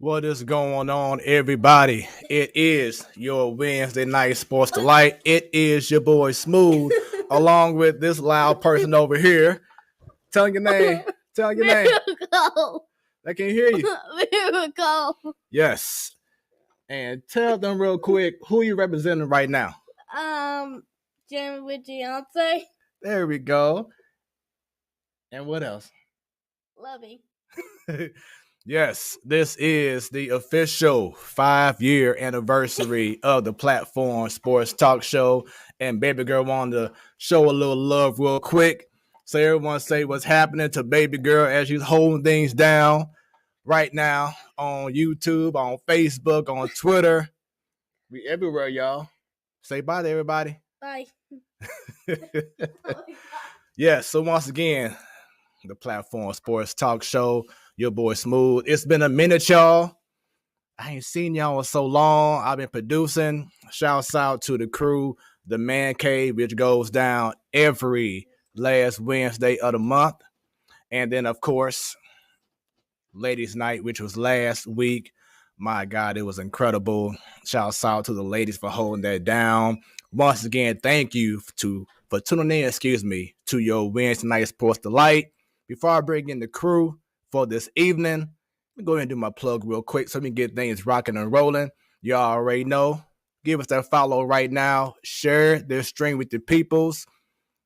What is going on, everybody? It is your Wednesday night sports delight. It is your boy Smooth, along with this loud person over here. Tell your name. Tell your name. I can hear you. Miracle. Yes. And tell them real quick who you representing right now. Jim with Beyonce. There we go. And what else? Lovey. Yes, this is the official 5-year anniversary of the platform Sports Talk Show. And Baby Girl wanted to show a little love real quick. So everyone say what's happening to Baby Girl as she's holding things down right now on YouTube, on Facebook, on Twitter. We everywhere, y'all. Say bye to everybody. Bye. Yes, so once again, the platform Sports Talk Show. Your boy Smooth. It's been a minute, y'all. I ain't seen y'all in so long. I've been producing. Shouts out to the crew, the Man Cave, which goes down every last Wednesday of the month. And then, of course, Ladies Night, which was last week. My God, it was incredible. Shouts out to the ladies for holding that down. Once again, thank you for tuning in, to your Wednesday Night Sports Delight. Before I bring in the crew for this evening, let me go ahead and do my plug real quick so we can get things rocking and rolling. Y'all already know. Give us that follow right now. Share this stream with your peoples.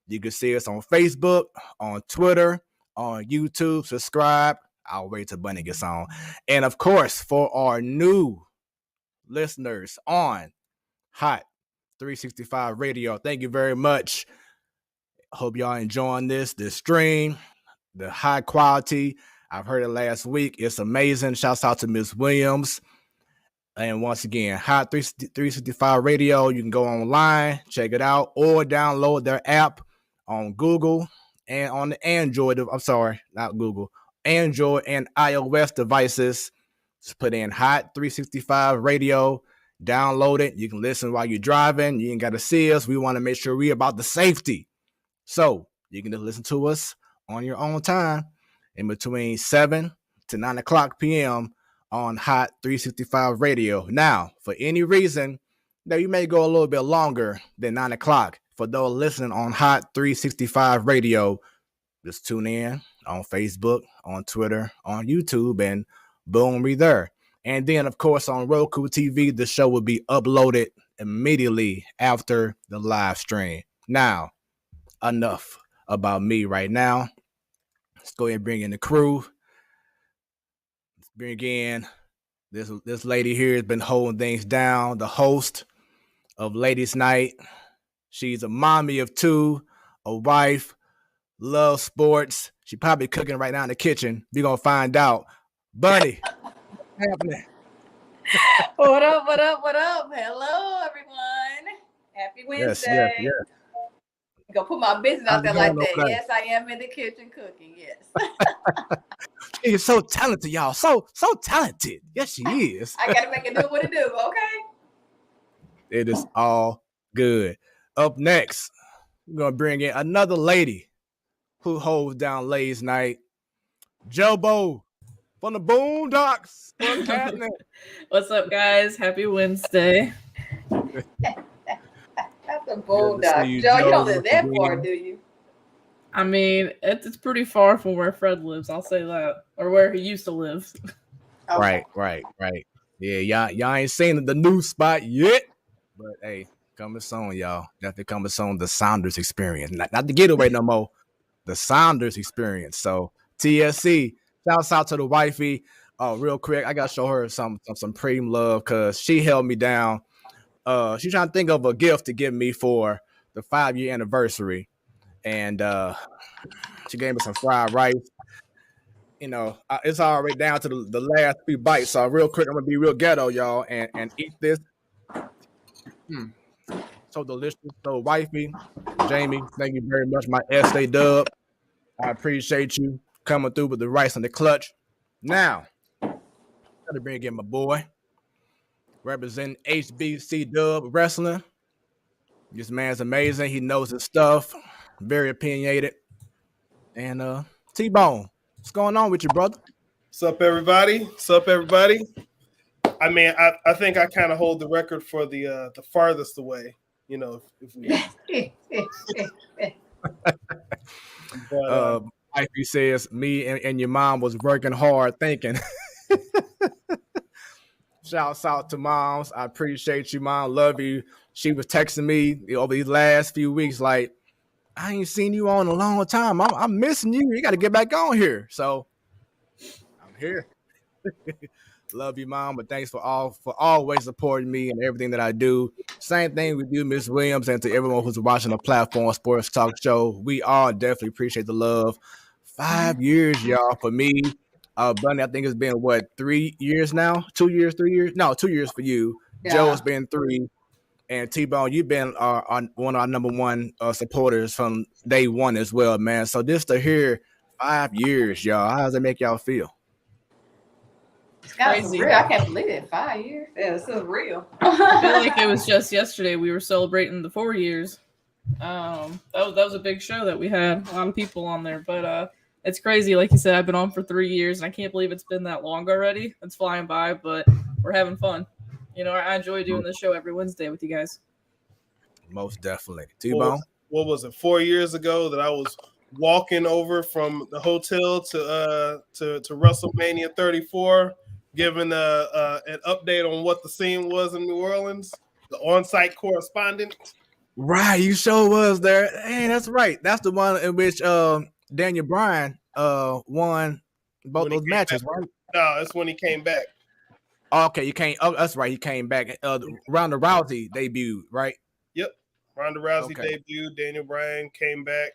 You can see us on Facebook, on Twitter, on YouTube. Subscribe. I'll wait till Bunny gets on. And, of course, for our new listeners on Hot 365 Radio, thank you very much. Hope y'all enjoying this stream, the high quality. I've heard it last week. It's amazing. Shouts out to Ms. Williams. And once again, Hot 365 Radio. You can go online, check it out, or download their app on Google and on the Android. I'm sorry, not Google. Android and iOS devices. Just put in Hot 365 Radio. Download it. You can listen while you're driving. You ain't got to see us. We want to make sure we're about the safety. So you can just listen to us on your own time in between 7 to 9 o'clock p.m. on Hot 365 Radio. Now, for any reason, that you may go a little bit longer than 9 o'clock. For those listening on Hot 365 Radio, just tune in on Facebook, on Twitter, on YouTube, and boom, we're there. And then, of course, on Roku TV, the show will be uploaded immediately after the live stream. Now, enough about me right now. Let's go ahead and bring in the crew. Let's bring in this lady here has been holding things down, the host of Ladies Night. She's a mommy of two, a wife, loves sports. She probably cooking right now in the kitchen. We're going to find out. Bunny, what's happening? What up, what up, what up? Hello, everyone. Happy Wednesday. Yes. Go put my business out there like that. Okay. Yes, I am in the kitchen cooking. Yes. She's so talented, y'all. So talented. Yes, she is. I gotta make it do what it do. Okay. It is all good. Up next, we're gonna bring in another lady who holds down Ladies Night. Jobo from the Boondocks. What's happening? What's up, guys? Happy Wednesday. That's a Boondocks. Joe, you don't live that far, do you? I mean, it's pretty far from where Fred lives. I'll say that, or where he used to live. Okay. Right. Yeah, y'all ain't seen the new spot yet, but hey, coming soon, y'all. Definitely coming soon. The Saunders Experience, not the getaway no more. The Saunders Experience. So TSC, shouts out to the wifey. Real quick, I gotta show her some premium love because she held me down. She's trying to think of a gift to give me for the 5-year anniversary, and she gave me some fried rice. You know, it's already down to the last few bites. So real quick, I'm gonna be real ghetto, y'all, and eat this. So delicious. So wifey, Jamie, thank you very much. My SA Dub, I appreciate you coming through with the rice and the clutch. Now, gotta bring in my boy, representing HBC Dub Wrestling. This man's amazing. He knows his stuff. Very opinionated. And T-Bone, what's going on with you, brother? What's up, everybody? What's up, everybody? I mean, I think I kind of hold the record for the farthest away. You know, if we. But, Wifey says me and your mom was working hard thinking. Shouts out to moms. I appreciate you, mom. Love you. She was texting me over these last few weeks like, I ain't seen you on a long time. I'm missing you. You got to get back on here. So I'm here. Love you, mom. But thanks for always supporting me and everything that I do. Same thing with you, Miss Williams, and to everyone who's watching the platform Sports Talk Show. We all definitely appreciate the love. 5 years, y'all, for me. Bunny, I think it's been 3 years now? 2 years, 3 years? No, 2 years for you. Yeah. Joe's been 3. And T-Bone, you've been one of our number one supporters from day one as well, man. So this to hear 5 years, y'all. How does it make y'all feel? It's crazy. Real. I can't believe it. 5 years. Yeah, this is real. I feel like it was just yesterday we were celebrating the 4 years. That was a big show that we had. A lot of people on there, but it's crazy. Like you said, I've been on for 3 years, and I can't believe it's been that long already. It's flying by, but we're having fun. You know, I enjoy doing this show every Wednesday with you guys. Most definitely. T-Bone? What was it, 4 years ago that I was walking over from the hotel to WrestleMania 34, giving an update on what the scene was in New Orleans, the on-site correspondent. Right, you sure was there. Hey, that's right. That's the one in which Daniel Bryan won both those matches, right? No, that's when he came back. Okay, you can't. Oh, that's right. He came back. Ronda Rousey debuted, right? Yep. Ronda Rousey debuted. Daniel Bryan came back.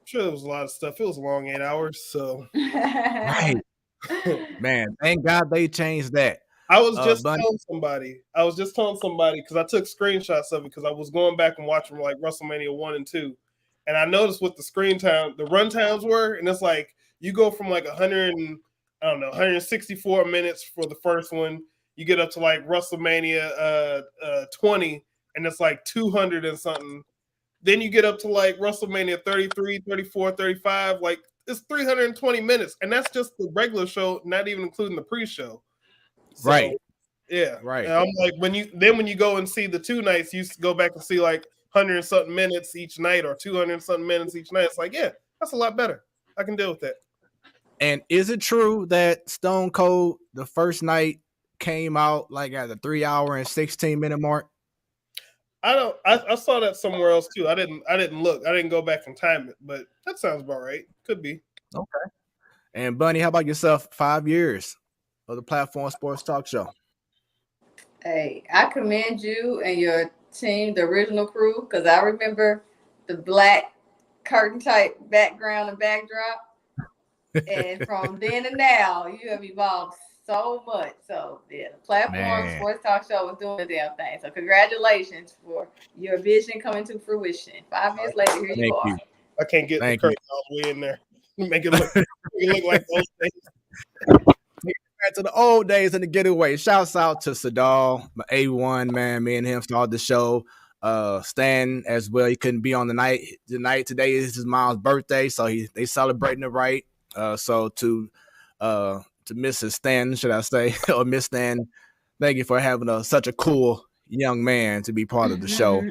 I'm sure there was a lot of stuff. It was a long 8 hours. So, right. Man, thank God they changed that. I was just telling somebody because I took screenshots of it because I was going back and watching like WrestleMania 1 and 2, and I noticed what the run times were, and it's like you go from like 164 minutes for the first one. You get up to like WrestleMania 20, and it's like 200 and something. Then you get up to like WrestleMania 33, 34, 35. Like it's 320 minutes, and that's just the regular show, not even including the pre-show. So, right. Yeah. Right. And I'm like, when you go and see the 2 nights, you go back and see like 100 and something minutes each night or 200 and something minutes each night. It's like, yeah, that's a lot better. I can deal with that. And is it true that Stone Cold the first night came out like at the 3 hour and 16-minute mark? I saw that somewhere else too. I didn't look. I didn't go back and time it, but that sounds about right. Could be. Okay. And Bunny, how about yourself? 5 years of the Platform Sports Talk Show. Hey, I commend you and your team, the original crew, because I remember the black curtain type background and backdrop. And from then to now, you have evolved so much. So yeah, the Platform Sports Talk Show was doing the damn thing. So congratulations for your vision coming to fruition. 5 years later, here you are. I can't get the curtain all the way in there. Make it look like those things. Back to the old days in the getaway. Shouts out to Sadal, my A1 man. Me and him started the show. Stan as well. He couldn't be on the night. Today is his mom's birthday, so they celebrating it right. So to Mrs. Stan, should I say, or Miss Stan, thank you for having such a cool young man to be part of the show.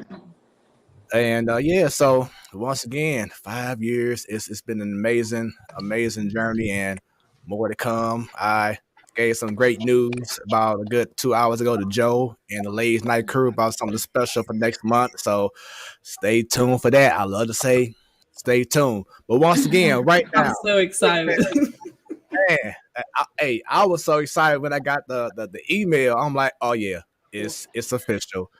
And so once again, 5 years. It's been an amazing journey, and more to come. I gave some great news about a good 2 hours ago to Joe and the Ladies Night crew about something special for next month. So stay tuned for that. I love to say stay tuned. But once again, right now, I'm so excited. Man, I was so excited when I got the email. I'm like, oh yeah, it's official.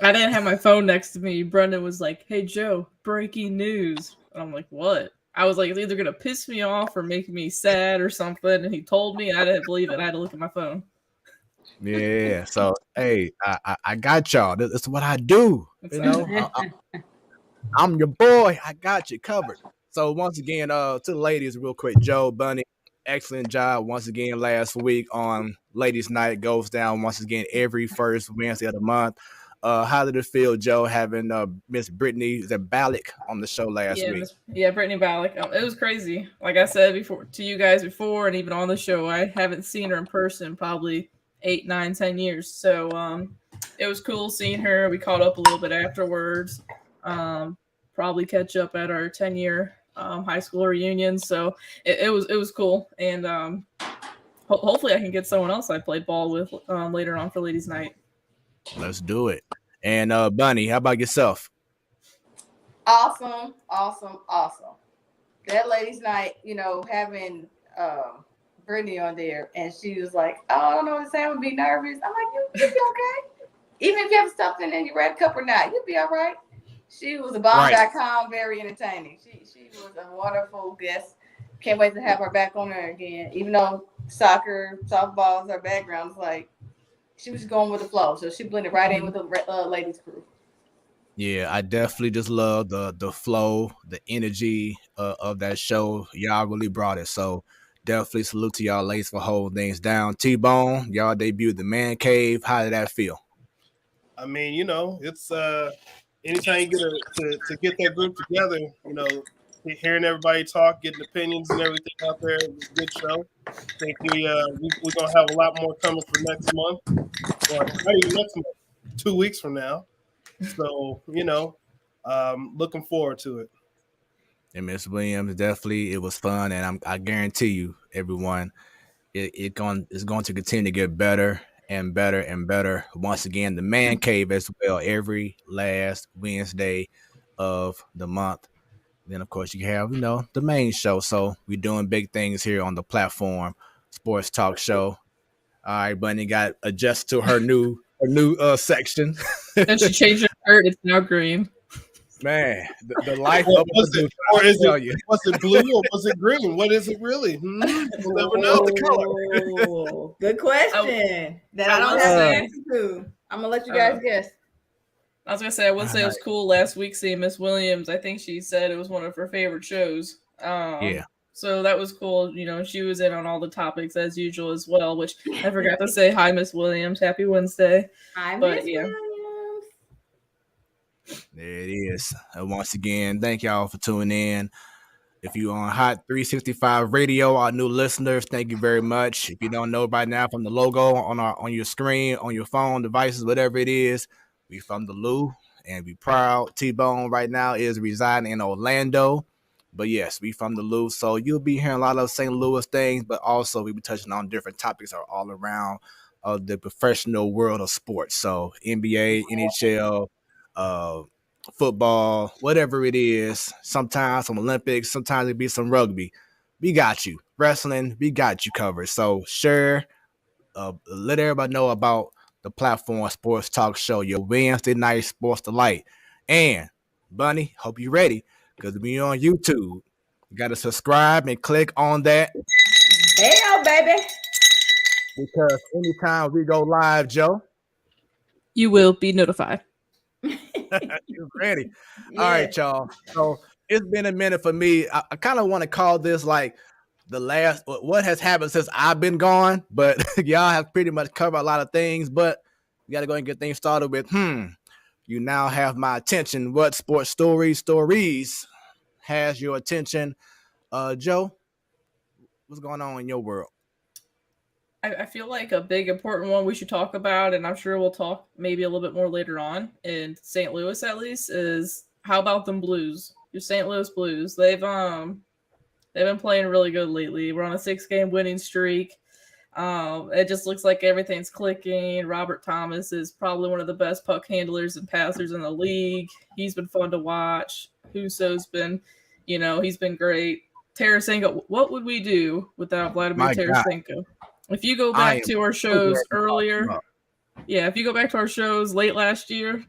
I didn't have my phone next to me. Brendan was like, "Hey Joe, breaking news." And I'm like, "What?" I was like, "It's either gonna piss me off or make me sad or something." And he told me, I didn't believe it. I had to look at my phone. Yeah. So hey, I got y'all. That's what I do. It's You know, I'm your boy. I got you covered. So once again, to the ladies, real quick, Joe, Bunny, excellent job once again last week on Ladies Night. Goes down once again every first Wednesday of the month. How did it feel, Joe, having Miss Brittany Zabalik on the show last week? Brittany Ballack. It was crazy. Like I said before to you guys before, and even on the show, I haven't seen her in person probably 8, 9, 10 years. So it was cool seeing her. We caught up a little bit afterwards. Probably catch up at our 10-year high school reunion. So it was cool, and hopefully I can get someone else I played ball with later on for Ladies Night. Let's do it. And Bunny, how about yourself? Awesome. That ladies' night, having Brittany on there, and she was like, "Oh, I don't know what to say. I'm gonna be nervous." I'm like, "You'll be okay. Even if you have something in your red cup or not, you'll be all right." She was a bomb.com, very entertaining. She was a wonderful guest. Can't wait to have her back on there again. Even though soccer, softball is her background, it's like she was going with the flow. So she blended right in with the ladies crew. Yeah, I definitely just love the flow, the energy of that show. Y'all really brought it. So definitely salute to y'all ladies for holding things down. T-Bone, y'all debuted the Man Cave. How did that feel? I mean, it's anytime you get to get that group together, hearing everybody talk, getting opinions and everything out there, it was a good show. I think we're gonna have a lot more coming for next month, or not even next month, 2 weeks from now. So looking forward to it. And Miss Williams, definitely it was fun, and I guarantee you, everyone, it's going to continue to get better and better and better. Once again, the Man Cave as well, every last Wednesday of the month. Then of course you have the main show. So we're doing big things here on the platform, Sports Talk Show. All right, Bunny got adjusted to her new section. And she changed her shirt. It's now green. Man, the life Well, of was it, or is it, was it blue or was it green? What is it really? We'll never know the color. Good question. That I don't have the answer to. I'm gonna let you guys guess. I was gonna say I would say it was cool last week seeing Miss Williams. I think she said it was one of her favorite shows. Yeah. So that was cool. She was in on all the topics as usual as well, which I forgot to say hi, Miss Williams. Happy Wednesday. Hi, Miss Williams. There it is. Once again, thank y'all for tuning in. If you're on Hot 365 Radio, our new listeners, thank you very much. If you don't know by now from the logo on your screen, on your phone, devices, whatever it is, we from the Lou, and we proud. T-Bone right now is residing in Orlando. But yes, we from the Lou, so you'll be hearing a lot of St. Louis things, but also we'll be touching on different topics all around the professional world of sports. So NBA, NHL, football, whatever it is. Sometimes some Olympics, sometimes it be some rugby. We got you. Wrestling, we got you covered. So share, let everybody know about the platform Sports Talk Show, your Wednesday night sports delight. And Bunny, hope you're ready, because we on YouTube. You got to subscribe and click on that. Hell, baby. Because anytime we go live, Joe, you will be notified. You're ready. Yeah. All right, y'all. So it's been a minute for me. I kind of want to call this like the last, what has happened since I've been gone, but y'all have pretty much covered a lot of things, but you got to go and get things started with, you now have my attention. What sports stories has your attention? Joe, what's going on in your world? I feel like a big important one we should talk about, and I'm sure we'll talk maybe a little bit more later on in St. Louis at least, is how about them Blues? Your St. Louis Blues. They've been playing really good lately. We're on a 6-game winning streak. It just looks like everything's clicking. Robert Thomas is probably one of the best puck handlers and passers in the league. He's been fun to watch. Huso's been, he's been great. Tarasenko, what would we do without Vladimir Tarasenko? If you go back to our shows earlier, if you go back to our shows late last year,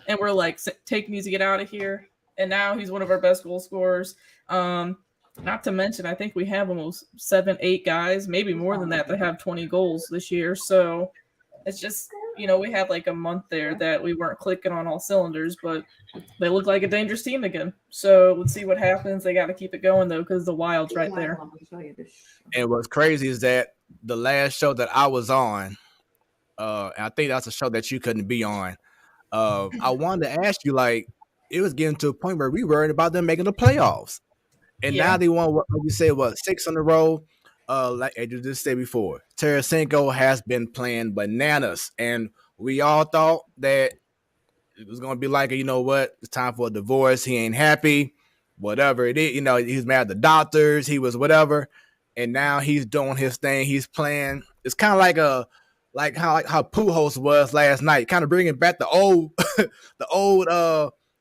and we're like, take me to get out of here. And now he's one of our best goal scorers. Not to mention, I think we have almost 7, 8 guys, maybe more than that have 20 goals this year. So it's just, we had like a month there that we weren't clicking on all cylinders, but they look like a dangerous team again. So let's see what happens. They got to keep it going, though, because the Wild's right there. And what's crazy is that the last show that I was on, and I think that's a show that you couldn't be on, I wanted to ask you, like, it was getting to a point where we worried about them making the playoffs. And now they won, what you say, 6 in a row? Like I just said before, Tarasenko has been playing bananas. And we all thought that it was going to be like, you know what, it's time for a divorce. He ain't happy, whatever it is. He's mad at the doctors. He was whatever. And now he's doing his thing. He's playing. It's kind of like how Pujols was last night, kind of bringing back the old,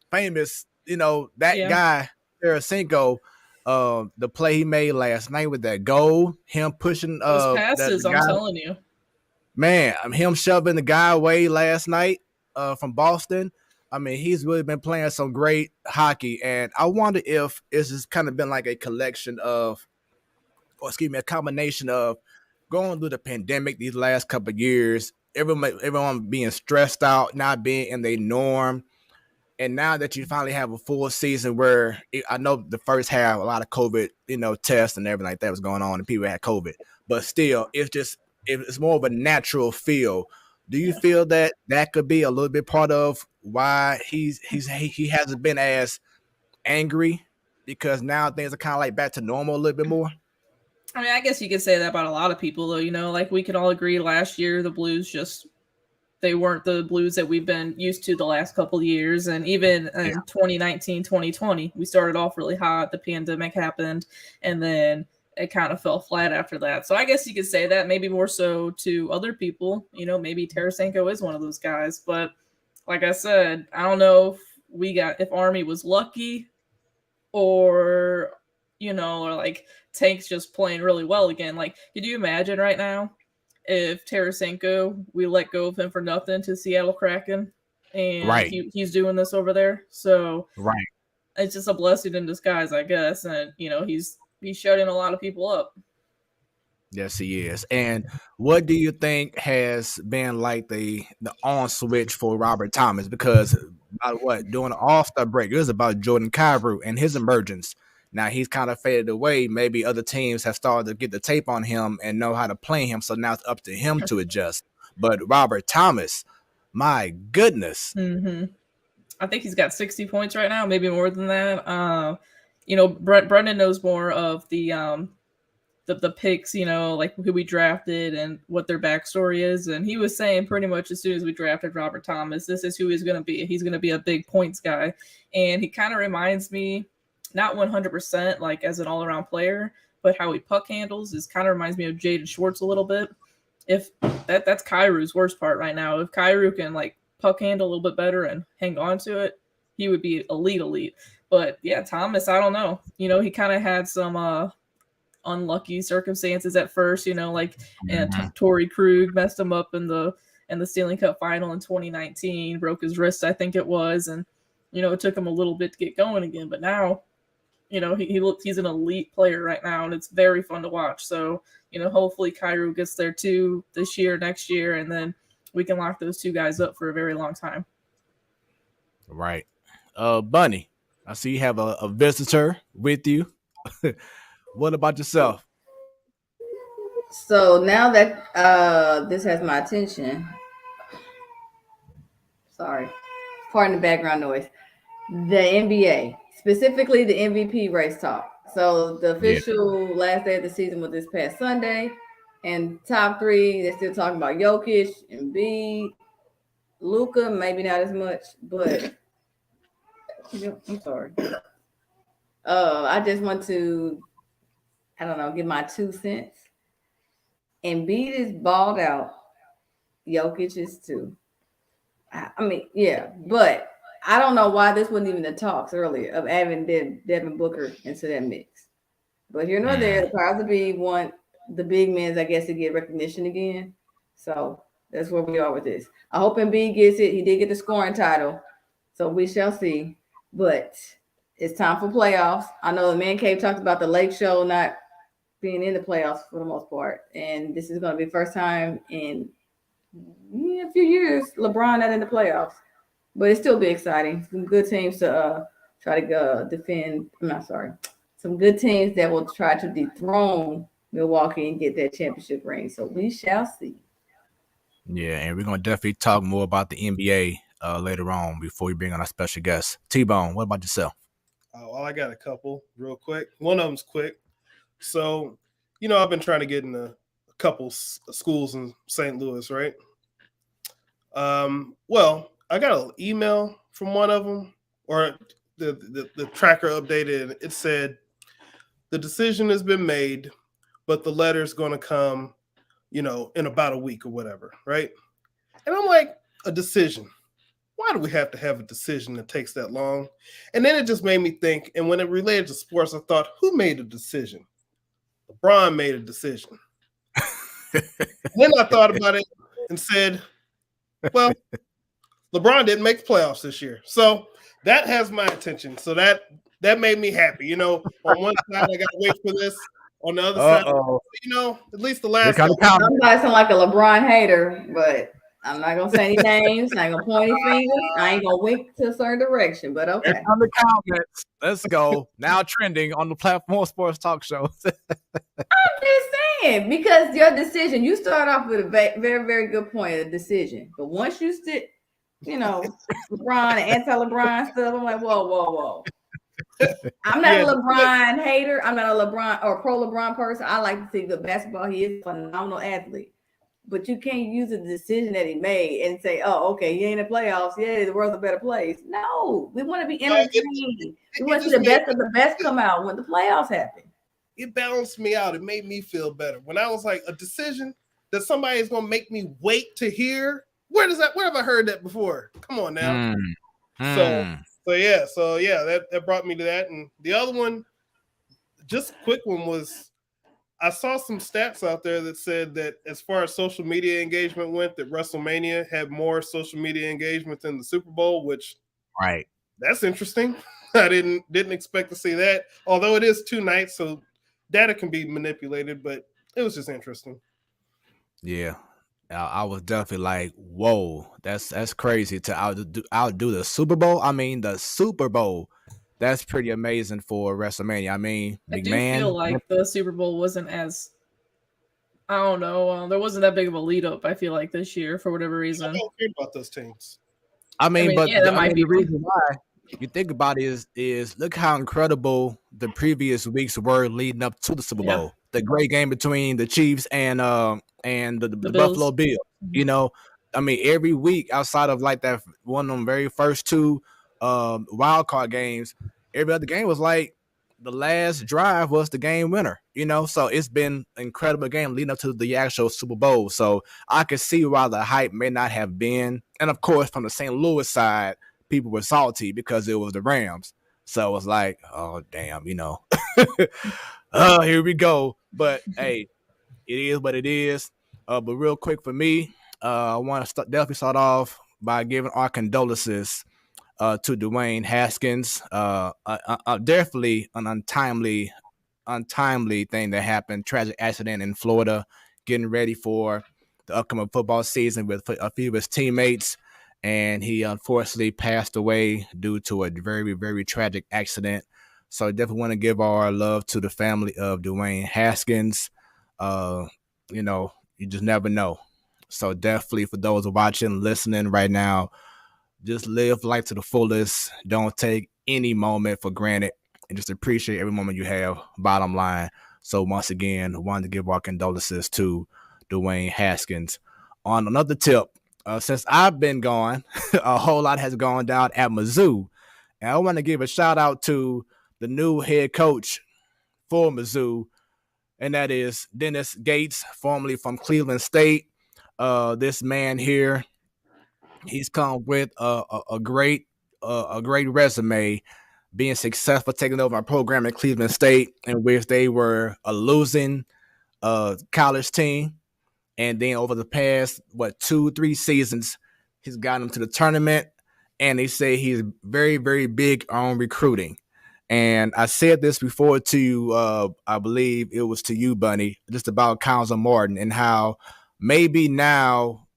famous, guy, Tarasenko. The play he made last night with that goal, him pushing those passes, I'm telling you. Man, him shoving the guy away last night from Boston. I mean, he's really been playing some great hockey, and I wonder if it's just kind of been like a combination of going through the pandemic these last couple of years, everyone being stressed out, not being in their norm. And now that you finally have a full season where I know the first half, a lot of COVID, tests and everything like that was going on and people had COVID, but still it's more of a natural feel. Do you feel that could be a little bit part of why he hasn't been as angry, because now things are kind of like back to normal a little bit more? I mean, I guess you could say that about a lot of people, though. Like we can all agree last year the Blues they weren't the Blues that we've been used to the last couple of years. And even in 2019, 2020, we started off really hot. The pandemic happened, and then it kind of fell flat after that. So I guess you could say that, maybe more so to other people. Maybe Tarasenko is one of those guys. But like I said, I don't know if Army was lucky or, or like Tank's just playing really well again. Like, could you imagine right now if Tarasenko, we let go of him for nothing to Seattle Kraken, and he's doing this over there? So it's just a blessing in disguise, I guess. And he's shutting a lot of people up. Yes, he is. And what do you think has been like the on switch for Robert Thomas? Because during the All-Star break, it was about Jordan Kyrou and his emergence. Now he's kind of faded away. Maybe other teams have started to get the tape on him and know how to play him. So now it's up to him to adjust. But Robert Thomas, my goodness. Mm-hmm. I think he's got 60 points right now, maybe more than that. Brendan knows more of the picks, like who we drafted and what their backstory is. And he was saying pretty much as soon as we drafted Robert Thomas, this is who he's going to be. He's going to be a big points guy. And he kind of reminds me, not 100% like as an all-around player, but how he puck handles kind of reminds me of Jaden Schwartz a little bit. If that's Kyrou's worst part right now. If Kyrou can like puck handle a little bit better and hang on to it, he would be elite. But yeah, Thomas, I don't know. He kind of had some unlucky circumstances at first. And Torrey Krug messed him up in the Stanley Cup final in 2019, broke his wrist, I think it was, and it took him a little bit to get going again. But now, he's an elite player right now, and it's very fun to watch. So, hopefully Kyrou gets there too this year, next year, and then we can lock those two guys up for a very long time. Right. Bunny, I see you have a visitor with you. What about yourself? So now that this has my attention, sorry, pardon the background noise, the NBA, specifically the MVP race talk. So the official last day of the season was this past Sunday, and top 3, they're still talking about Jokic, Embiid, Luka, maybe not as much, but I'm sorry. I just want to, give my 2 cents. Embiid is balled out. Jokic is too. But I don't know why this wasn't even the talks earlier of adding Devin Booker into that mix. But here nor there, the powers that be want the big men, I guess, to get recognition again. So that's where we are with this. I hope Embiid gets it. He did get the scoring title, So we shall see. But it's time for playoffs. I know the Man Cave talked about the Lake Show not being in the playoffs for the most part. And this is going to be the first time in a few years LeBron not in the playoffs. But it still be exciting. Some good teams to try to defend. I'm not sorry. Some good teams that will try to dethrone Milwaukee and get that championship ring. So we shall see. Yeah, and we're gonna definitely talk more about the NBA later on before we bring on our special guest. T-Bone, what about yourself? Well, I got a couple real quick. One of them's quick. So, I've been trying to get in a couple schools in St. Louis, right? Well, I got an email from one of them, or the tracker updated. It said the decision has been made, but the letter's going to come, in about a week or whatever, right? And I'm like, a decision. Why do we have to have a decision that takes that long? And then it just made me think. And when it related to sports, I thought, who made a decision? LeBron made a decision. Then I thought about it and said, well, LeBron didn't make the playoffs this year. So that has my attention. So that made me happy. On one side, I got to wait for this. On the other side, at least the last couple. Somebody sound like a LeBron hater, but I'm not gonna say any names. I ain't gonna point any fingers. I ain't gonna wink to a certain direction. But okay. It's on the comments. Let's go. Now trending on the platform Sports Talk Show. I'm just saying, because your decision, you start off with a very, very good point of decision. But once you sit, LeBron and anti-LeBron stuff, I'm like, whoa. I'm not a LeBron hater. I'm not a LeBron or pro LeBron person. I like to see good basketball. He is a phenomenal athlete. But you can't use the decision that he made and say, oh, okay, he ain't in the playoffs. Yeah, the world's a better place. No, we want to be entertained. We want to see the best of the best come out when the playoffs happen. It balanced me out. It made me feel better. When I was like, a decision that somebody is going to make me wait to hear, where have I heard that before? Come on now. So that brought me to that. And the other one, just a quick one, was I saw some stats out there that said that as far as social media engagement went, that Wrestlemania had more social media engagement than the Super Bowl, which that's interesting. I didn't expect to see that, although it is 2 nights, so data can be manipulated, but it was just interesting. Yeah. I was definitely like, whoa, that's crazy to outdo the Super Bowl. I mean, the Super Bowl. That's pretty amazing for WrestleMania. I mean, I feel like the Super Bowl wasn't as, I don't know, there wasn't that big of a lead up, I feel like, this year for whatever reason. I don't care about those teams. But that might be the reason why you think about it is look how incredible the previous weeks were leading up to the Super Bowl. Yeah. The great game between the Chiefs and the Buffalo Bills. I mean, every week outside of like that one of them very first 2 wild card games, every other game was like the last drive was the game winner. So it's been an incredible game leading up to the actual Super Bowl. So I could see why the hype may not have been, and of course from the St. Louis side, people were salty because it was the Rams. So it was like, oh damn, oh, here we go. But hey, it is what it is. But real quick for me, I want to definitely start off by giving our condolences to Dwayne Haskins. Definitely an untimely thing that happened. Tragic accident in Florida, getting ready for the upcoming football season with a few of his teammates. And he unfortunately passed away due to a very, very tragic accident. So I definitely want to give our love to the family of Dwayne Haskins. You just never know. So definitely for those watching, listening right now, just live life to the fullest. Don't take any moment for granted and just appreciate every moment you have, bottom line. So once again, I wanted to give our condolences to Dwayne Haskins. On another tip, since I've been gone, a whole lot has gone down at Mizzou. And I want to give a shout out to the new head coach for Mizzou, and that is Dennis Gates, formerly from Cleveland State. This man here, he's come with a great resume, being successful, taking over a program at Cleveland State in which they were a losing college team. And then over the past, 2-3 seasons, he's gotten them to the tournament and they say he's very, very big on recruiting. And I said this before to you, I believe it was to you, Bunny, just about Council Martin and how maybe now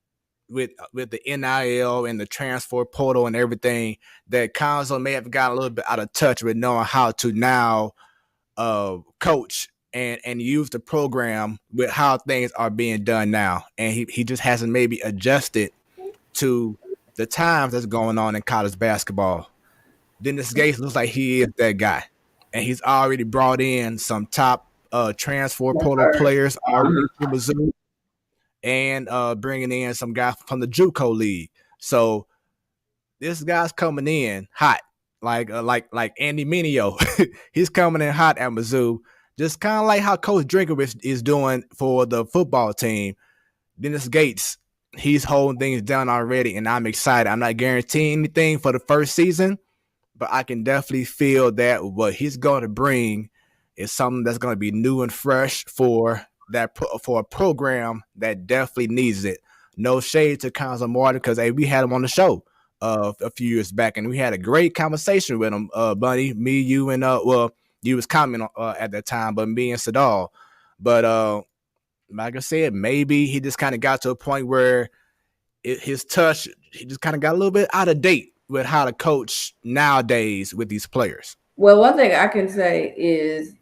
with the NIL and the transfer portal and everything, that Council may have gotten a little bit out of touch with knowing how to now coach and use the program with how things are being done now. And he just hasn't maybe adjusted to the times that's going on in college basketball. Dennis Gates looks like he is that guy. And he's already brought in some top transfer portal players already to Mizzou and bringing in some guys from the JUCO league. So this guy's coming in hot, like Andy Mineo. He's coming in hot at Mizzou, just kind of like how Coach Drinkovich is doing for the football team. Dennis Gates, he's holding things down already, and I'm excited. I'm not guaranteeing anything for the first season, but I can definitely feel that what he's going to bring is something that's going to be new and fresh for a program that definitely needs it. No shade to Council Martin, because we had him on the show a few years back, and we had a great conversation with him, Bunny, me, you, and you was commenting at that time, but me and Sadal. But like I said, maybe he just kind of got to a point where his touch, he just kind of got a little bit out of date with how to coach nowadays with these players. Well, one thing I can say is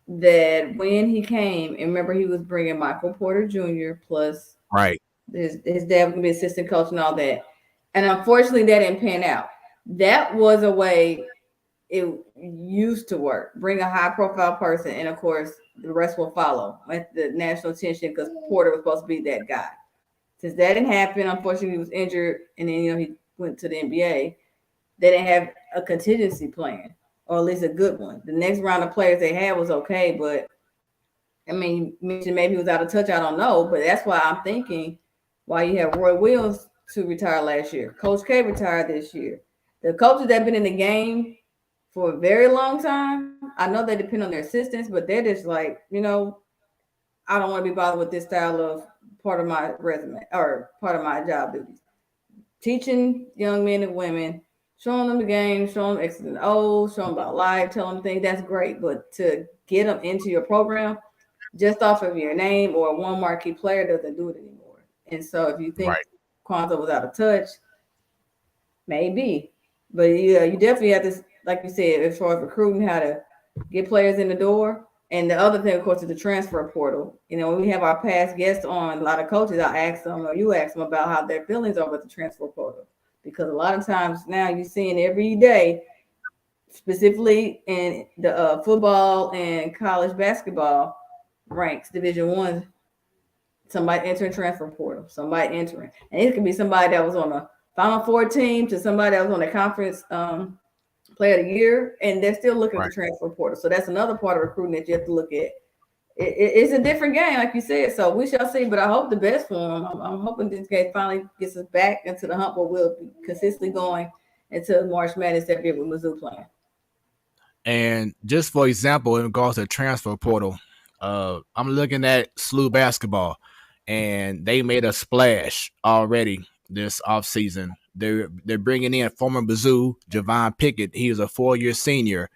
that when he came, and remember he was bringing Michael Porter Jr. plus right, his dad was gonna be assistant coach and all that, and unfortunately that didn't pan out. That was a way it used to work. Bring a high profile person, and of course the rest will follow at the national attention, because Porter was supposed to be that guy. Since that didn't happen, unfortunately he was injured, and then he went to the NBA. They didn't have a contingency plan, or at least a good one. The next round of players they had was okay, but I mean, you mentioned maybe he was out of touch. I don't know, but that's why I'm thinking why you have Roy Williams to retire last year. Coach K retired this year. The coaches that have been in the game for a very long time, I know they depend on their assistants, but they're just like, I don't want to be bothered with this style of part of my resume or part of my job duties. Teaching young men and women, showing them the game, showing them X's and O's, showing them about life, telling them things, that's great. But to get them into your program just off of your name or one marquee player doesn't do it anymore. And so if you think Kwanzaa was out of touch, maybe. But yeah, you definitely have to, like you said, as far as recruiting, how to get players in the door. And the other thing, of course, is the transfer portal. When we have our past guests on, a lot of coaches, I ask them, or you ask them about how their feelings are with the transfer portal. Because a lot of times now you're seeing every day, specifically in the football and college basketball ranks, Division I, somebody entering transfer portal, somebody entering. And it could be somebody that was on a Final Four team to somebody that was on the conference player of the year, and they're still looking at the transfer portal. So that's another part of recruiting that you have to look at. It's a different game, like you said. So we shall see, but I hope the best for him. I'm hoping this game finally gets us back into the hump where we'll be consistently going into March Madness every year with Mizzou playing. And just for example, in regards to the transfer portal, I'm looking at SLU basketball, and they made a splash already this offseason. They're bringing in former Mizzou Javon Pickett. He was a 4-year senior,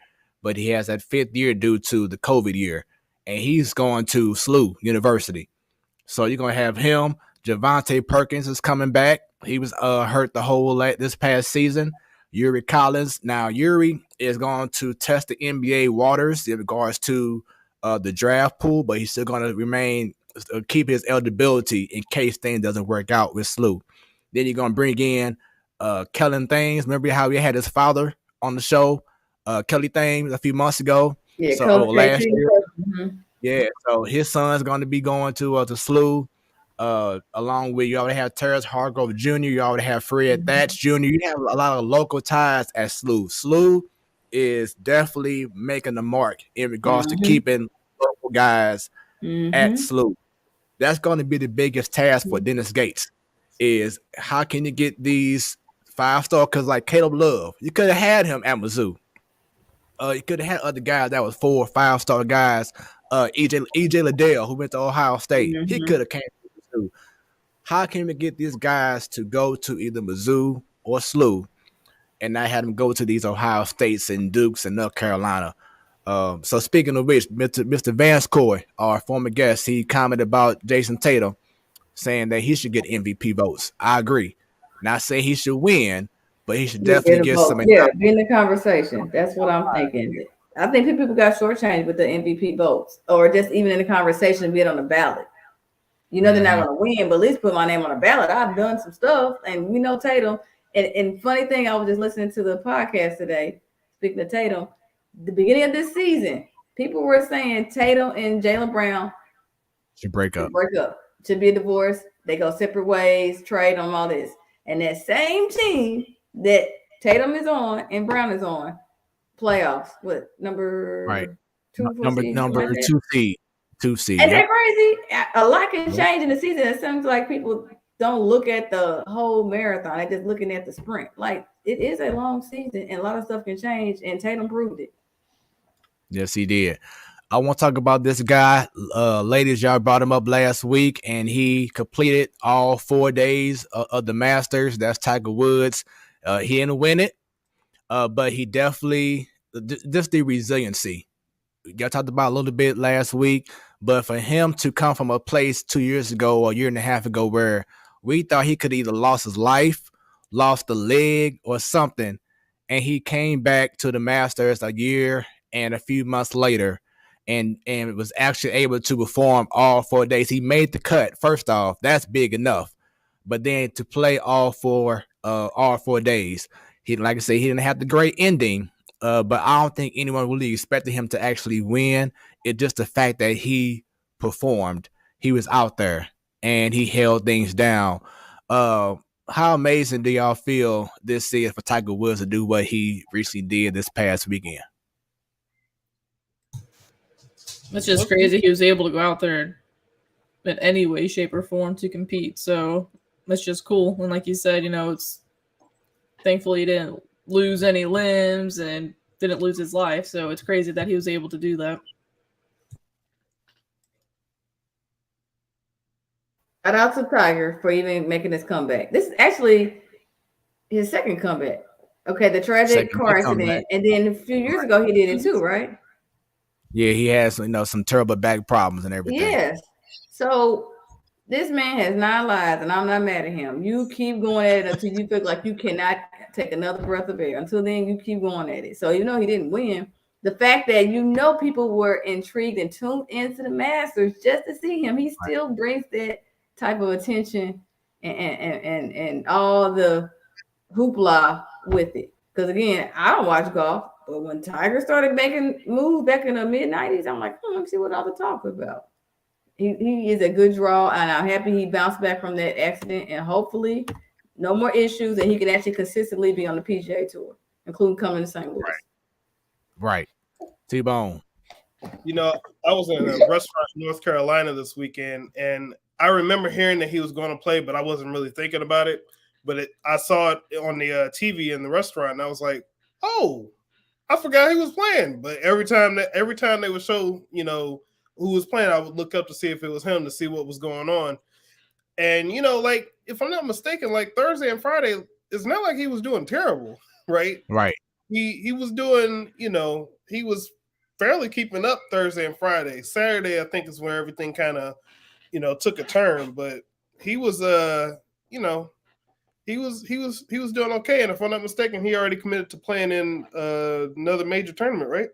but he has that 5th year due to the COVID year, and he's going to SLU University. So you're going to have him. Javante Perkins is coming back. He was hurt the whole this past season. Yuri Collins. Now, Yuri is going to test the NBA waters in regards to the draft pool, but he's still going to keep his eligibility in case things doesn't work out with SLU. Then you're going to bring in Kellen Thames. Remember how we had his father on the show, Kelly Thames, a few months ago? Yeah, so last year. Mm-hmm. Yeah, so his son's going to be going to SLU. Along with, you already have Terrence Hargrove Jr., you already have Fred Thatch Jr., you have a lot of local ties at SLU. SLU is definitely making the mark in regards to keeping local guys at SLU. That's going to be the biggest task for Dennis Gates, is how can you get these 5-star, because like Caleb Love, you could have had him at Mizzou. You could have had other guys that was 4 or 5-star guys. EJ Liddell, who went to Ohio State, he could have came to Mizzou. How can we get these guys to go to either Mizzou or SLU? and not have him go to these Ohio States and Dukes and North Carolina. So speaking of which, Mr. Vance Coy, our former guest, he commented about Jason Tatum, saying that he should get MVP votes. I agree. Not saying he should win, but he should definitely get some. Yeah, be in the conversation. That's what I'm thinking. I think people got shortchanged with the MVP votes, or just even in the conversation, be it on the ballot. You know, they're not going to win, but at least put my name on the ballot. I've done some stuff, and we know Tatum. And funny thing, I was just listening to the podcast today. Speaking of Tatum, the beginning of this season, people were saying Tatum and Jaylen Brown should break up. Should be a divorce. They go separate ways, trade on all this. And that same team that Tatum is on and Brown is on, playoffs, what number 2? Number 2 seed. 2 seed. Isn't that crazy? A lot can change in the season. It seems like people don't look at the whole marathon. They're just looking at the sprint. Like, it is a long season and a lot of stuff can change, and Tatum proved it. Yes, he did. I want to talk about this guy. Ladies, y'all brought him up last week, and he completed all 4 days of the Masters. That's Tiger Woods. He didn't win it, but he definitely, just the resiliency. Y'all talked about a little bit last week, but for him to come from a place 2 years ago or a year and a half ago where we thought he could either lost his life, lost a leg, or something, and he came back to the Masters a year and a few months later, and was actually able to perform all 4 days. He made the cut. First off, that's big enough. But then to play all 4 days, he, like I said, he didn't have the great ending. But I don't think anyone really expected him to actually win. It's just the fact that he performed. He was out there and he held things down. How amazing do y'all feel this is for Tiger Woods to do what he recently did this past weekend? It's just crazy he was able to go out there in any way, shape, or form to compete. So that's just cool. And like you said, you know, it's thankfully he didn't lose any limbs and didn't lose his life. So it's crazy that he was able to do that. Shout out to Tiger for even making this comeback. This is actually his second comeback. Okay, the tragic car accident, and then a few years ago he did it too, right? Yeah, he has, some terrible back problems and everything. Yes. So this man has 9 lives, and I'm not mad at him. You keep going at it until you feel like you cannot take another breath of air. Until then, you keep going at it. So he didn't win. The fact that people were intrigued and tuned into the Masters just to see him, he still brings that type of attention and all the hoopla with it. Because again, I don't watch golf, but when Tiger started making moves back in the mid-90s, I'm like, let me see what all the talk about. He is a good draw, and I'm happy he bounced back from that accident, and hopefully no more issues, and he can actually consistently be on the PGA Tour, including coming to St. Louis. Right. T-Bone. I was in a restaurant in North Carolina this weekend, and I remember hearing that he was going to play, but I wasn't really thinking about it. But I saw it on the TV in the restaurant, and I was like, "Oh, I forgot he was playing." But every time they would show, who was playing, I would look up to see if it was him, to see what was going on. And like, if I'm not mistaken, like Thursday and Friday, it's not like he was doing terrible, right? Right. He was doing, he was fairly keeping up Thursday and Friday. Saturday, I think, is where everything kind of, took a turn. But he was, he was doing okay. And if I'm not mistaken, he already committed to playing in another major tournament, right?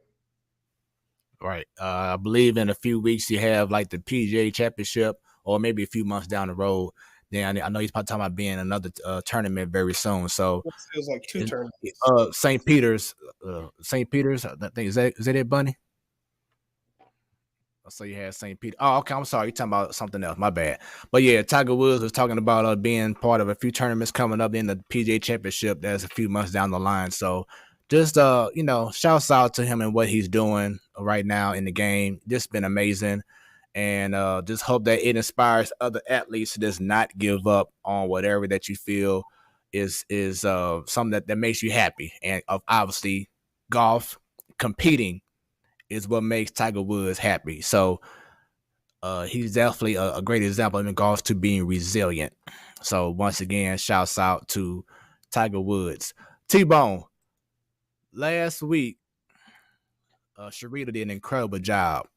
Right. I believe in a few weeks you have like the PGA Championship, or maybe a few months down the road. Then I know he's probably talking about being in another tournament very soon. So it feels like 2 tournaments. St. Peter's. I think is that it, Bunny? So you had St. Peter. Oh, okay. I'm sorry. You're talking about something else. My bad. But yeah, Tiger Woods was talking about being part of a few tournaments coming up in the PGA Championship. That's a few months down the line. So just shouts out to him and what he's doing right now in the game. Just been amazing. And just hope that it inspires other athletes to just not give up on whatever that you feel is something that makes you happy. And obviously, golf, competing is what makes Tiger Woods happy. So he's definitely a great example in regards to being resilient. So once again, shouts out to Tiger Woods. T-Bone, last week, Sharita did an incredible job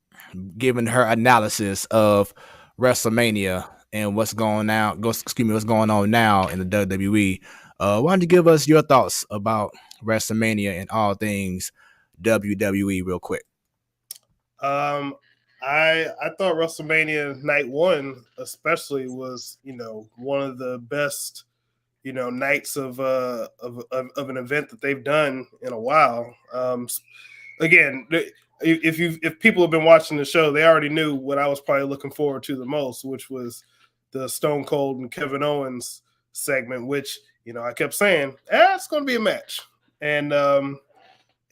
giving her analysis of WrestleMania and what's going on now in the WWE. Why don't you give us your thoughts about WrestleMania and all things WWE real quick? I thought WrestleMania night one especially was, one of the best, nights of an event that they've done in a while. Again, if people have been watching the show, they already knew what I was probably looking forward to the most, which was the Stone Cold and Kevin Owens segment, which, I kept saying, it's going to be a match. And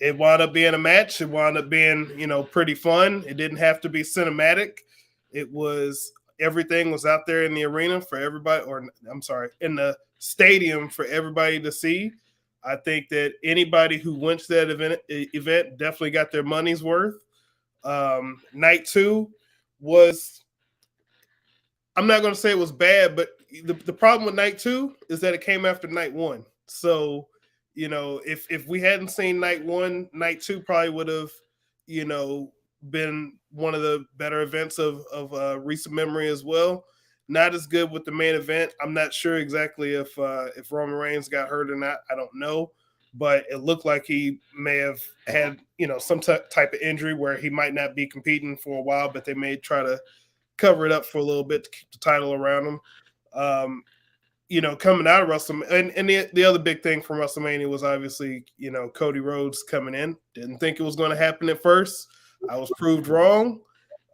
it wound up being a match. It wound up being, pretty fun. It didn't have to be cinematic. It was, everything was out there in the arena for everybody, in the stadium for everybody to see. I think that anybody who went to that event definitely got their money's worth. Night two was, I'm not going to say it was bad, but the problem with night two is that it came after night one. So, if we hadn't seen night one, night two probably would have, been one of the better events of recent memory as well. Not as good with the main event. I'm not sure exactly if Roman Reigns got hurt or not. I don't know, but it looked like he may have had, some type of injury where he might not be competing for a while, but they may try to cover it up for a little bit to keep the title around him. Coming out of WrestleMania, and the other big thing from WrestleMania was obviously, Cody Rhodes coming in. Didn't think it was going to happen at first. I was proved wrong.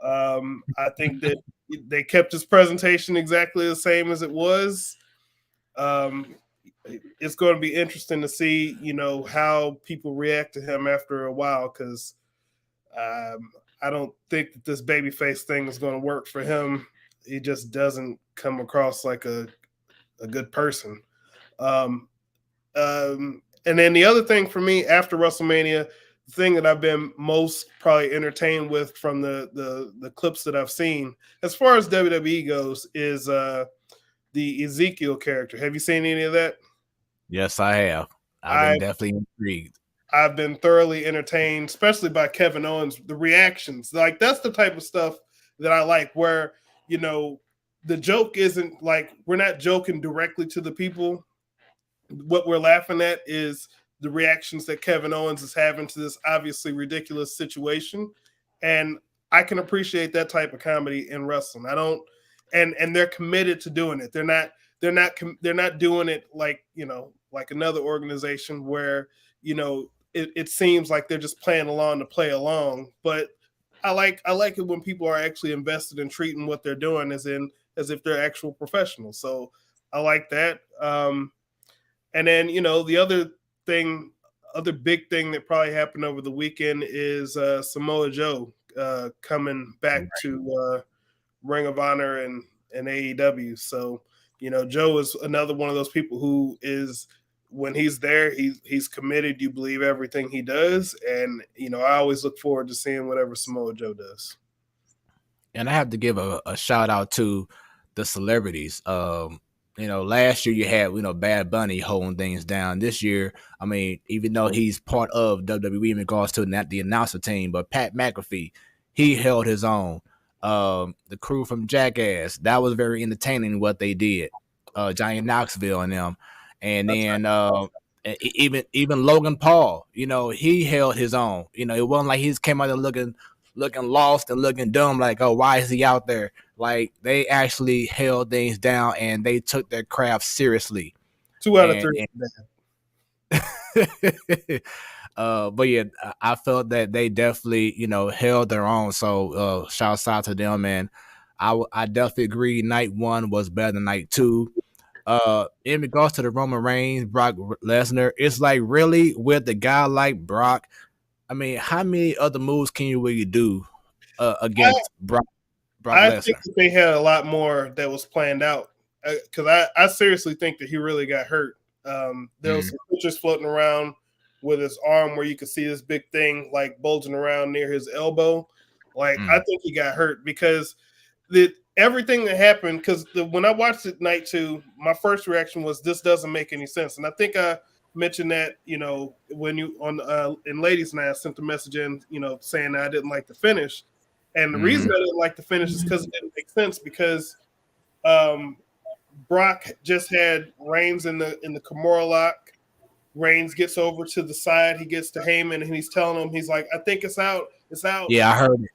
I think that they kept his presentation exactly the same as it was. It's going to be interesting to see, how people react to him after a while, because I don't think that this babyface thing is going to work for him. He just doesn't come across like a good person. And then the other thing for me after WrestleMania, the thing that I've been most probably entertained with from the clips that I've seen, as far as WWE goes, is the Ezekiel character. Have you seen any of that? Yes, I have. I've been definitely intrigued. I've been thoroughly entertained, especially by Kevin Owens. The reactions, like, that's the type of stuff that I like, where, the joke isn't like, we're not joking directly to the people. What we're laughing at is the reactions that Kevin Owens is having to this obviously ridiculous situation. And I can appreciate that type of comedy in wrestling. I don't, and they're committed to doing it. They're not doing it like, like another organization where, it seems like they're just playing along to play along. But I like it when people are actually invested in treating what they're doing as if they're actual professionals. So I like that. And then, the other big thing that probably happened over the weekend is Samoa Joe coming back to Ring of Honor and AEW. So, Joe is another one of those people who is, when he's there, he's committed. You believe everything he does. And, I always look forward to seeing whatever Samoa Joe does. And I have to give a shout out to the celebrities. Last year you had, Bad Bunny holding things down. This year, I mean, even though he's part of WWE in regards to not the announcer team, but Pat McAfee, he held his own. The crew from Jackass, that was very entertaining what they did. Johnny Knoxville and them. And then even Logan Paul, he held his own. It wasn't like he just came out there looking lost and looking dumb, like, oh, why is he out there? Like, they actually held things down and they took their craft seriously. 2 out of 3. But yeah, I felt that they definitely, held their own. So shouts out to them. And I definitely agree. Night one was better than night two. In regards to the Roman Reigns, Brock Lesnar, it's like, really, with a guy like Brock, I mean, how many other moves can you really do against Brock I Lesnar? think that they had a lot more that was planned out, because I seriously think that he really got hurt. There was some pictures floating around with his arm where you could see this big thing like bulging around near his elbow. Like, I think he got hurt because everything that happened, because when I watched it night two, my first reaction was, this doesn't make any sense. And I think I mentioned that, when you on in Ladies Night, I sent a message in, saying that I didn't like the finish. And the reason I didn't like the finish is because it didn't make sense, because Brock just had Reigns in the Kimura lock. Reigns gets over to the side, he gets to Heyman, and he's telling him, he's like, I think it's out. Yeah, I heard it.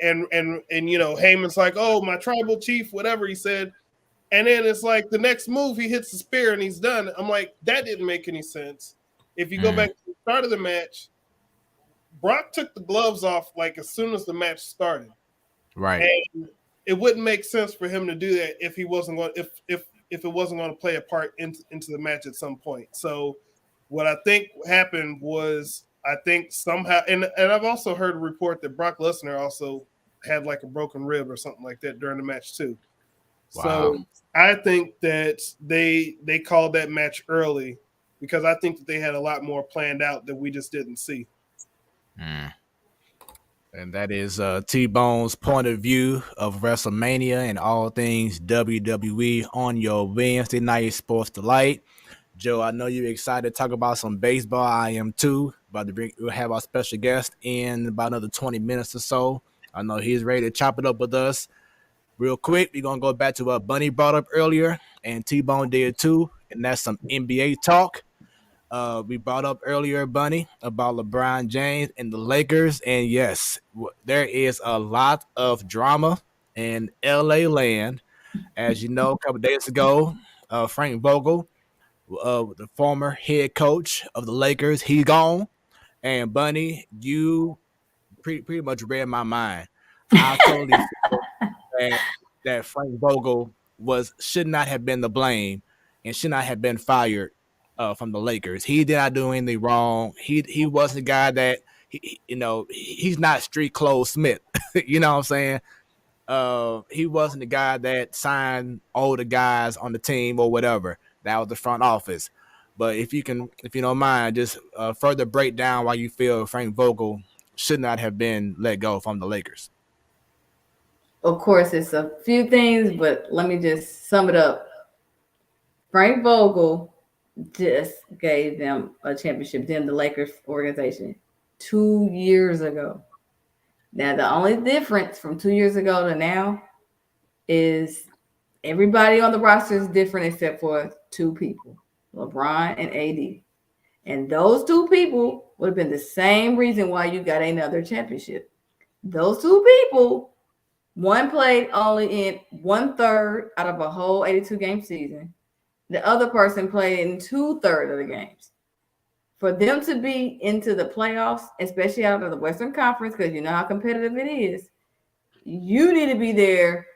And Heyman's like, oh, my tribal chief, whatever he said. And then it's like the next move, he hits the spear and he's done. I'm like, that didn't make any sense. If you go back to the start of the match, Brock took the gloves off like as soon as the match started. Right. And it wouldn't make sense for him to do that if he wasn't going if it wasn't going to play a part into the match at some point. So what I think happened was, I think somehow, and I've also heard a report that Brock Lesnar also had like a broken rib or something like that during the match too. Wow. So I think that they called that match early because I think that they had a lot more planned out that we just didn't see. And that is T-Bone's point of view of WrestleMania and all things WWE on your Wednesday night Sports Delight. Joe, I know you're excited to talk about some baseball. I am too. We'll have our special guest in about another 20 minutes or so. I know he's ready to chop it up with us. Real quick, we're going to go back to what Bunny brought up earlier, and T-Bone did too, and that's some NBA talk. We brought up earlier, Bunny, about LeBron James and the Lakers, and yes, there is a lot of drama in LA land. As you know, a couple of days ago, Frank Vogel, the former head coach of the Lakers, he's gone. And Bunny, you pretty much read my mind. I totally feel that Frank Vogel should not have been the blame and should not have been fired from the Lakers. He did not do anything wrong. He wasn't a guy that he's not street clothes Smith. You know what I'm saying? He wasn't the guy that signed all the guys on the team or whatever. That was the front office. But if you don't mind, just further break down why you feel Frank Vogel should not have been let go from the Lakers. Of course, it's a few things, but let me just sum it up. Frank Vogel just gave them a championship, the Lakers organization, 2 years ago. Now, the only difference from 2 years ago to now is everybody on the roster is different except for two people, LeBron and AD. And those two people would have been the same reason why you got another championship. Those two people, one played only in 1/3 out of a whole 82-game season. The other person played in 2/3 of the games. For them to be into the playoffs, especially out of the Western Conference, because you know how competitive it is, you need to be there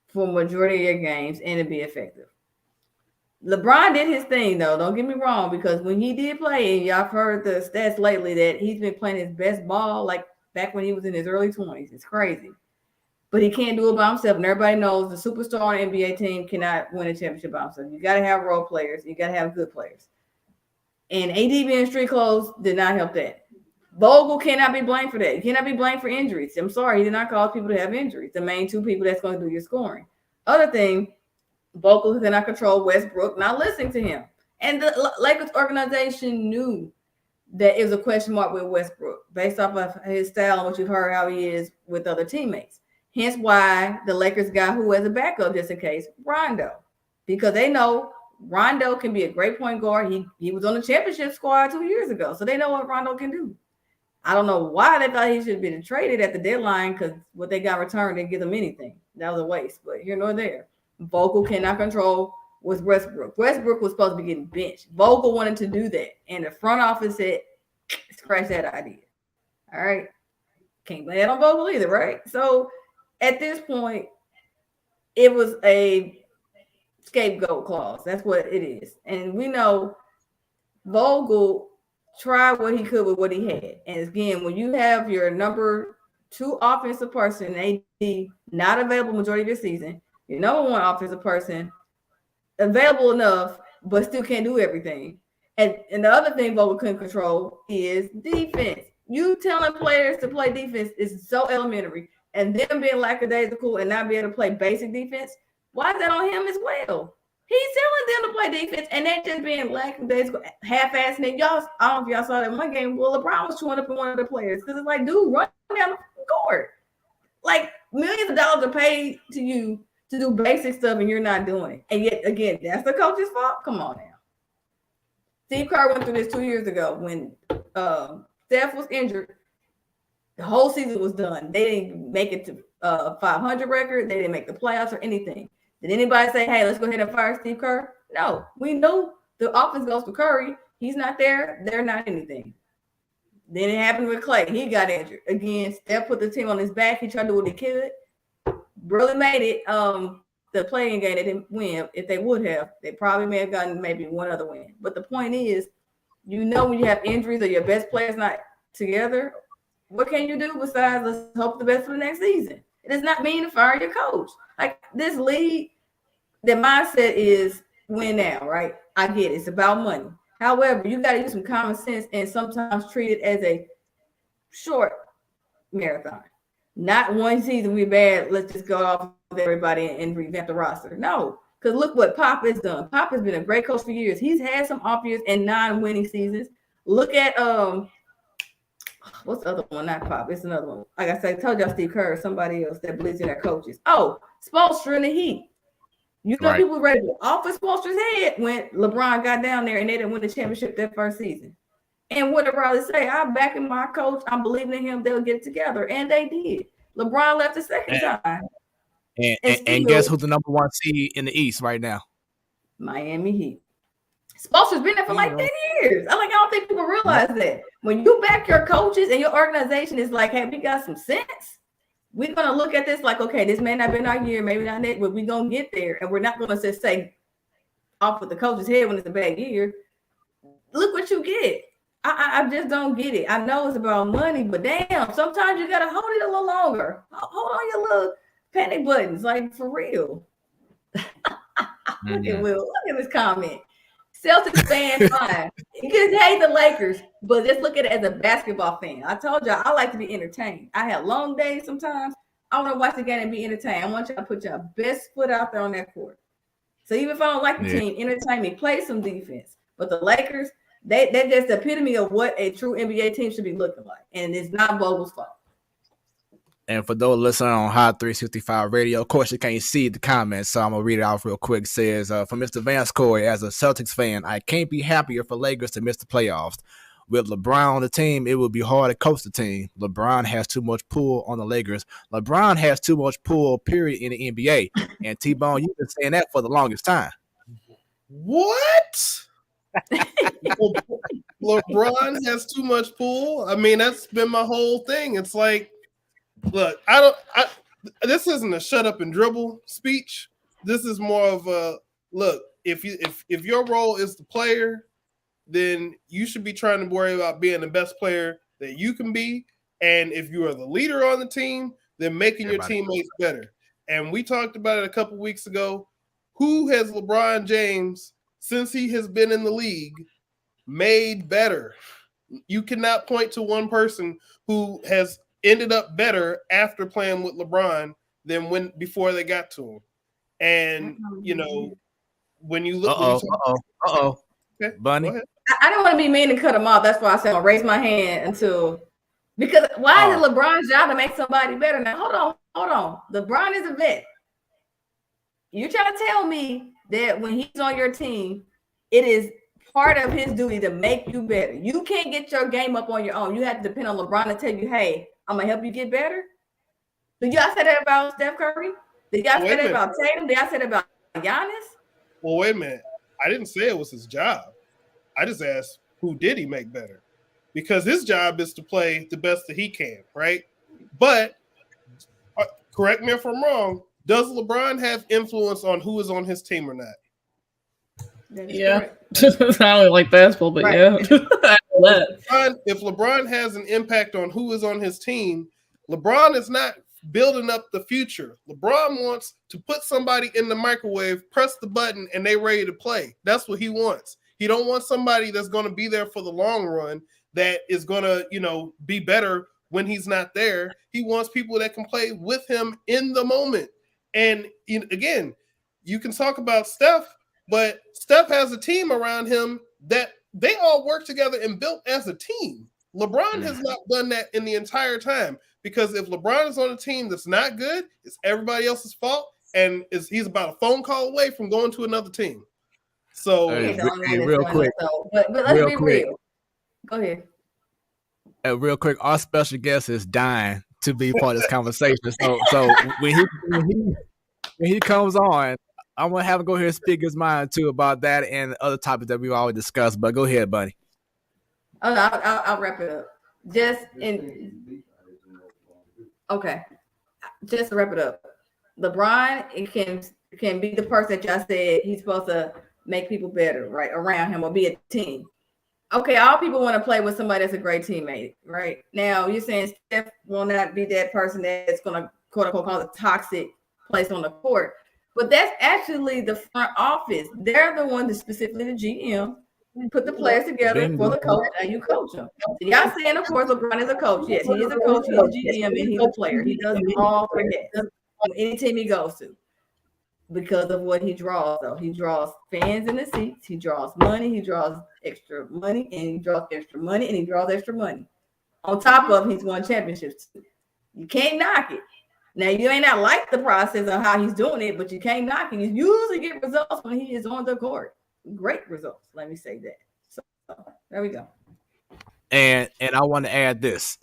for majority of your games and to be effective. LeBron did his thing, though. Don't get me wrong, because when he did play, and y'all have heard the stats lately that he's been playing his best ball like back when he was in his early 20s. It's crazy. But he can't do it by himself. And everybody knows the superstar on an NBA team cannot win a championship by himself. You got to have role players. You got to have good players. And AD being street clothes did not help that. Vogel cannot be blamed for that. He cannot be blamed for injuries. I'm sorry. He did not cause people to have injuries. The main two people that's going to do your scoring. Other thing, Vogel cannot control Westbrook, not listening to him. And the Lakers organization knew that it was a question mark with Westbrook based off of his style and what you've heard how he is with other teammates. Hence why the Lakers got who as a backup just in case, Rondo. Because they know Rondo can be a great point guard. He was on the championship squad 2 years ago. So they know what Rondo can do. I don't know why they thought he should have been traded at the deadline because what they got returned didn't give them anything. That was a waste. But here nor there. Vogel cannot control with Westbrook. Westbrook was supposed to be getting benched. Vogel wanted to do that. And the front office said, scratch that idea. All right. Can't blame that on Vogel either, right? So at this point, it was a scapegoat clause. That's what it is. And we know Vogel tried what he could with what he had. And again, when you have your number 2 offensive person, AD, not available majority of your season, your number 1 offensive person, available enough, but still can't do everything. And the other thing Vogel couldn't control is defense. You telling players to play defense is so elementary. And them being lackadaisical and not being able to play basic defense, why is that on him as well? He's telling them to play defense, and they're just being lackadaisical, half-assing it. Y'all, I don't know if y'all saw that one game. Well, LeBron was chewing up in one of the players because it's like, dude, run down the court. Like millions of dollars are paid to you to do basic stuff, and you're not doing it. And yet, again, that's the coach's fault. Come on now. Steve Kerr went through this 2 years ago when Steph was injured. The whole season was done. They didn't make it to 500 record. They didn't make the playoffs or anything. Did anybody say, hey, let's go ahead and fire Steve Kerr? No. We knew the offense goes to Curry. He's not there. They're not anything. Then it happened with Clay. He got injured. Again, Steph put the team on his back. He tried to do what he could. Really made it the playing game. They didn't win. If they would have, they probably may have gotten maybe one other win. But the point is, you know, when you have injuries or your best player's not together, what can you do besides let's hope the best for the next season? It does not mean to fire your coach. Like this league, the mindset is win now, right? I get it. It's about money. However, you got to use some common sense and sometimes treat it as a short marathon. Not one season we bad. Let's just go off with everybody and revamp the roster. No, because look what Pop has done. Pop has been a great coach for years. He's had some off years and non-winning seasons. Look at what's the other one? Not Pop. It's another one. Like I said, I told y'all Steve Kerr, somebody else that believes in their coaches. Oh, Spoelstra in the Heat. You know, people ready to off of Spoelstra's head when LeBron got down there and they didn't win the championship that first season. And what did Riley say? I'm backing my coach. I'm believing in him. They'll get it together. And they did. LeBron left the second time. And guess who's the number one seed in the East right now? Miami Heat. Spoelstra's been there for like 10 years. I don't think people realize that. When you back your coaches and your organization is like, hey, we got some sense. We're going to look at this like, okay, this may not have been our year, maybe not next, but we're going to get there. And we're not going to just say off with the coach's head when it's a bad year. Look what you get. I just don't get it. I know it's about money, but damn, sometimes you got to hold it a little longer. Hold on your little panic buttons, like for real. Look at Will. Look at this comment. Celtics fan, fine. You can hate the Lakers, but just look at it as a basketball fan. I told y'all I like to be entertained. I have long days sometimes. I want to watch the game and be entertained. I want y'all to put your best foot out there on that court. So even if I don't like the team, entertain me, play some defense. But the Lakers, they're just the epitome of what a true NBA team should be looking like. And it's not Vogel's fault. And for those listening on Hot 365 Radio, of course, you can't see the comments, so I'm going to read it off real quick. It says, from Mr. Vance Corey, as a Celtics fan, I can't be happier for Lakers to miss the playoffs. With LeBron on the team, it would be hard to coach the team. LeBron has too much pull on the Lakers. LeBron has too much pull, period, in the NBA. And T-Bone, you've been saying that for the longest time. What? LeBron has too much pull? I mean, that's been my whole thing. It's like, look, this isn't a shut up and dribble speech. This is more of a look, if your role is the player, then you should be trying to worry about being the best player that you can be. And if you are the leader on the team, then making your teammates better. And we talked about it a couple weeks ago. Who has LeBron James, since he has been in the league, made better? You cannot point to one person who has ended up better after playing with LeBron than before they got to him. And you know, when you look, okay, Bunny. I don't want to be mean and cut him off. That's why I said I'll raise my hand because why is it LeBron's job to make somebody better? Now hold on. LeBron is a vet. You're trying to tell me that when he's on your team, it is part of his duty to make you better. You can't get your game up on your own. You have to depend on LeBron to tell you, hey, I'm gonna help you get better. Did y'all say that about Steph Curry? Did y'all say that about Tatum? Did y'all say that about Giannis? Well, wait a minute. I didn't say it was his job. I just asked who did he make better? Because his job is to play the best that he can, right? But correct me if I'm wrong. Does LeBron have influence on who is on his team or not? Yeah. I don't like basketball, but yeah. If LeBron has an impact on who is on his team, LeBron is not building up the future. LeBron wants to put somebody in the microwave, press the button, and they ready to play. That's what he wants. He don't want somebody that's going to be there for the long run that is going to, be better when he's not there. He wants people that can play with him in the moment. And again, you can talk about Steph, But Steph has a team around him that they all work together and built as a team. LeBron has not done that in the entire time, because if LeBron is on a team that's not good, it's everybody else's fault, and he's about a phone call away from going to another team. So real quick, but let's be real. Go ahead. Real quick, our special guest is dying to be part of this conversation. So when he comes on, I'm gonna have him go ahead and speak his mind too about that and other topics that we've already discussed. But go ahead, buddy. Oh, no, I'll wrap it up. Just to wrap it up. LeBron can be the person that y'all said he's supposed to make people better, right, around him, or be a team. Okay, all people want to play with somebody that's a great teammate, right? Now you're saying Steph will not be that person that's going to quote unquote cause a toxic place on the court, but that's actually the front office. They're the ones that specifically the GM put the players together for the coach, and you coach them. So y'all saying, of course, LeBron is a coach. Yes, he is a coach, he's a GM, and he's a player. He does all three hats on any team he goes to because of what he draws. Though he draws fans in the seats, he draws money, he draws extra money, and he draws extra money, and he draws extra money. On top of he's won championships too. You can't knock it. Now you may not like the process of how he's doing it, but you can't knock it. You usually get results when he is on the court. Great results. Let me say that. So there we go. And I want to add this: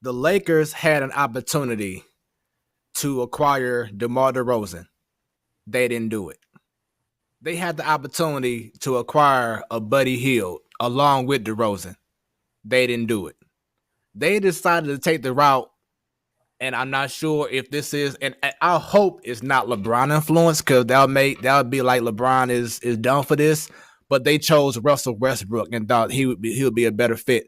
the Lakers had an opportunity to acquire DeMar DeRozan. They didn't do it. They had the opportunity to acquire a Buddy Hield along with DeRozan. They didn't do it. They decided to take the route, and I'm not sure if this is, and I hope it's not LeBron influence, because that would be like LeBron is done for this. But they chose Russell Westbrook and thought he would be a better fit.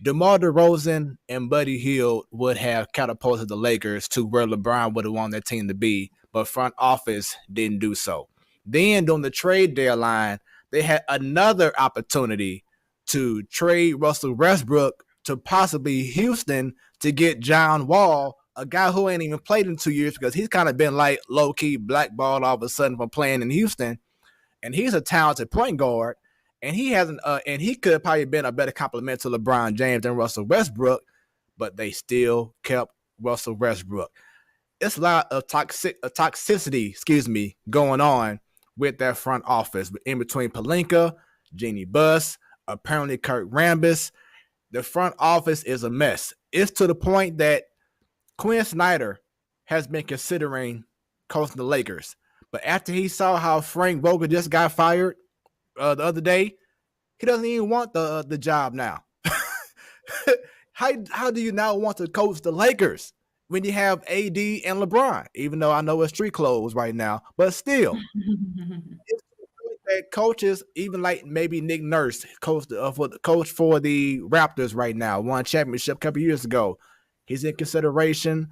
DeMar DeRozan and Buddy Hield would have catapulted the Lakers to where LeBron would have wanted that team to be, but front office didn't do so. Then during the trade deadline, they had another opportunity to trade Russell Westbrook to possibly Houston to get John Wall, a guy who ain't even played in 2 years, because he's kind of been like low-key blackballed all of a sudden from playing in Houston. And he's a talented point guard, and he hasn't and he could have probably been a better complement to LeBron James than Russell Westbrook, but they still kept Russell Westbrook. It's a lot of toxicity, going on with that front office, in between Pelinka, Jeannie Buss, apparently Kurt Rambis. The front office is a mess. It's to the point that Quinn Snyder has been considering coaching the Lakers. But after he saw how Frank Vogel just got fired the other day, he doesn't even want the job now. How do you now want to coach the Lakers when you have AD and LeBron? Even though I know it's street clothes right now, but still. That coaches, even like maybe Nick Nurse, coach for the Raptors right now, won championship a couple years ago. He's in consideration.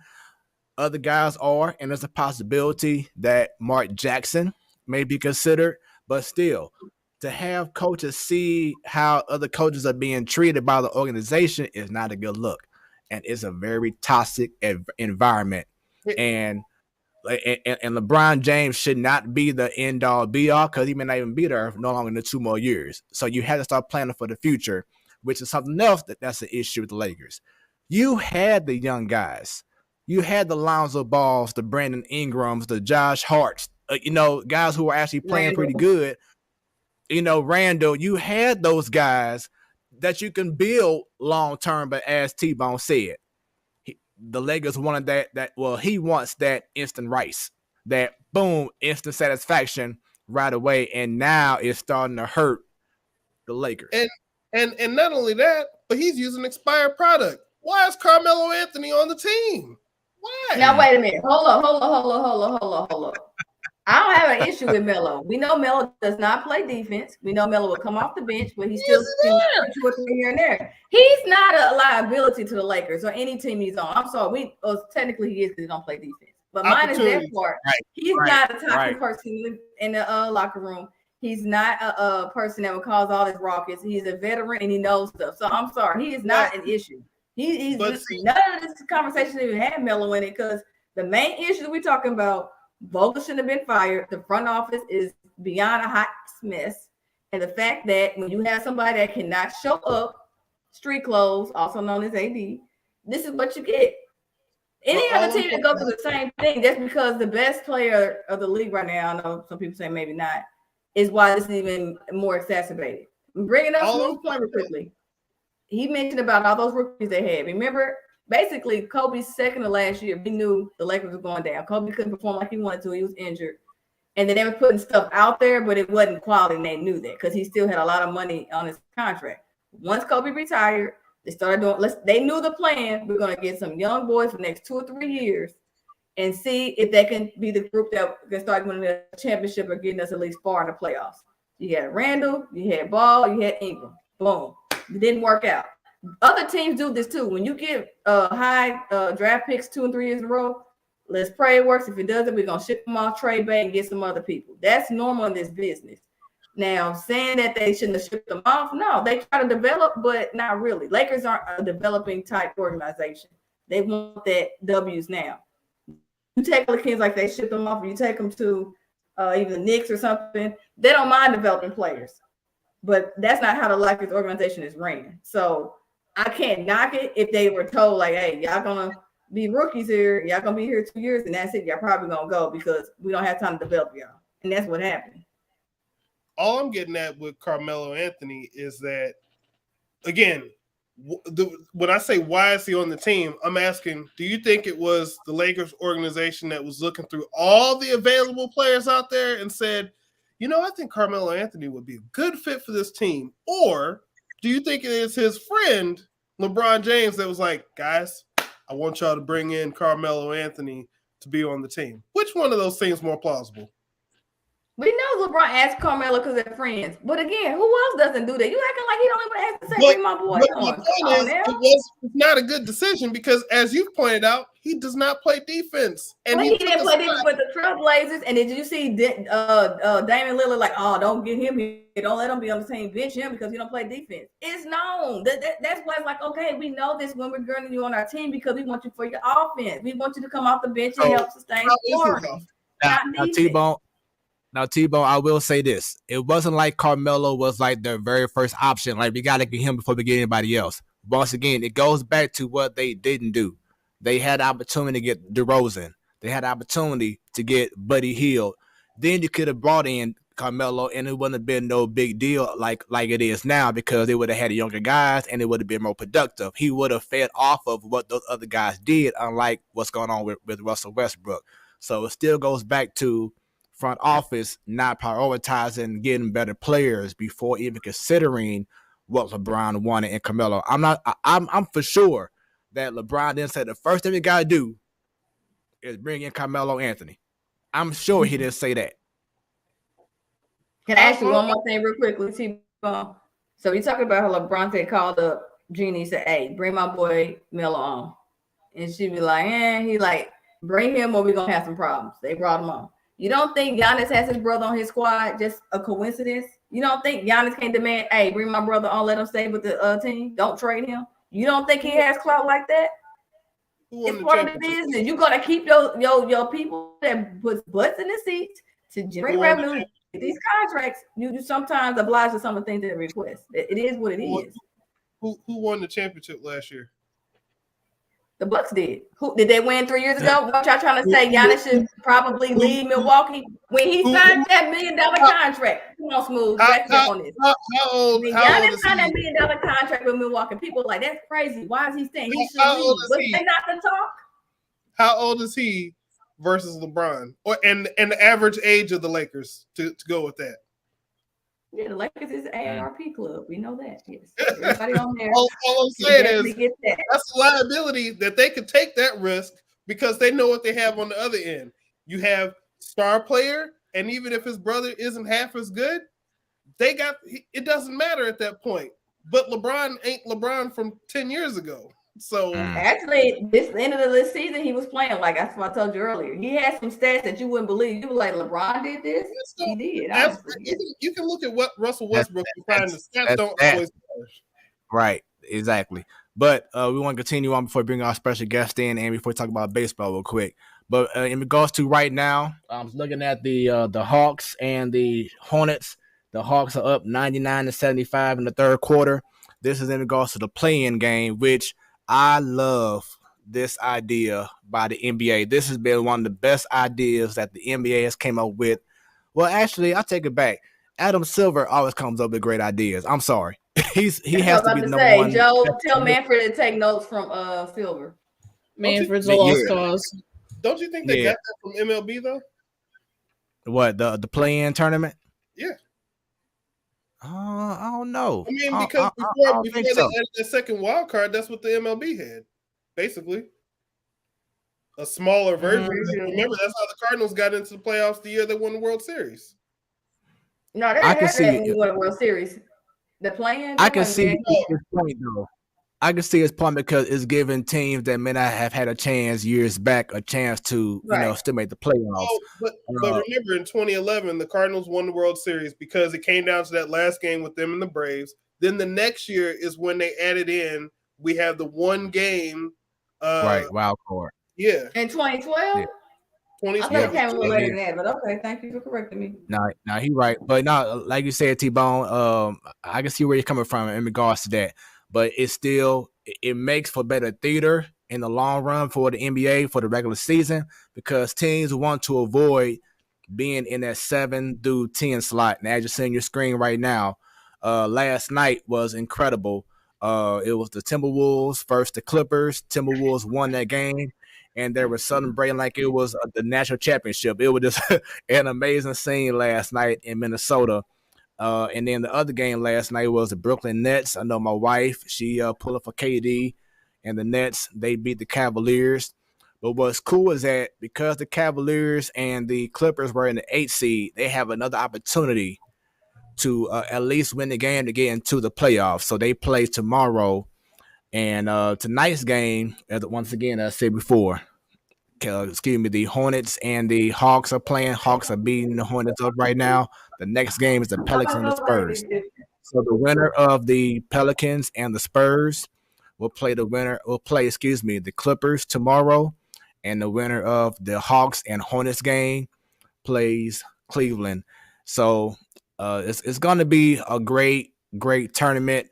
Other guys are, and there's a possibility that Mark Jackson may be considered. But still, to have coaches see how other coaches are being treated by the organization is not a good look, and it's a very toxic environment. And LeBron James should not be the end all be all, because he may not even be there no longer than 2 more years. So you have to start planning for the future, which is something else that's an issue with the Lakers. You had the young guys. You had the Lonzo Balls, the Brandon Ingrams, the Josh Harts, guys who were actually playing pretty good. Randall, you had those guys that you can build long term, but as T-Bone said, the Lakers wanted he wants that instant rice, that boom, instant satisfaction right away, and now it's starting to hurt the Lakers. And not only that, but he's using expired product. Why is Carmelo Anthony on the team? Why? Now wait a minute. Hold up. I don't have an issue with Melo. We know Melo does not play defense. We know Melo will come off the bench, but he's still here and there. He's not a liability to the Lakers or any team he's on. I'm sorry. Technically he is, because he don't play defense. But mine is that part. Right. He's not a toxic person in the locker room. He's not a person that would cause all this ruckus. He's a veteran and he knows stuff. So I'm sorry. He is not an issue. He's none of this conversation even had Melo in it, because the main issue we're talking about, Vogel shouldn't have been fired. The front office is beyond a hot mess. And the fact that when you have somebody that cannot show up, street clothes, also known as AD, this is what you get. Any other team that goes through the same thing, that's because the best player of the league right now, I know some people say maybe not, is why this is even more exacerbated. Bringing up Smoooth point real quickly. He mentioned about all those rookies they had. Remember, basically, Kobe's second to last year, we knew the Lakers were going down. Kobe couldn't perform like he wanted to. He was injured. And then they were putting stuff out there, but it wasn't quality, and they knew that because he still had a lot of money on his contract. Once Kobe retired, they started doing, they knew the plan. We're going to get some young boys for the next 2 or 3 years and see if they can be the group that can start winning the championship or getting us at least far in the playoffs. You had Randall, you had Ball, you had Ingram. Boom. It didn't work out. Other teams do this too. When you get high draft picks 2 and 3 years in a row, let's pray it works. If it doesn't, we're going to ship them off trade bait and get some other people. That's normal in this business. Now, saying that they shouldn't have shipped them off, no, they try to develop, but not really. Lakers aren't a developing type organization. They want that W's now. You take the Kings like they ship them off, or you take them to even the Knicks or something, they don't mind developing players. But that's not how the Lakers organization is ran. So I can't knock it if they were told, like, hey, y'all going to be rookies here. Y'all going to be here 2 years, and that's it. Y'all probably going to go because we don't have time to develop y'all. And that's what happened. All I'm getting at with Carmelo Anthony is that, again, when I say why is he on the team, I'm asking, do you think it was the Lakers organization that was looking through all the available players out there and said, you know, I think Carmelo Anthony would be a good fit for this team? Or do you think it is his friend, LeBron James, that was like, guys, I want y'all to bring in Carmelo Anthony to be on the team? Which one of those seems more plausible? We know LeBron asked Carmelo because they're friends. But again, who else doesn't do that? You acting like he don't even ask to say, bring my boy on. It's not a good decision because, as you pointed out, he does not play defense. And he didn't play defense with the Trailblazers. And did you see Damian Lillard like, oh, don't get him here. Don't let him be on the team. Bench him because he don't play defense. It's known. That's why it's like, okay, we know this when we're getting you on our team because we want you for your offense. We want you to come off the bench and help sustain scoring. Now, T-Bone, I will say this. It wasn't like Carmelo was like their very first option. Like, we got to get him before we get anybody else. Once again, it goes back to what they didn't do. They had the opportunity to get DeRozan. They had the opportunity to get Buddy Hield. Then you could have brought in Carmelo, and it wouldn't have been no big deal like it is now because they would have had younger guys, and it would have been more productive. He would have fed off of what those other guys did, unlike what's going on with Russell Westbrook. So it still goes back to front office not prioritizing getting better players before even considering what LeBron wanted and Carmelo. I'm for sure that LeBron didn't say the first thing we gotta do is bring in Carmelo Anthony. I'm sure he didn't say that. Can I ask you one more thing real quickly, T-Bone? So we talking about how LeBron said called up Jeannie, said, hey, bring my boy Melo on. And she be like, he like, bring him or we're gonna have some problems. They brought him on. You don't think Giannis has his brother on his squad? Just a coincidence? You don't think Giannis can't demand, hey, bring my brother on, let him stay with the team? Don't trade him? You don't think he has clout like that? It's part of the business. You got to keep your people that puts butts in the seats to generate revenue. These contracts, you sometimes oblige to some of the things they request. It is what it is. Who won the championship last year? The Bucks did. Who did they win 3 years ago? What y'all trying to say? Giannis should probably leave Milwaukee when he signed that $1 million contract. Come on, Smooth. On this. Giannis signed that $1 million contract with Milwaukee. People are like, that's crazy. Why is he staying? He should leave. But they not to talk. How old is he versus LeBron? And the average age of the Lakers to go with that? Yeah, the Lakers is AARP club. We know that. Yes. Everybody on there. All I'm saying is that's a liability that they could take that risk because they know what they have on the other end. You have star player, and even if his brother isn't half as good, it doesn't matter at that point. But LeBron ain't LeBron from 10 years ago. So actually, this end of this season, he was playing like that's what I told you earlier. He had some stats that you wouldn't believe. You were like, LeBron did this. He did. You can look at what Russell Westbrook is trying. The stats don't always matter. Right. Exactly. But we want to continue on before we bring our special guest in and before we talk about baseball real quick. But in regards to right now, I'm looking at the Hawks and the Hornets. The Hawks are up 99-75 in the third quarter. This is in regards to the play-in game, which I love this idea by the NBA. This has been one of the best ideas that the NBA has came up with. Well, actually, I take it back. Adam Silver always comes up with great ideas. I'm sorry. He has to be the number one. Joe, tell Manfred to take notes from Silver. Manfred's a lost cause. Don't you think they got that from MLB though? What, the play-in tournament? Yeah. I don't know. I mean, because before they added the second wild card, that's what the MLB had, basically. A smaller version. Remember, that's how the Cardinals got into the playoffs the year they won the World Series. No, they had that when we won the World Series. The play-in. I can see his point though. I can see his point because it's giving teams that may not have had a chance years back a chance to still make the playoffs. But remember, in 2011, the Cardinals won the World Series because it came down to that last game with them and the Braves. Then the next year is when they added in. We have the one game. Wild card. Yeah. In 2012. Yeah. I thought it came a little later than that, but okay, thank you for correcting me. No, he's right. But no, like you said, T-Bone, I can see where you're coming from in regards to that. But it makes for better theater in the long run for the NBA for the regular season because teams want to avoid being in that 7 through 10 slot. And as you're seeing your screen right now, last night was incredible. It was the Timberwolves versus the Clippers. Timberwolves won that game. And they were celebrating like it was the national championship. It was just an amazing scene last night in Minnesota. And then the other game last night was the Brooklyn Nets. I know my wife, she pulled up for KD, and the Nets, they beat the Cavaliers. But what's cool is that because the Cavaliers and the Clippers were in the 8th seed, they have another opportunity to at least win the game to get into the playoffs. So they play tomorrow. And tonight's game, as once again, I said before, the Hornets and the Hawks are playing. Hawks are beating the Hornets up right now. The next game is the Pelicans and the Spurs. So the winner of the Pelicans and the Spurs will play the Clippers tomorrow. And the winner of the Hawks and Hornets game plays Cleveland. So it's going to be a great tournament.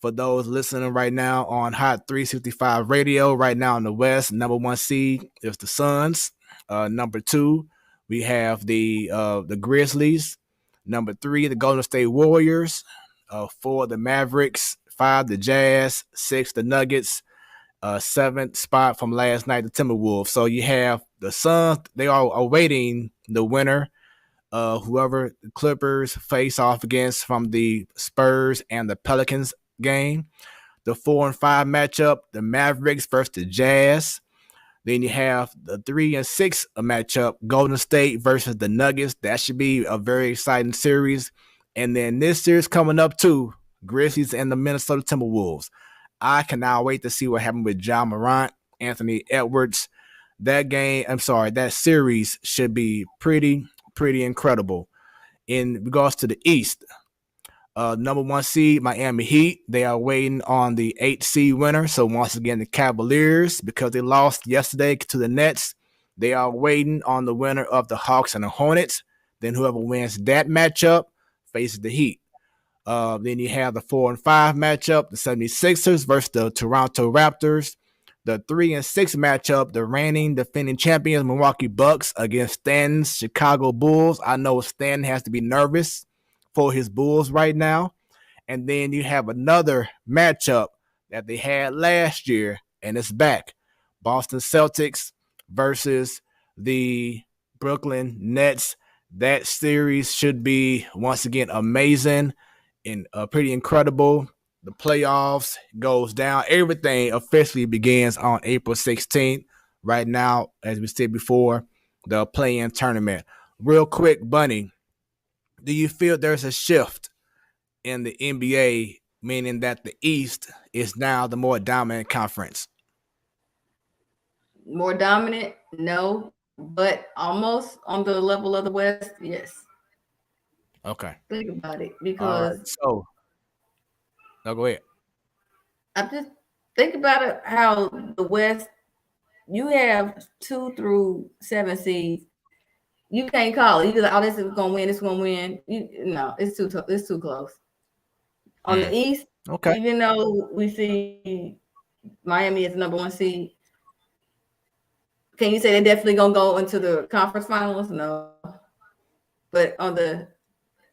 For those listening right now on Hot 365 Radio, right now in the West, number 1 seed is the Suns. Number 2, we have the Grizzlies. Number 3, the Golden State Warriors. 4, the Mavericks. 5, the Jazz. 6, the Nuggets. 7th spot from last night, the Timberwolves. So you have the Suns. They are awaiting the winner. Whoever the Clippers face off against from the Spurs and the Pelicans game. The 4 and 5 matchup, the Mavericks versus the Jazz. Then you have the 3 and 6 matchup, Golden State versus the Nuggets. That should be a very exciting series. And then this series coming up too, Grizzlies and the Minnesota Timberwolves. I cannot wait to see what happened with John Morant, Anthony Edwards. That series should be pretty incredible. In regards to the East, number 1 seed, Miami Heat. They are waiting on the 8th seed winner. So once again, the Cavaliers, because they lost yesterday to the Nets, they are waiting on the winner of the Hawks and the Hornets. Then whoever wins that matchup faces the Heat. Then you have the 4 and 5 matchup, the 76ers versus the Toronto Raptors. The 3 and 6 matchup, the reigning defending champions Milwaukee Bucks against Stanton's Chicago Bulls. I know Stanton has to be nervous for his Bulls right now. And then you have another matchup that they had last year, and it's back. Boston Celtics versus the Brooklyn Nets. That series should be, once again, amazing and pretty incredible. The playoffs goes down. Everything officially begins on April 16th. Right now, as we said before, the play-in tournament. Real quick, Bunny, do you feel there's a shift in the NBA, meaning that the East is now the more dominant conference? More dominant? No, but almost on the level of the West, yes. Okay. Think about it, because so no, go ahead. I'm just think about it, how the West, you have 2 through 7 seeds. You can't call it. You like, oh, this is gonna win. This is gonna win. No, it's too tough. It's too close. On the East, Okay. even though we see Miami is the number 1 seed, can you say they're definitely gonna go into the conference finals? No. But on the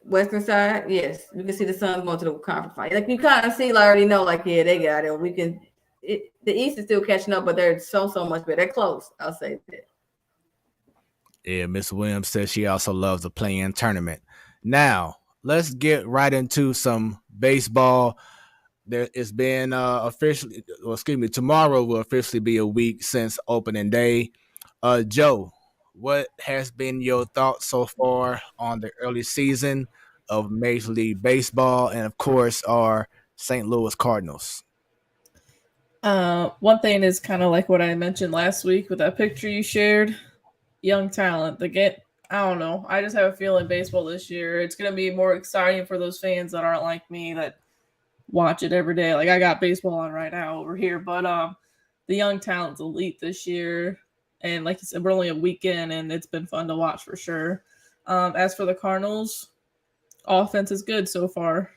Western side, yes, you can see the Suns going to the conference finals. Like you kind of see, like, already know, like, yeah, they got it. We can. The East is still catching up, but they're so much better. They're close. I'll say that. Yeah, Miss Williams says she also loves the play-in tournament. Now, let's get right into some baseball. It's been tomorrow will officially be a week since opening day. Joe, what has been your thoughts so far on the early season of Major League Baseball and, of course, our St. Louis Cardinals? One thing is kind of like what I mentioned last week with that picture you shared. Young talent. I don't know. I just have a feeling baseball this year, it's going to be more exciting for those fans that aren't like me that watch it every day. Like I got baseball on right now over here, but the young talent's elite this year. And like you said, we're only a weekend and it's been fun to watch for sure. As for the Cardinals, offense is good so far.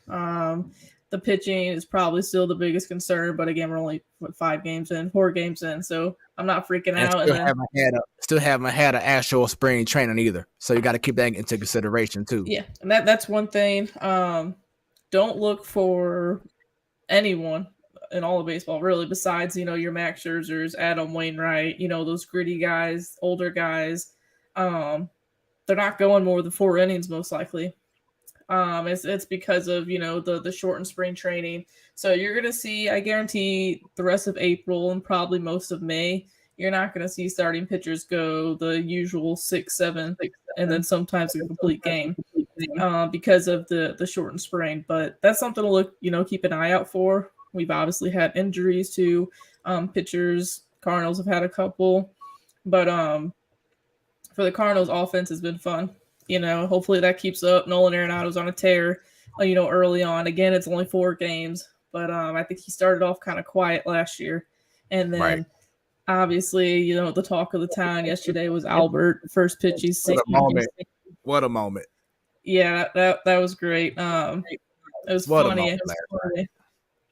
The pitching is probably still the biggest concern, but again, we're only 4 games in, so I'm not freaking out. Still haven't had an actual spring training either, so you got to keep that into consideration too. Yeah, and that's one thing. Don't look for anyone in all of baseball really, besides your Max Scherzers, Adam Wainwright, those gritty guys, older guys. They're not going more than 4 innings most likely. It's because of the shortened spring training. So you're gonna see, I guarantee, the rest of April and probably most of May, you're not gonna see starting pitchers go the usual 6, 7, and then sometimes a complete game because of the shortened spring. But that's something to look, keep an eye out for. We've obviously had injuries to pitchers. Cardinals have had a couple, but for the Cardinals, offense has been fun. Hopefully that keeps up. Nolan Arenado's on a tear, early on. Again, it's only 4 games, but I think he started off kind of quiet last year. And then, obviously, the talk of the town yesterday was Albert. First pitch he's seen. What a moment. Yeah, that was great. It was funny.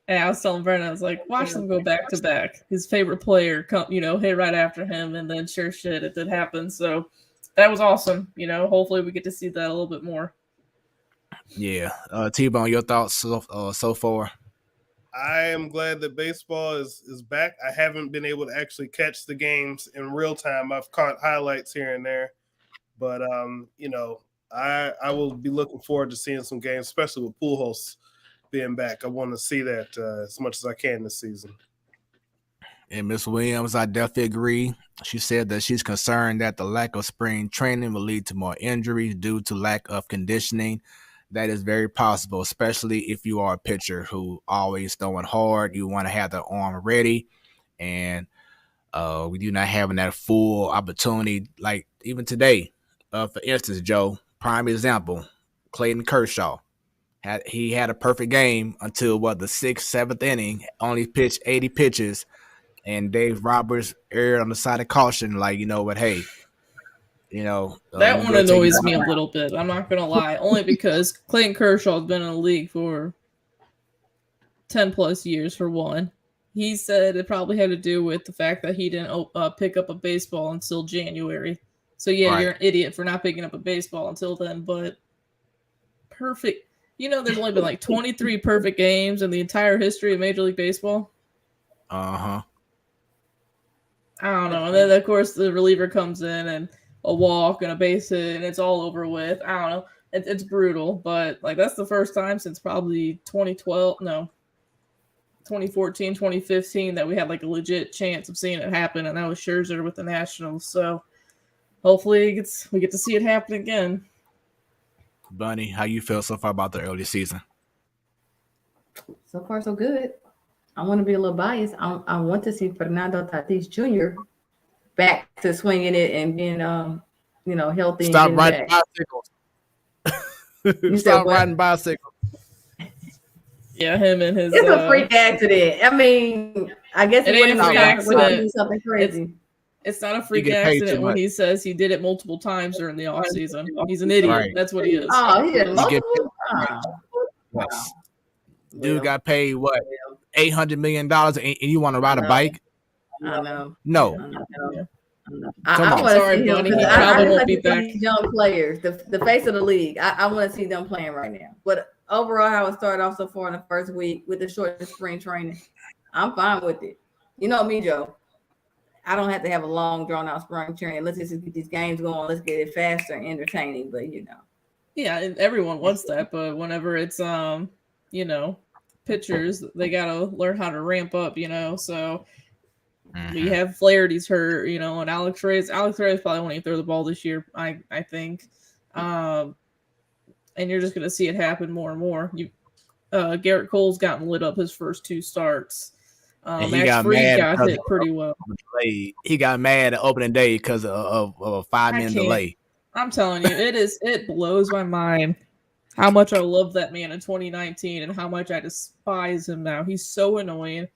Yeah, I was telling Brennan, I was like, watch them go back to back. His favorite player come, hit right after him, and then sure shit, it did happen. So that was awesome. Hopefully we get to see that a little bit more. Yeah. T-Bone, your thoughts so far? I am glad that baseball is back. I haven't been able to actually catch the games in real time. I've caught highlights here and there. But, I will be looking forward to seeing some games, especially with Pujols being back. I want to see that as much as I can this season. And Miss Williams, I definitely agree. She said that she's concerned that the lack of spring training will lead to more injuries due to lack of conditioning. That is very possible, especially if you are a pitcher who always throwing hard. You want to have the arm ready, and we do not having that full opportunity. Like even today, for instance, Joe, prime example, Clayton Kershaw. He had a perfect game until the 6th, 7th inning, only pitched 80 pitches. And Dave Roberts erred on the side of caution, like, hey, that one annoys me a little bit. I'm not gonna lie, only because Clayton Kershaw has been in the league for 10 plus years. For one, he said it probably had to do with the fact that he didn't pick up a baseball until January. So yeah, You're an idiot for not picking up a baseball until then. But perfect, there's only been like 23 perfect games in the entire history of Major League Baseball. Uh-huh. I don't know. And then, of course, the reliever comes in and a walk and a base hit, and it's all over with. I don't know. It's brutal, but, that's the first time since probably 2014, 2015 that we had, a legit chance of seeing it happen, and that was Scherzer with the Nationals. So, hopefully we get to see it happen again. Bunny, how you feel so far about the early season? So far, so good. I want to be a little biased. I want to see Fernando Tatis Jr. back to swinging it and being, healthy. Stop riding bicycles. Stop riding bicycles. Yeah, him and his. It's a freak accident. I mean, I guess It it ain't a freak wouldn't accident. do something crazy. It's not a freak get paid too accident when much. he says he did it multiple times during the off season. He's an idiot. Right. That's what he is. Oh, he did You get multiple. paid. Oh, Yes. wow. Dude Well, got paid what, $800 million, and you want to ride a bike? I know. No. I know. Yeah. I Come on. want to Sorry, see him Bunny, because he I probably just won't like be to see back. these young players, the face of the league. I want to see them playing right now. But overall, how it started off so far in the first week with the short spring training, I'm fine with it. You know me, Joe. I don't have to have a long, drawn out spring training. Let's just get these games going. Let's get it faster and entertaining. But Yeah, and everyone wants that, but whenever it's pitchers, they gotta learn how to ramp up, So we have Flaherty's hurt, and Alex Reyes probably won't even throw the ball this year, I think. And you're just gonna see it happen more and more. Garrett Cole's gotten lit up his first 2 starts. And he Max got Fried mad got because hit pretty well. He got mad at opening day because of a 5-minute delay. I'm telling you, it blows my mind how much I loved that man in 2019 and how much I despise him now. He's so annoying.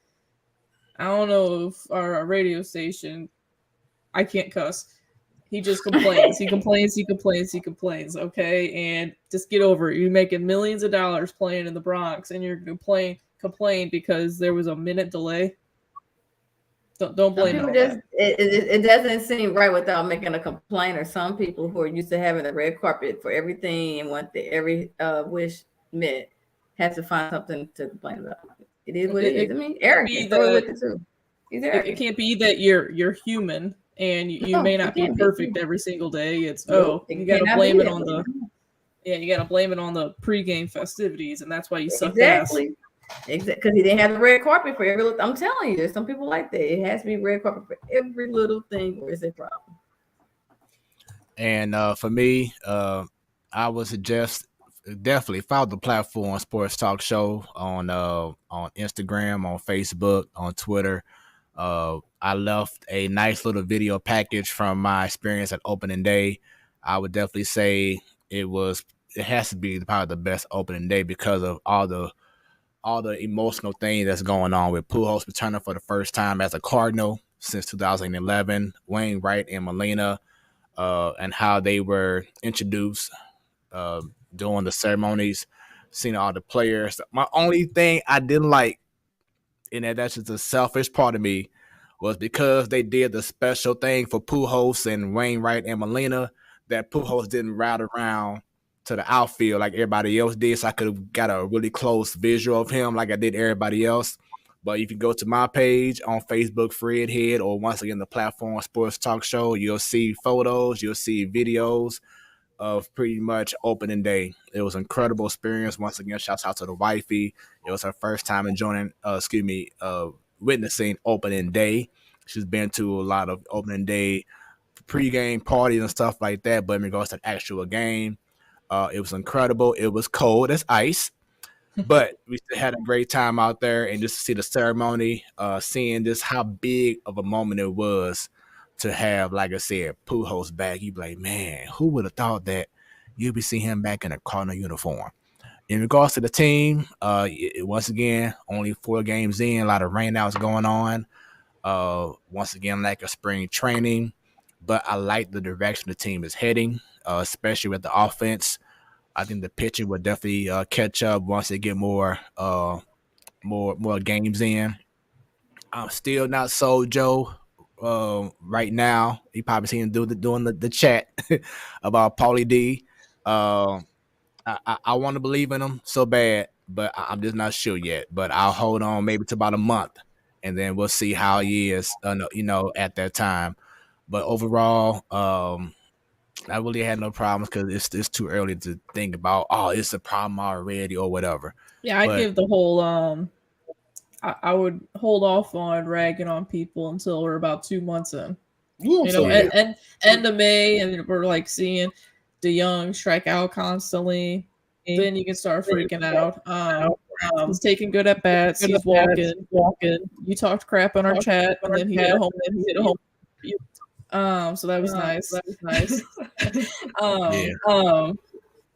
I don't know if our radio station, I can't cuss. He just complains. He complains. Okay, and just get over it. You're making millions of dollars playing in the Bronx, and you're complain because there was a minute delay. Don't blame it. It doesn't seem right without making a complaint. Or some people who are used to having a red carpet for everything and want every wish met have to find something to complain about. It is what it is. I mean, arrogant. It can't be that you're human and you may not be perfect every single day. It's you gotta blame it on the pregame festivities, and that's why you suck ass. Exactly, because he didn't have the red carpet for every little. I'm telling you, there's some people like that. It has to be red carpet for every little thing, or it's a problem. And for me, I would suggest definitely follow the platform Sports Talk Show on Instagram, on Facebook, on Twitter. I left a nice little video package from my experience at opening day. I would definitely say it has to be probably the best opening day because of all the emotional thing that's going on with Pujols returning for the first time as a Cardinal since 2011, Wainwright and Molina, and how they were introduced during the ceremonies, seeing all the players. My only thing I didn't like, and that's just a selfish part of me, was because they did the special thing for Pujols and Wainwright and Molina, that Pujols didn't ride around to the outfield like everybody else did, so I could have got a really close visual of him like I did everybody else. But if you go to my page on Facebook, Fred Head, or once again the platform Sports Talk Show, you'll see photos, you'll see videos of pretty much opening day. It was an incredible experience. Once again, shouts out to the wifey. It was her first time witnessing opening day. She's been to a lot of opening day pregame parties and stuff like that, but in regards to the actual game, it was incredible. It was cold as ice, but we still had a great time out there. And just to see the ceremony, seeing just how big of a moment it was to have, like I said, Pujols back. You'd be like, man, who would have thought that you'd be seeing him back in a Cardinal uniform? In regards to the team, once again, only 4 games in, a lot of rainouts going on. Once again, lack of spring training, but I like the direction the team is heading, especially with the offense. I think the pitching will definitely catch up once they get more games in. I'm still not sold, Joe. Right now, you probably seen him doing the chat about Paulie D. I want to believe in him so bad, but I'm just not sure yet. But I'll hold on maybe to about a month, and then we'll see how he is, at that time. But overall, I really had no problems because it's too early to think about, it's a problem already or whatever. Yeah, I'd give the whole I would hold off on ragging on people until we're about 2 months in. And end of May, and we're like seeing DeYoung strike out constantly. Then you can start freaking out. He's taking good at bats. He's walking. You talked crap on our chat, and then he hit a home. So that was nice.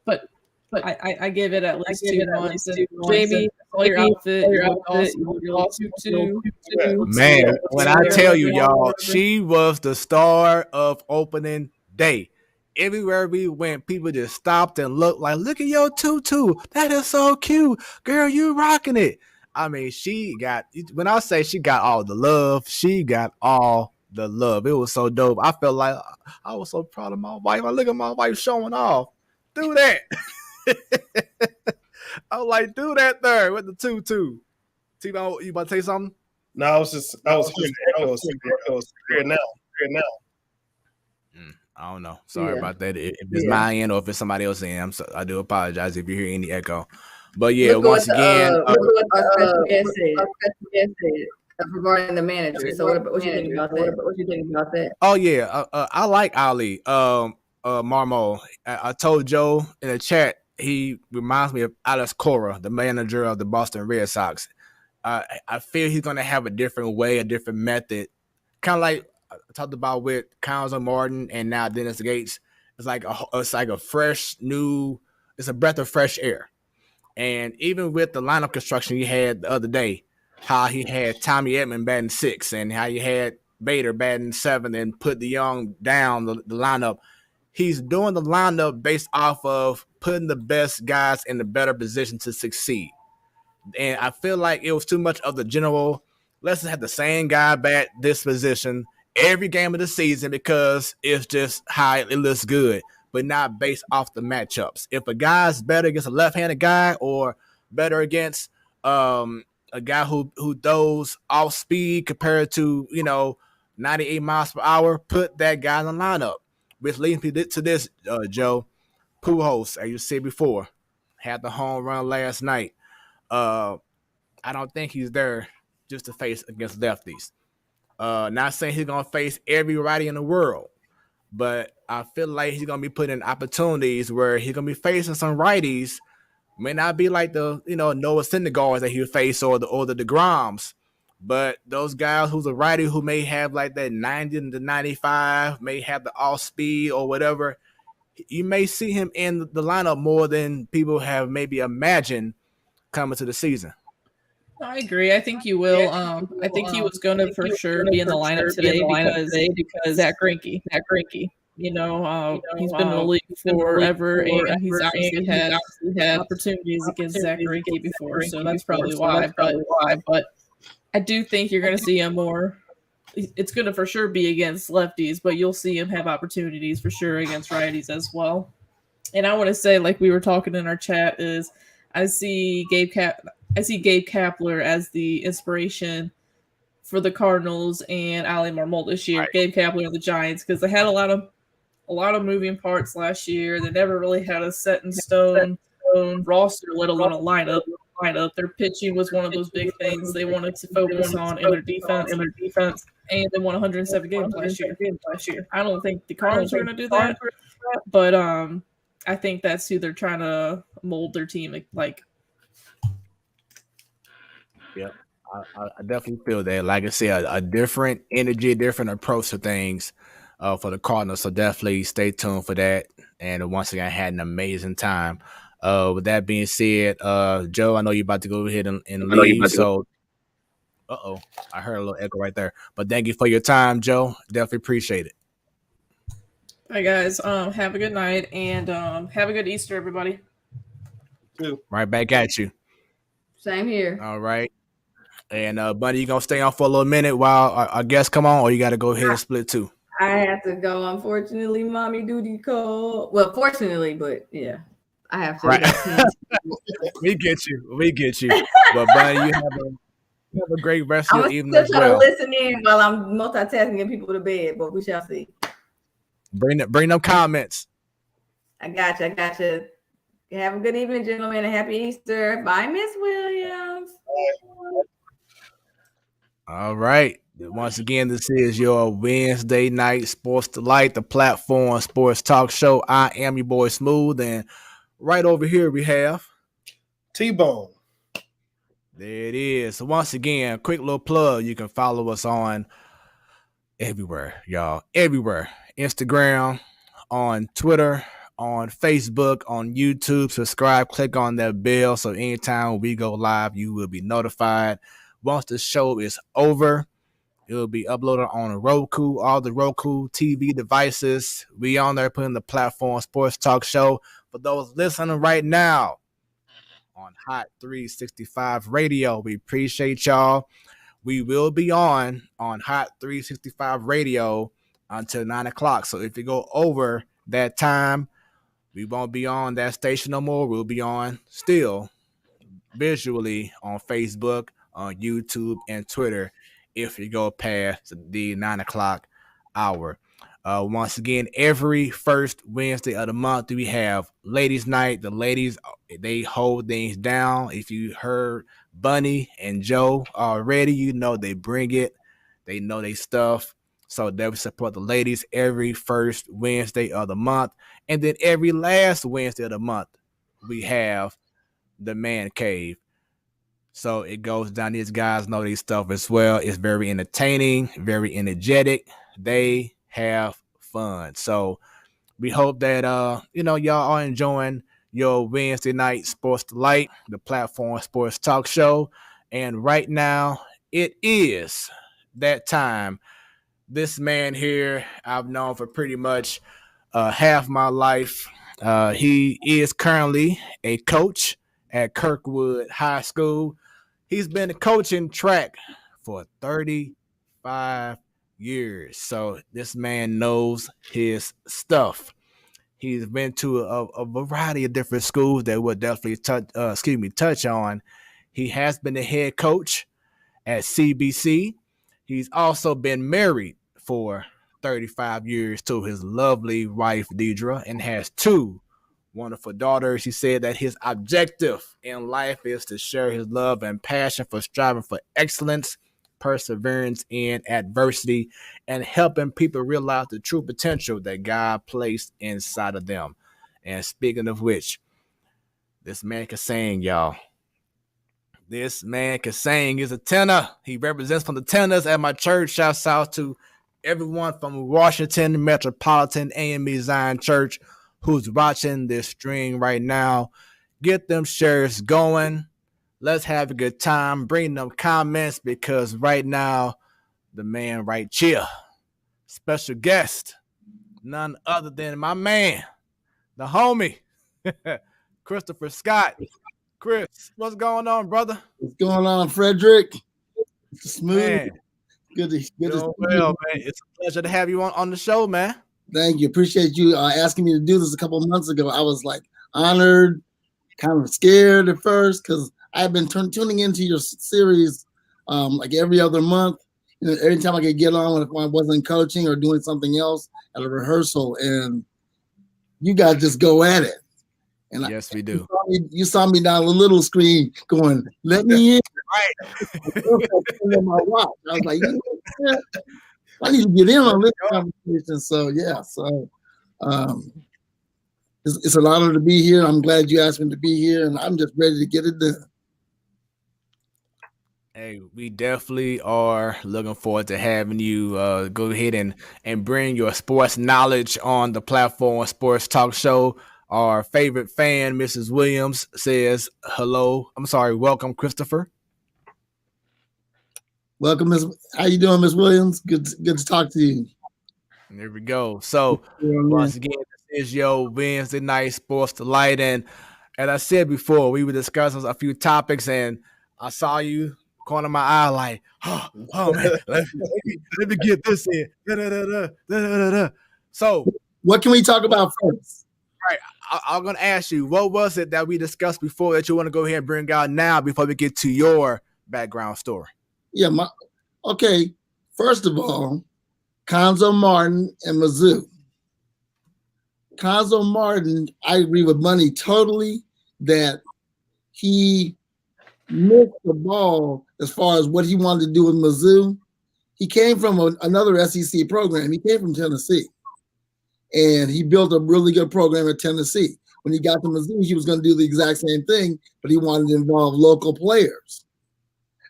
But I give it at least 2 months. Jamie, your outfit, tutu. Man, when I tell you, y'all, she was the star of opening day. Everywhere we went, people just stopped and looked like, look at your tutu. That is so cute. Girl, you rocking it. I mean, when I say she got all the love, she got all the love. It was so dope. I felt like I was so proud of my wife. I look at my wife showing off. Do that. I was like, do that there with the tutu. T-Bone, you about to say something? No, I was hearing the echoes here now. I don't know. Sorry about that. If it's my end or if it's somebody else's end, I do apologize if you hear any echo. But yeah, once again, look what our special guest said regarding the manager. So what you think about that? Oh yeah, I like Ali. Marmo. I told Joe in the chat he reminds me of Alex Cora, the manager of the Boston Red Sox. I feel he's gonna have a different way, a different method, kind of like I talked about with Counsel Martin and now Dennis Gates. It's like a fresh new. It's a breath of fresh air. And even with the lineup construction he had the other day, how he had Tommy Edman batting 6 and how you had Bader batting 7 and put the Young down the lineup. He's doing the lineup based off of putting the best guys in the better position to succeed. And I feel like it was too much of the general, let's just have the same guy bat this position every game of the season because it's just how it looks good, but not based off the matchups. If a guy's better against a left-handed guy or better against a guy who throws off speed compared to 98 miles per hour, put that guy in the lineup. Which leads me to this, Joe. Pujols, as you said before, had the home run last night. I don't think he's there just to face against lefties. Not saying he's gonna face every righty in the world, but I feel like he's gonna be put in opportunities where he's gonna be facing some righties. May not be like the Noah Syndergaards that he'll face or the DeGroms, but those guys who's a righty who may have like that 90 to 95, may have the off speed or whatever. You may see him in the lineup more than people have maybe imagined coming to the season. I agree. I think you will. I think he was going to for sure be in the lineup today because Zach Greinke. He's been in the league forever, and he's obviously had opportunities against Zach Greinke before, so that's probably why. But I do think you're going to see him more. It's going to for sure be against lefties, but you'll see him have opportunities for sure against righties as well. And I want to say, like we were talking in our chat, is I see Gabe Kapler as the inspiration for the Cardinals and Ali Marmol this year. Right. Gabe Kapler and the Giants, because they had a lot of moving parts last year. They never really had a set in stone roster, let alone a lineup. Their pitching was one of those big things they wanted to focus on in their defense, and they won 107 games last year. I don't think the Cardinals are going to do that, but I think that's who they're trying to mold their team like. Yeah, I definitely feel that. Like I said, a different energy, different approach to things for the Cardinals. So definitely stay tuned for that. And once again, I had an amazing time. With that being said, Joe, I know you're about to go ahead and leave. So, I heard a little echo right there. But thank you for your time, Joe. Definitely appreciate it. All right, guys. Have a good night and have a good Easter, everybody. Right back at you. Same here. All right. And Bunny, you gonna stay on for a little minute while our guests come on, or you got to go ahead and split too? I have to go. Unfortunately, mommy duty call. Well, fortunately, but yeah, I have to. Right. We get you. But Bunny, you have a great rest of your evening as well. I'm still trying to listen in while I'm multitasking, getting people to bed, but we shall see. Bring them comments. I got you. Have a good evening, gentlemen, and happy Easter. Bye, Miss Williams. All right. Once again, this is your Wednesday night Sports Delight, the platform sports talk show. I am your boy Smooth, and right over here we have T-Bone. There it is. So once again, quick little plug. You can follow us on everywhere, y'all. Everywhere. Instagram, on Twitter, on Facebook, on YouTube. Subscribe, click on that bell so anytime we go live, you will be notified. Once the show is over, it will be uploaded on Roku, all the Roku TV devices. We on there putting the platform Sports Talk Show. For those listening right now on Hot 365 Radio, we appreciate y'all. We will be on Hot 365 Radio until 9 o'clock. So if you go over that time, we won't be on that station no more. We'll be on still visually on Facebook, on YouTube, and Twitter if you go past the 9 o'clock hour. Once again, every first Wednesday of the month, we have Ladies Night. The ladies, they hold things down. If you heard Bunny and Joe already, you know they bring it. They know they stuff. So they will support the ladies every first Wednesday of the month. And then every last Wednesday of the month, we have the Man Cave. So it goes down. These guys know these stuff as well. It's very entertaining, very energetic. They have fun. So we hope that y'all are enjoying your Wednesday night Sports Delight, the platform Sports Talk Show. And right now, it is that time. This man here, I've known for pretty much half my life. He is currently a coach at Kirkwood High School. He's been coaching track for 35 years. So this man knows his stuff. He's been to a variety of different schools that we'll definitely touch on. He has been the head coach at CBC. He's also been married for 35 years to his lovely wife, Deidre, and has 2 wonderful daughters. He said that his objective in life is to share his love and passion for striving for excellence, perseverance in adversity, and helping people realize the true potential that God placed inside of them. And speaking of which, this man can sing, y'all. This man can sing. He's a tenor. He represents from the tenors at my church. Shouts out to everyone from Washington Metropolitan AME Zion Church who's watching this stream right now. Get them shares going. Let's have a good time. Bring them comments because right now, the man right here, special guest, none other than my man, the homie, Christopher Scott. Chris, what's going on, brother? What's going on, Frederick? Smooth. Man. Good to well, man. It's a pleasure to have you on the show, man. Thank you. Appreciate you asking me to do this a couple of months ago. I was like honored, kind of scared at first because I've been tuning into your series like every other month. You know, every time I could get on when I wasn't coaching or doing something else at a rehearsal, and you guys just go at it. And yes, we do. You saw me down the little screen going, let me in. Right. My watch. I was like, I need to get in on this conversation. So, yeah. So it's an honor to be here. I'm glad you asked me to be here, and I'm just ready to get it done. Hey, we definitely are looking forward to having you go ahead and bring your sports knowledge on the platform Sports Talk Show. Our favorite fan, Mrs. Williams, says hello. I'm sorry, welcome, Christopher. Welcome, Miss. How you doing, Miss Williams? Good to talk to you. There we go. So once again, this is your Wednesday night Sports Delight, and as I said before, we were discussing a few topics, and I saw you corner my eye like, oh man, let me get this in. So, what can we talk about first? Right, I'm going to ask you, what was it that we discussed before that you want to go ahead and bring out now before we get to your background story? Yeah, okay. First of all, Conzo Martin and Mizzou. Conzo Martin, I agree with Money totally that he missed the ball as far as what he wanted to do with Mizzou. He came from another SEC program. He came from Tennessee. And he built a really good program at Tennessee. When he got to Mizzou, he was going to do the exact same thing, but he wanted to involve local players.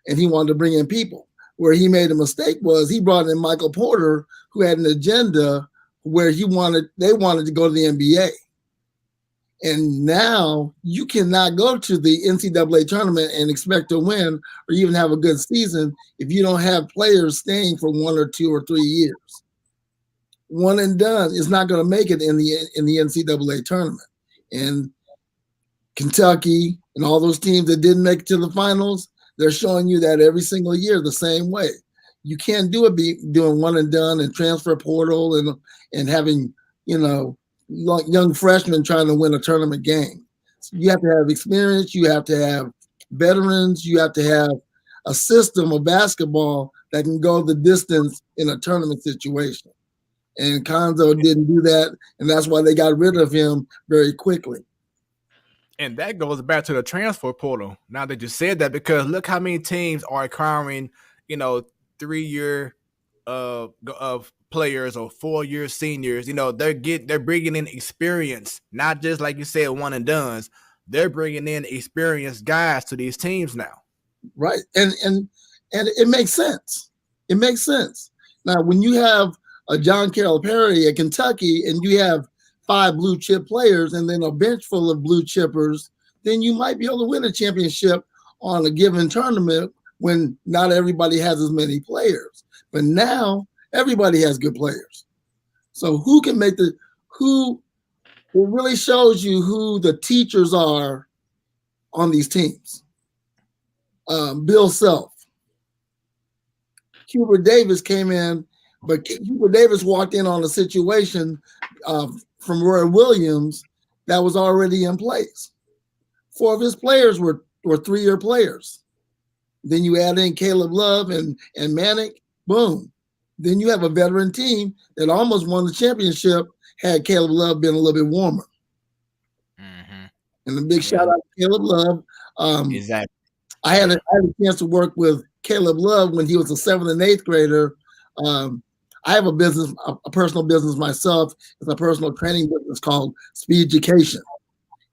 And he wanted to bring in people. Where he made a mistake was he brought in Michael Porter, who had an agenda where they wanted to go to the NBA. And now you cannot go to the NCAA tournament and expect to win or even have a good season if you don't have players staying for 1 or 2 or 3 years. One and done is not going to make it in the NCAA tournament. And Kentucky and all those teams that didn't make it to the finals, they're showing you that every single year the same way. You can't do it doing one and done and transfer portal and having, young freshmen trying to win a tournament game. So you have to have experience. You have to have veterans. You have to have a system of basketball that can go the distance in a tournament situation. And Konzo didn't do that, and that's why they got rid of him very quickly. And that goes back to the transfer portal. Now that you said that, because look how many teams are acquiring, 3-year of players or 4-year seniors. They're bringing in experience, not just like you said, one and dones. They're bringing in experienced guys to these teams now. Right, and it makes sense. It makes sense. Now, when you have a John Calipari at Kentucky and you have 5 blue chip players and then a bench full of blue chippers, then you might be able to win a championship on a given tournament when not everybody has as many players. But now everybody has good players. So it really shows you who the teachers are on these teams. Bill Self. Hubert Davis came in, but Hubert Davis walked in on a situation from Roy Williams that was already in place. 4 of his players were 3-year players. Then you add in Caleb Love and Manick, boom. Then you have a veteran team that almost won the championship had Caleb Love been a little bit warmer. Mm-hmm. And a big shout out to Caleb Love. Exactly. I had a chance to work with Caleb Love when he was a 7th and 8th grader. I have a personal business myself. It's a personal training business called Speed Education.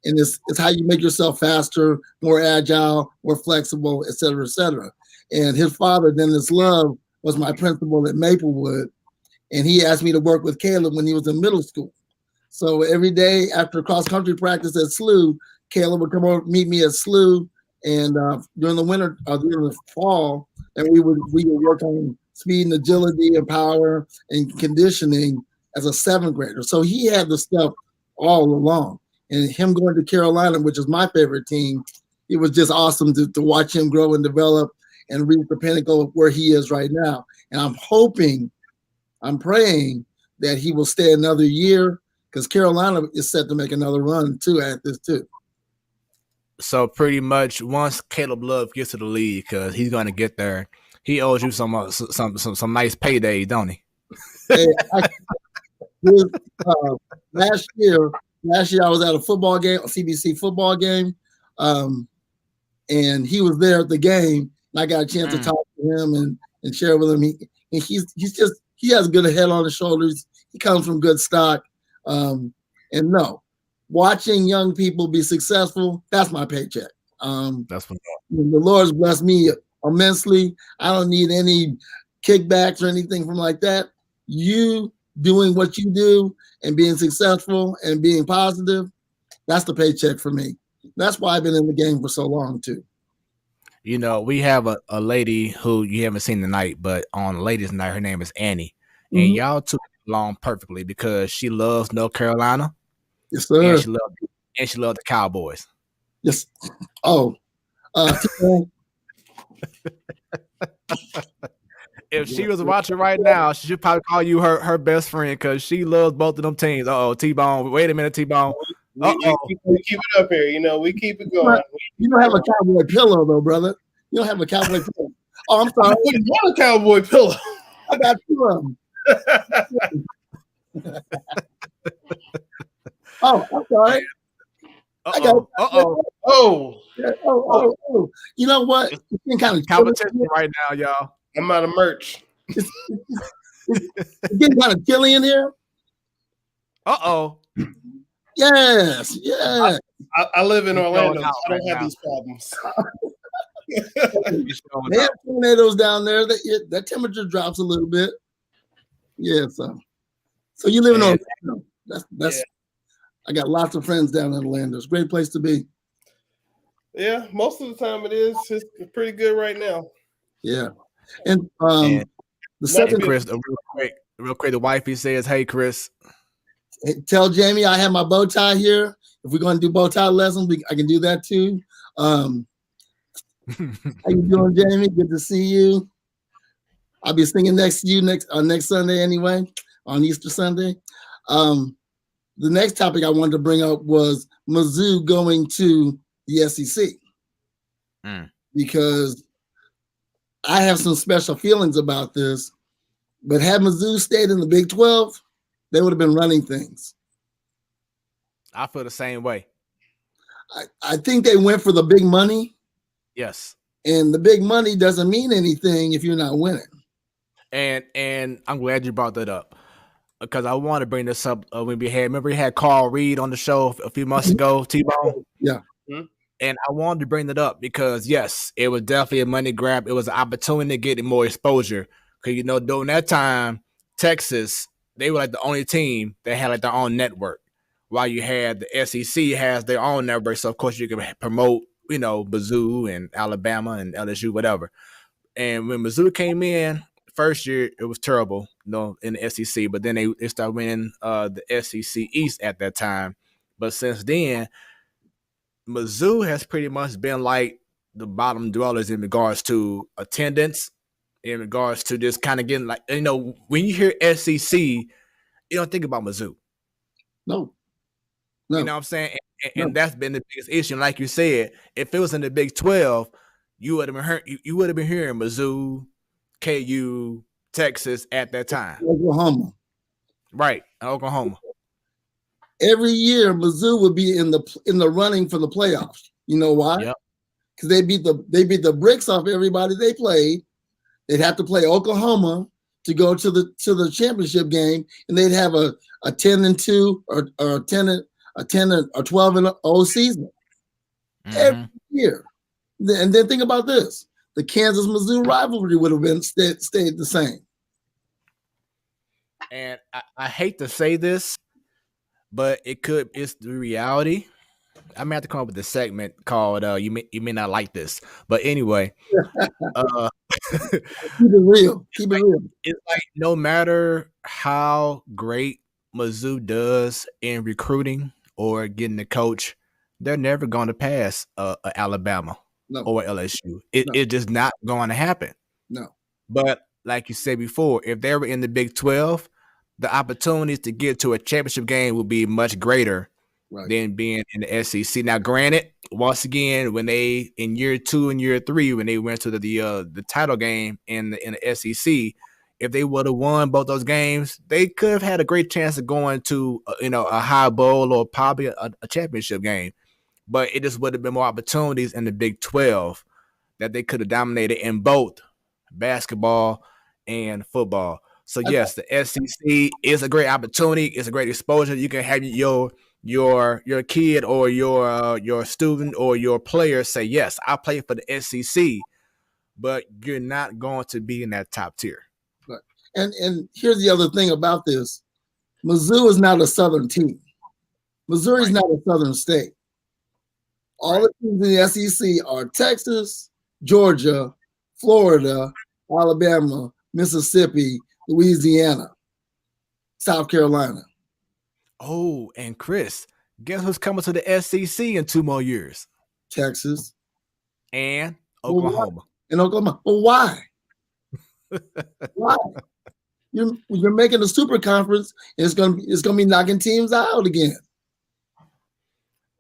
And it's how you make yourself faster, more agile, more flexible, et cetera, et cetera. And his father, Dennis Love, was my principal at Maplewood. And he asked me to work with Caleb when he was in middle school. So every day after cross-country practice at SLU, Caleb would come over, meet me at SLU. And during the winter, during the fall, and we would work on speed and agility and power and conditioning as a 7th grader. So he had the stuff all along. And him going to Carolina, which is my favorite team, it was just awesome to watch him grow and develop and reach the pinnacle of where he is right now. And I'm praying that he will stay another year because Carolina is set to make another run too at this too. So pretty much once Caleb Love gets to the league, because he's going to get there, he owes you some nice paydays, don't he? Hey, last year I was at a football game, a CBC football game, and he was there at the game. And I got a chance to talk to him and share with him. He has a good head on his shoulders. He comes from good stock, watching young people be successful, that's my paycheck. That's what the Lord's blessed me immensely. I don't need any kickbacks or anything from like that. You doing what you do and being successful and being positive, that's the paycheck for me. That's why I've been in the game for so long too. We have a lady who you haven't seen tonight, but on ladies' night, her name is Annie. And y'all took it along perfectly because she loves North Carolina. Yes, sir. And she loved the Cowboys. Yes. Oh. If she was watching right now, she should probably call you her best friend because she loves both of them teams. T-Bone. Wait a minute, T-Bone. We keep it up here. We keep it going. You don't have a cowboy pillow, though, brother. You don't have a cowboy pillow. Oh, I'm sorry. You want a cowboy pillow? I got 2 of them. Oh, I'm sorry. Oh. You know what? It's been kind of competition right now, y'all. I'm out of merch. It's getting kind of chilly in here. Yes. I live in Orlando. I don't have these problems. They have tornadoes down there. That temperature drops a little bit. Yeah, so you live in Orlando. That's I got lots of friends down in Orlando. It's a great place to be. Yeah, most of the time it is. It's pretty good right now. Yeah. And And- the Not second, to be- Chris, real quick, the wifey says, "Hey, Chris." tell Jamie I have my bow tie here. If we're going to do bow tie lessons, I can do that too. How you doing, Jamie? Good to see you. I'll be singing next to you next Sunday anyway, on Easter Sunday. The next topic I wanted to bring up was Mizzou going to the SEC because I have some special feelings about this. But had Mizzou stayed in the Big 12, they would have been running things. I feel the same way. I think they went for the big money, Yes. and the big money doesn't mean anything if you're not winning. And I'm glad you brought that up because I want to bring this up when we had Carl Reed on the show a few months ago, T-Bone. Yeah. And I wanted to bring that up because, yes, it was definitely a money grab. It was an opportunity to get more exposure because, during that time, Texas, they were like the only team that had like their own network, while you had the SEC has their own network. So, of course, you can promote, Mizzou and Alabama and LSU, whatever. And when Mizzou came in, first year, it was terrible, in the SEC. But then they started winning the SEC East at that time. But since then, Mizzou has pretty much been like the bottom dwellers in regards to attendance, in regards to just kind of getting like, when you hear SEC, you don't think about Mizzou. No. You know what I'm saying? And that's been the biggest issue. And like you said, if it was in the Big 12, you would have been hearing Mizzou, KU, Texas at that time. Oklahoma. Right, Oklahoma. Every year, Mizzou would be in the running for the playoffs. You know why? Yep. Because they beat the bricks off everybody they played. They'd have to play Oklahoma to go to the championship game, and they'd have a 10-2 or a 10 or 12-0 season every year. And then think about this: the Kansas-Mizzou rivalry would have been stayed the same. And I hate to say this, but it's the reality. I may have to come up with a segment called you may not like this. But anyway, keep it real. Keep it real. It's like no matter how great Mizzou does in recruiting or getting a coach, they're never going to pass Alabama or LSU. It's just not going to happen. No. But like you said before, if they were in the Big 12, the opportunities to get to a championship game would be much greater than being in the SEC. Now, granted, once again, when they in year 2 and year 3, when they went to the title game in the SEC, if they would have won both those games, they could have had a great chance of going to a high bowl or probably a championship game. But it just would have been more opportunities in the Big 12 that they could have dominated in both basketball and football. So yes, the SEC is a great opportunity. It's a great exposure. You can have your kid or your student or your player say, yes, I play for the SEC, but you're not going to be in that top tier. Right. And here's the other thing about this: Mizzou is not a Southern team. Missouri is not a Southern state. All the teams in the SEC are Texas, Georgia, Florida, Alabama, Mississippi, Louisiana, South Carolina. Oh, and Chris, guess who's coming to the SEC in 2 more years? Texas and Oklahoma. Well, why? Why? You're making a super conference, and it's gonna be knocking teams out again.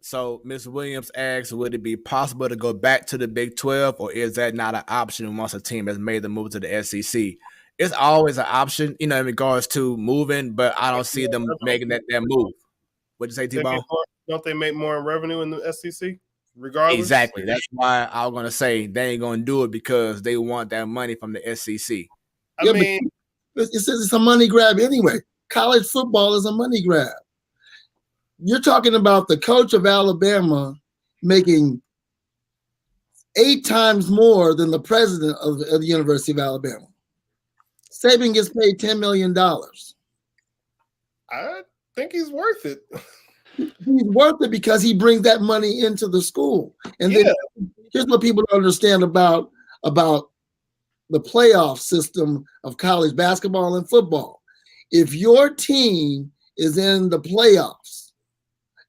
So Ms. Williams asks, would it be possible to go back to the Big 12, or is that not an option once a team has made the move to the SEC? It's always an option, in regards to moving, but I don't see them making that move. What'd you say, T-Bone? Don't they make more in revenue in the SEC? Regardless? Exactly. That's why I was going to say they ain't going to do it because they want that money from the SEC. I mean, it says it's a money grab anyway. College football is a money grab. You're talking about the coach of Alabama making 8 times more than the president of the University of Alabama. Saban gets paid $10 million. I think he's worth it. He's worth it because he brings that money into the school. And then here's what people don't understand about the playoff system of college basketball and football. If your team is in the playoffs,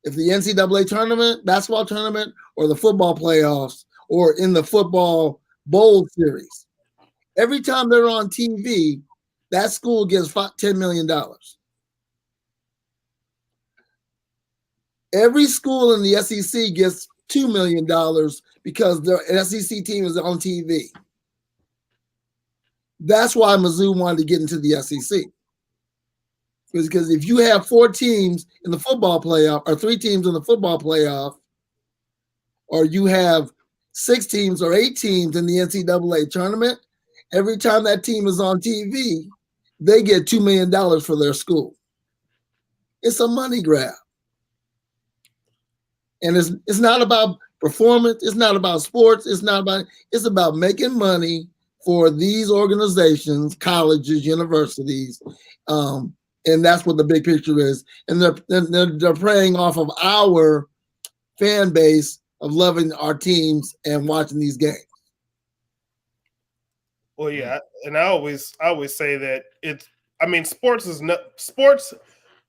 if the NCAA tournament, basketball tournament, or the football playoffs, or in the football bowl series, every time they're on TV, that school gets $10 million. Every school in the SEC gets $2 million because their SEC team is on TV. That's why Mizzou wanted to get into the SEC. Because if you have 4 teams in the football playoff, or 3 teams in the football playoff, or you have 6 teams or 8 teams in the NCAA tournament, every time that team is on TV, they get $2 million for their school. It's a money grab. And it's not about performance. It's not about sports. It's about making money for these organizations, colleges, universities. And that's what the big picture is. And they're preying off of our fan base of loving our teams and watching these games. Well, yeah, and I always say that sports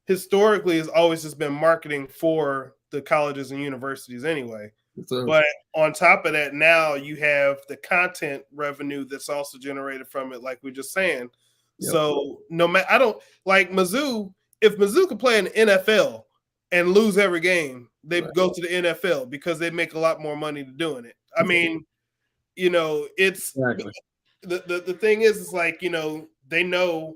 historically has always just been marketing for the colleges and universities anyway. But on top of that, now you have the content revenue that's also generated from it, like we're just saying. Yep. So no matter, I don't like Mizzou. If Mizzou could play in the NFL and lose every game, they go to the NFL because they make a lot more money doing it. I mean, it's the thing is like, they know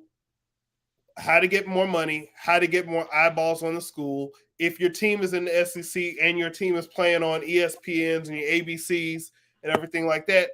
how to get more money, how to get more eyeballs on the school. If your team is in the SEC and your team is playing on ESPNs and your ABCs and everything like that,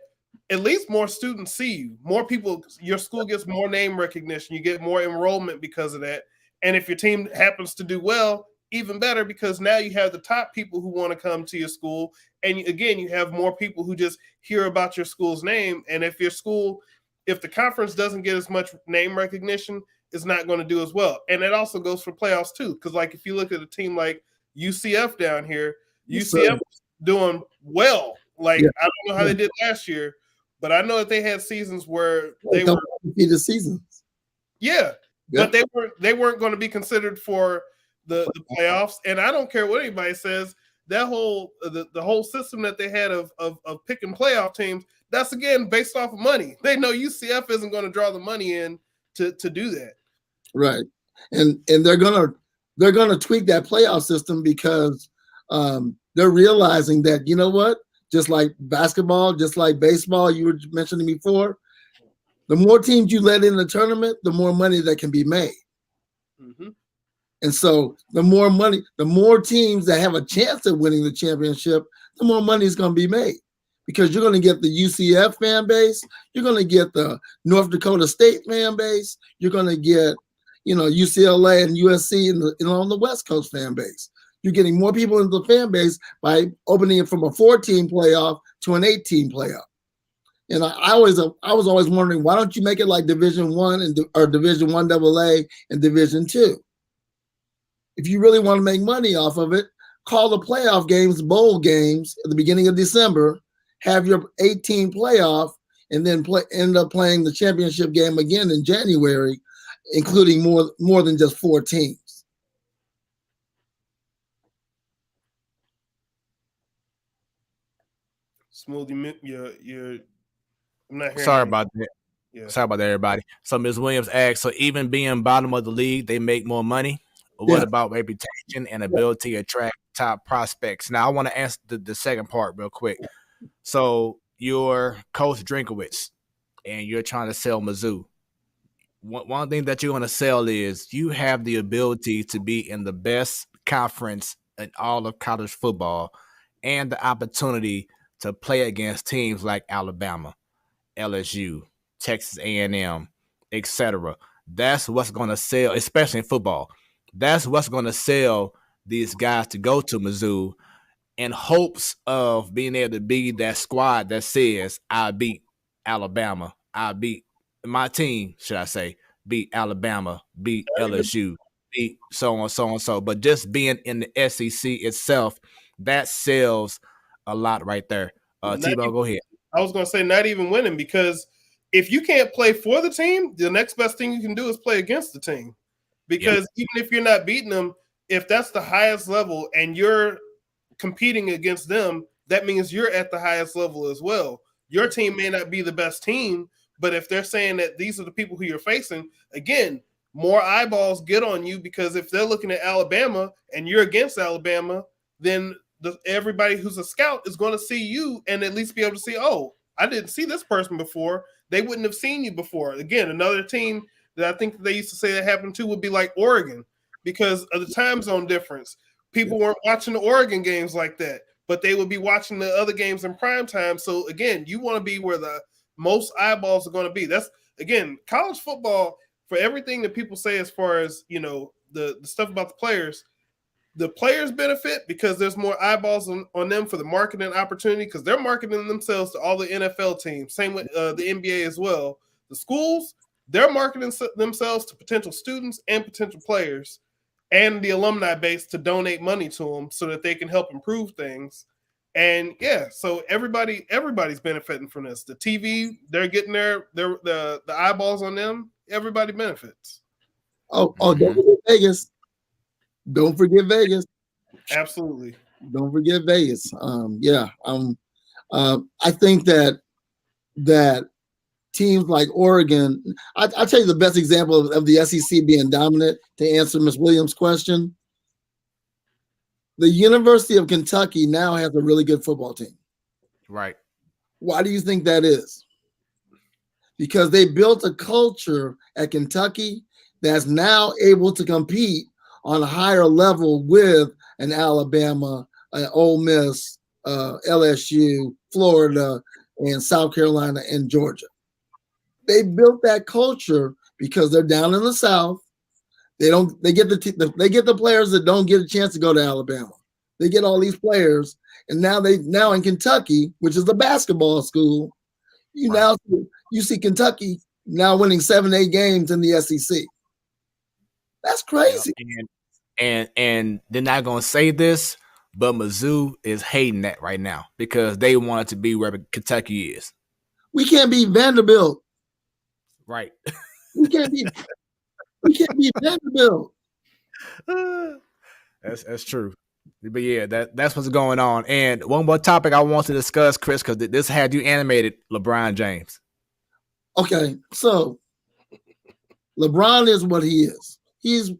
at least more students see you. More people, your school gets more name recognition. You get more enrollment because of that. And if your team happens to do well, even better, because now you have the top people who want to come to your school. And again, you have more people who just hear about your school's name. And if the conference doesn't get as much name recognition, it's not going to do as well. And it also goes for playoffs too. Because like if you look at a team like UCF down here, UCF is doing well. Like I don't know how they did last year, but I know that they had seasons where they were the seasons. Yeah, but they weren't going to be considered for the playoffs. And I don't care what anybody says. That whole the whole system that they had of picking playoff teams, that's again based off of money. They know UCF isn't going to draw the money in to do that. Right, and they're gonna tweak that playoff system because they're realizing that, you know what, just like basketball, just like baseball, you were mentioning before, the more teams you let in the tournament, the more money that can be made. Mm-hmm. And so the more money, the more teams that have a chance of winning the championship, the more money is going to be made, because you're going to get the UCF fan base, you're going to get the North Dakota State fan base, you're going to get, UCLA and USC and on the West Coast fan base. You're getting more people into the fan base by opening it from a 4-team playoff to an 8-team playoff. And I was always wondering, why don't you make it like Division I or Division I AA and Division II? If you really want to make money off of it, call the playoff games bowl games at the beginning of December, have your 8-team playoff, and then end up playing the championship game again in January, including more than just 4 teams. Smooth, you're I'm not hearing. Sorry about that. Yeah. Sorry about that, everybody. So Ms. Williams asked, so even being bottom of the league, they make more money? What about reputation and ability to attract top prospects? Now, I want to answer the second part real quick. So you're Coach Drinkowitz, and you're trying to sell Mizzou. One thing that you're going to sell is you have the ability to be in the best conference in all of college football and the opportunity to play against teams like Alabama, LSU, Texas A&M, etc. That's what's going to sell, especially in football. That's what's going to sell these guys to go to Mizzou in hopes of being able to be that squad that says, I beat Alabama, I beat my team, should I say, beat Alabama, beat LSU, beat so on, so on, so. But just being in the SEC itself, that sells a lot right there. T-Bone, go ahead. I was going to say not even winning, because if you can't play for the team, the next best thing you can do is play against the team. Because even if you're not beating them, if that's the highest level and you're competing against them, that means you're at the highest level as well. Your team may not be the best team, but if they're saying that these are the people who you're facing, again, more eyeballs get on you, because if they're looking at Alabama and you're against Alabama, then everybody who's a scout is going to see you and at least be able to see, oh, I didn't see this person before. They wouldn't have seen you before. Again, another team that I think they used to say that happened to would be like Oregon, because of the time zone difference. People weren't watching the Oregon games like that, but they would be watching the other games in prime time. So again, you want to be where the most eyeballs are going to be. That's, again, college football, for everything that people say as far as, you know, the stuff about the players benefit because there's more eyeballs on them for the marketing opportunity, because they're marketing themselves to all the NFL teams. Same with the NBA as well. The schools, they're marketing themselves to potential students and potential players and the alumni base to donate money to them so that they can help improve things. And yeah, so everybody's benefiting from this. The TV, they're getting the eyeballs on them. Everybody benefits. Oh, don't forget Vegas. Don't forget Vegas. Absolutely. Don't forget Vegas. I think that teams like Oregon, I'll tell you the best example of the SEC being dominant, to answer Ms. Williams' question. The University of Kentucky now has a really good football team. Right. Why do you think that is? Because they built a culture at Kentucky that's now able to compete on a higher level with an Alabama, an Ole Miss, LSU, Florida, and South Carolina and Georgia. They built that culture because they're down in the South. They get the players that don't get a chance to go to Alabama. They get all these players, and now in Kentucky, which is the basketball school, you see Kentucky now winning 7-8 games in the SEC. That's crazy. And they're not gonna say this, but Mizzou is hating that right now because they want it to be where Kentucky is. We can't beat Vanderbilt. Right. We can't beat Vanderbilt. That's true. But yeah, that's what's going on. And one more topic I want to discuss, Chris, because this had you animated, LeBron James. Okay, so LeBron is what he is. He's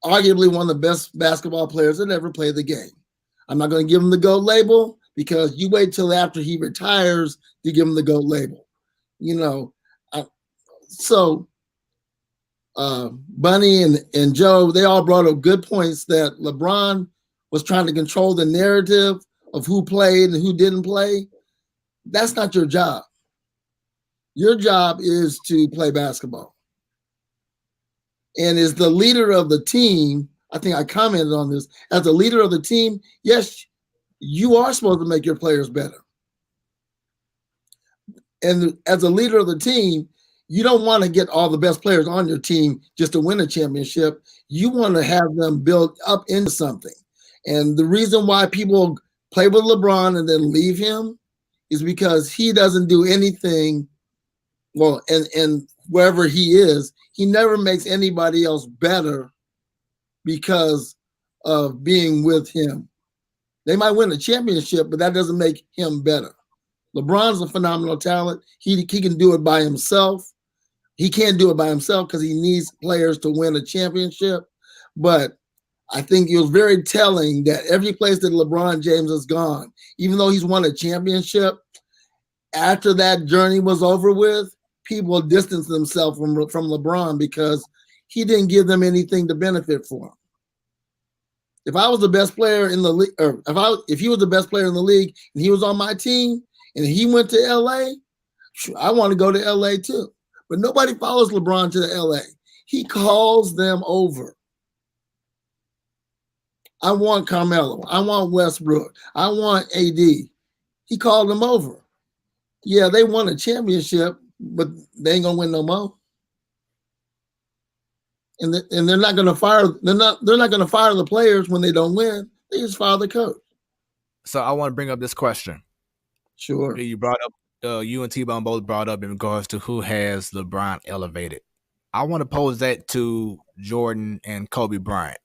arguably one of the best basketball players that ever played the game. I'm not going to give him the GOAT label because you wait till after he retires to give him the GOAT label. You know, Bunny and Joe, they all brought up good points that LeBron was trying to control the narrative of who played and who didn't play. That's not your job. Your job is to play basketball. And as the leader of the team, I think I commented on this, as the leader of the team, yes, you are supposed to make your players better. And as a leader of the team, you don't want to get all the best players on your team just to win a championship. You want to have them build up into something. And the reason why people play with LeBron and then leave him is because he doesn't do anything. Well, and wherever he is, he never makes anybody else better because of being with him. They might win a championship, but that doesn't make him better. LeBron's a phenomenal talent. He can do it by himself. He can't do it by himself because he needs players to win a championship. But I think it was very telling that every place that LeBron James has gone, even though he's won a championship, after that journey was over with, people distanced themselves from LeBron because he didn't give them anything to benefit for him. If I was the best player in the league, or if he was the best player in the league and he was on my team and he went to LA, I want to go to LA too. But nobody follows LeBron to the LA. He calls them over. I want Carmelo. I want Westbrook. I want AD. He called them over. Yeah, they won a championship, but they ain't gonna win no more. and they're not going to fire. They're not going to fire the players when they don't win. They just fire the coach. So I want to bring up this question. Sure. You brought up, you and T-Bone both brought up in regards to who has LeBron elevated. I want to pose that to Jordan and Kobe Bryant.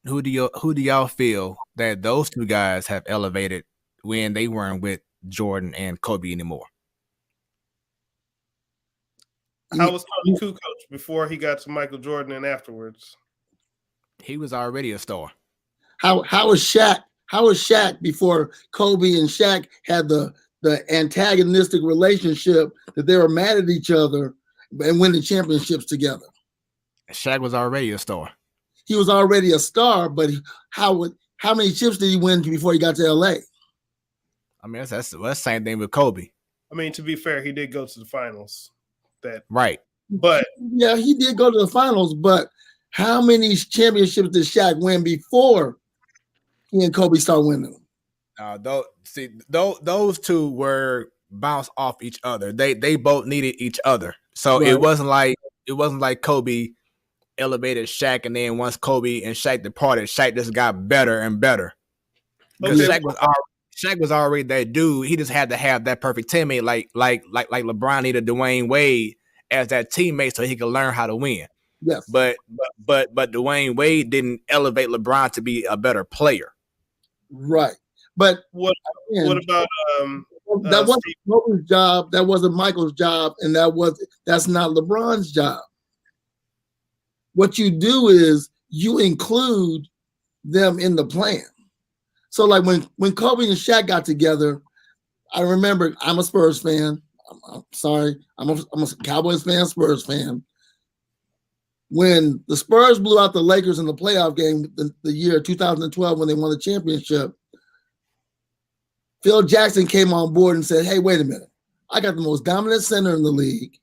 Who do y'all feel that those two guys have elevated when they weren't with Jordan and Kobe anymore? How was Tony Kukoc before he got to Michael Jordan and afterwards? He was already a star. How was Shaq? How was Shaq before Kobe and Shaq had the antagonistic relationship that they were mad at each other and winning championships together? Shaq was already a star. He was already a star, but how many chips did he win before he got to LA? I mean, that's the same thing with Kobe. I mean, to be fair, he did go to the finals. Right. But yeah, he did go to the finals, but how many championships did Shaq win before he and Kobe started winning? Those two were bounced off each other. They both needed each other. So Right. it wasn't like Kobe elevated Shaq, and then once Kobe and Shaq departed, Shaq just got better and better. Because Okay. Shaq was already that dude. He just had to have that perfect teammate, like LeBron needed Dwayne Wade as that teammate so he could learn how to win. Yes. But Dwayne Wade didn't elevate LeBron to be a better player. Right. But what about that wasn't Kobe's job, that wasn't Michael's job, and that's not LeBron's job. What you do is you include them in the plan. So like when Kobe and Shaq got together, I remember, I'm a Spurs fan. I'm sorry. I'm a Cowboys fan, Spurs fan. When the Spurs blew out the Lakers in the playoff game the year 2012 when they won the championship, Phil Jackson came on board and said, hey, wait a minute. I got the most dominant center in the league.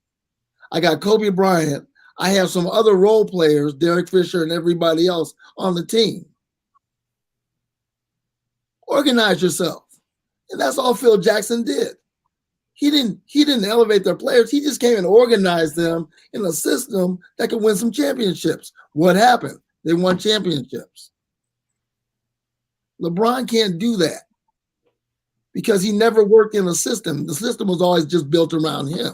I got Kobe Bryant. I have some other role players, Derek Fisher and everybody else on the team. Organize yourself. And that's all Phil Jackson did. He didn't elevate their players. He just came and organized them in a system that could win some championships. What happened? They won championships. LeBron can't do that because he never worked in a system. The system was always just built around him.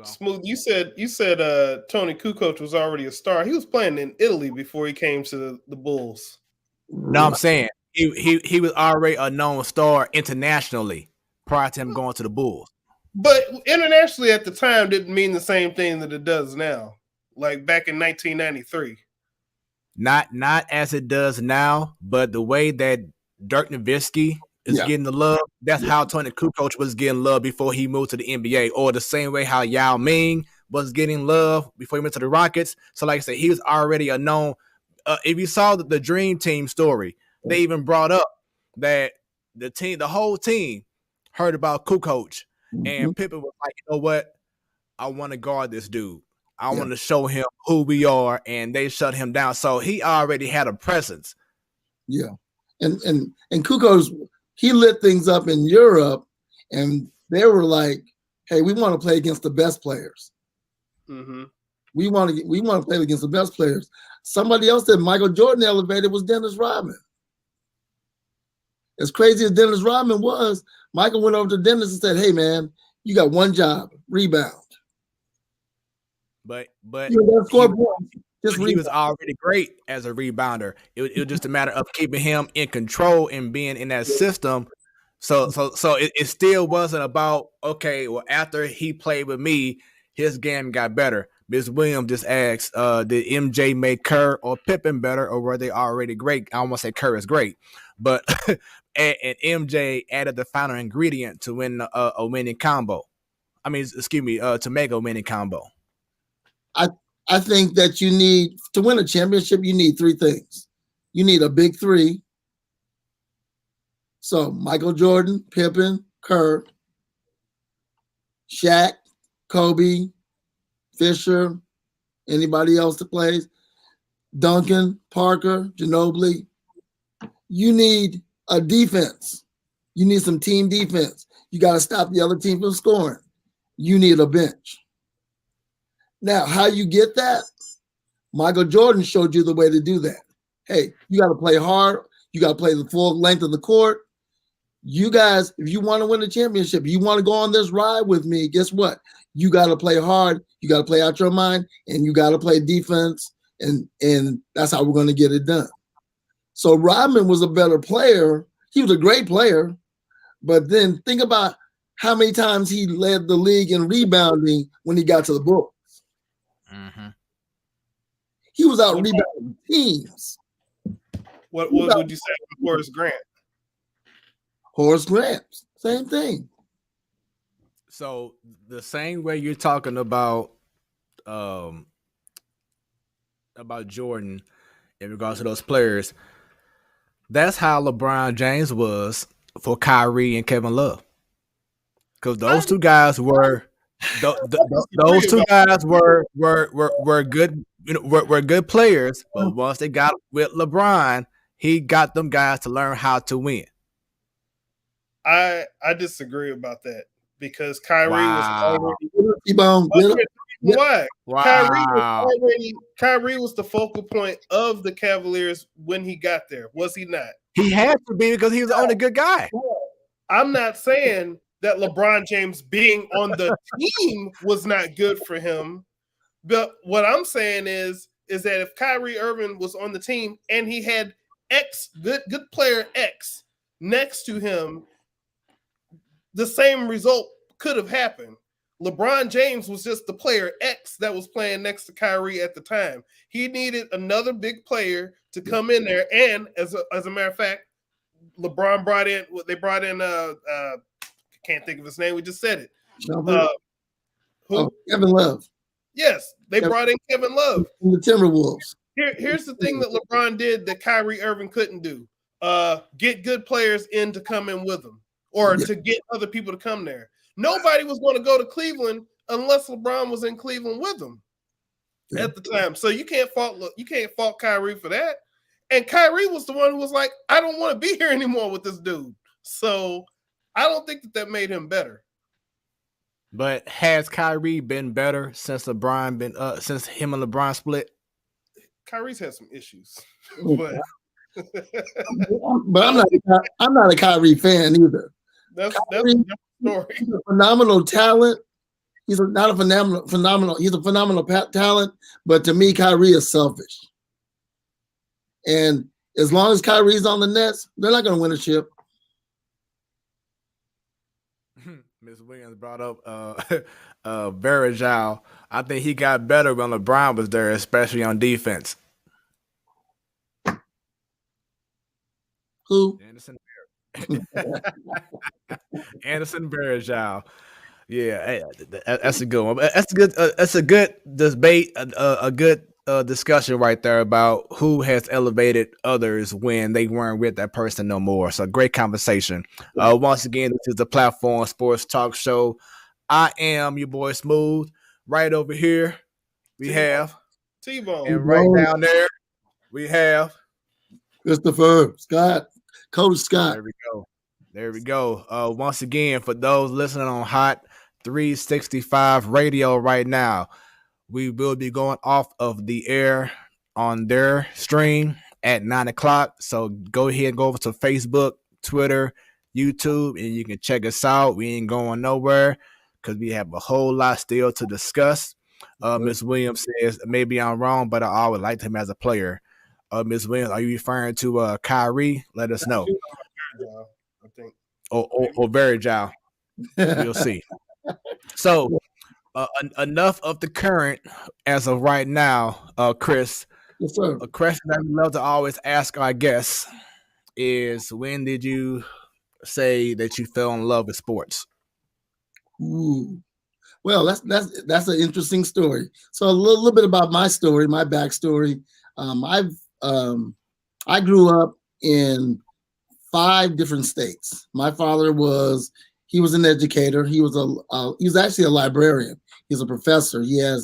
Smooth, you said Tony Kukoc was already a star. He was playing in Italy before he came to the Bulls. No, I'm saying he was already a known star internationally prior to him going to the Bulls. But internationally at the time didn't mean the same thing that it does now. Like back in 1993. Not as it does now, but the way that Dirk Nowitzki is getting the love, that's how Tony Kukoc was getting love before he moved to the NBA, or the same way how Yao Ming was getting love before he went to the Rockets. So like I said, he was already a known. If you saw the Dream Team story, they even brought up that the whole team heard about Kukoc, and Pippen was like, you know what? I want to guard this dude. I want to show him who we are, and they shut him down. So he already had a presence. Yeah, and Kukoc, he lit things up in Europe, and they were like, "Hey, we want to play against the best players. Mm-hmm. We want to play against the best players." Somebody else that Michael Jordan elevated was Dennis Rodman. As crazy as Dennis Rodman was, Michael went over to Dennis and said, "Hey, man, you got one job: rebound." But he was already great as a rebounder. It was just a matter of keeping him in control and being in that system. So it still wasn't about, okay, well, after he played with me, his game got better. Ms. Williams just asked, did MJ make Kerr or Pippen better, or were they already great? I almost say Kerr is great, but and MJ added the final ingredient to win a winning combo. I mean, to make a winning combo. I think that you need to win a championship. You need three things. You need a big three. So Michael Jordan, Pippen, Kerr, Shaq, Kobe, Fisher, anybody else that plays, Duncan, Parker, Ginobili. You need a defense. You need some team defense. You got to stop the other team from scoring. You need a bench. Now, how you get that? Michael Jordan showed you the way to do that. Hey, you got to play hard. You got to play the full length of the court. You guys, if you want to win a championship, you want to go on this ride with me, guess what? You got to play hard. You got to play out your mind, and you got to play defense, and that's how we're going to get it done. So Rodman was a better player. He was a great player, but then think about how many times he led the league in rebounding when he got to the Bulls. Mm-hmm. He was out rebounding teams. What would you say about Horace Grant? Horace Grant, same thing. So the same way you're talking about Jordan in regards to those players, that's how LeBron James was for Kyrie and Kevin Love. Because those two guys were those two guys were good, were good players, but once they got with LeBron, he got them guys to learn how to win. I disagree about that because Kyrie was already. Why? Wow. Kyrie was the focal point of the Cavaliers when he got there, was he not? He had to be because he was the only good guy. I'm not saying that LeBron James being on the team was not good for him, but what I'm saying is that if Kyrie Irving was on the team and he had good player X next to him, the same result could have happened. LeBron James was just the player X that was playing next to Kyrie at the time. He needed another big player to come in there, and as a matter of fact, LeBron brought in can't think of his name. We just said it. Who? Kevin Love. Yes, they brought in Kevin Love. From the Timberwolves. Here's the thing that LeBron did that Kyrie Irving couldn't do: get good players in to come in with him, or to get other people to come there. Nobody was going to go to Cleveland unless LeBron was in Cleveland with them at the time. So you can't fault Kyrie for that. And Kyrie was the one who was like, I don't want to be here anymore with this dude. So I don't think that made him better. But has Kyrie been better since since him and LeBron split? Kyrie's had some issues, but I'm not a Kyrie fan either. That's Kyrie, the story. He's a phenomenal talent. He's not a phenomenal. He's a phenomenal talent, but to me, Kyrie is selfish. And as long as Kyrie's on the Nets, they're not going to win a chip. Ms. Williams brought up Varejao. I think he got better when LeBron was there, especially on defense. Who? Anderson Varejao. Yeah, that's a good one. That's a good debate, a good discussion right there about who has elevated others when they weren't with that person no more. So great conversation. Once again, this is the Platform Sports Talk Show. I am your boy Smooth. Right over here, we have T-Bone. And right down there, we have Christopher Scott, Coach Scott. There we go. Once again, for those listening on Hot 365 Radio right now, we will be going off of the air on their stream at 9:00. So go ahead and go over to Facebook, Twitter, YouTube, and you can check us out. We ain't going nowhere because we have a whole lot still to discuss. Ms. Williams says, maybe I'm wrong, but I always liked him as a player. Ms. Williams, are you referring to Kyrie? Let us know. I think. Or Varejao. We'll see. So, enough of the current as of right now, Chris. Yes, sir. A question that we love to always ask our guests is, when did you say that you fell in love with sports? Ooh. Well, that's an interesting story. So a little bit about my story, my backstory. I grew up in 5 different states. My father was an educator. He was actually a librarian. He's a professor. He had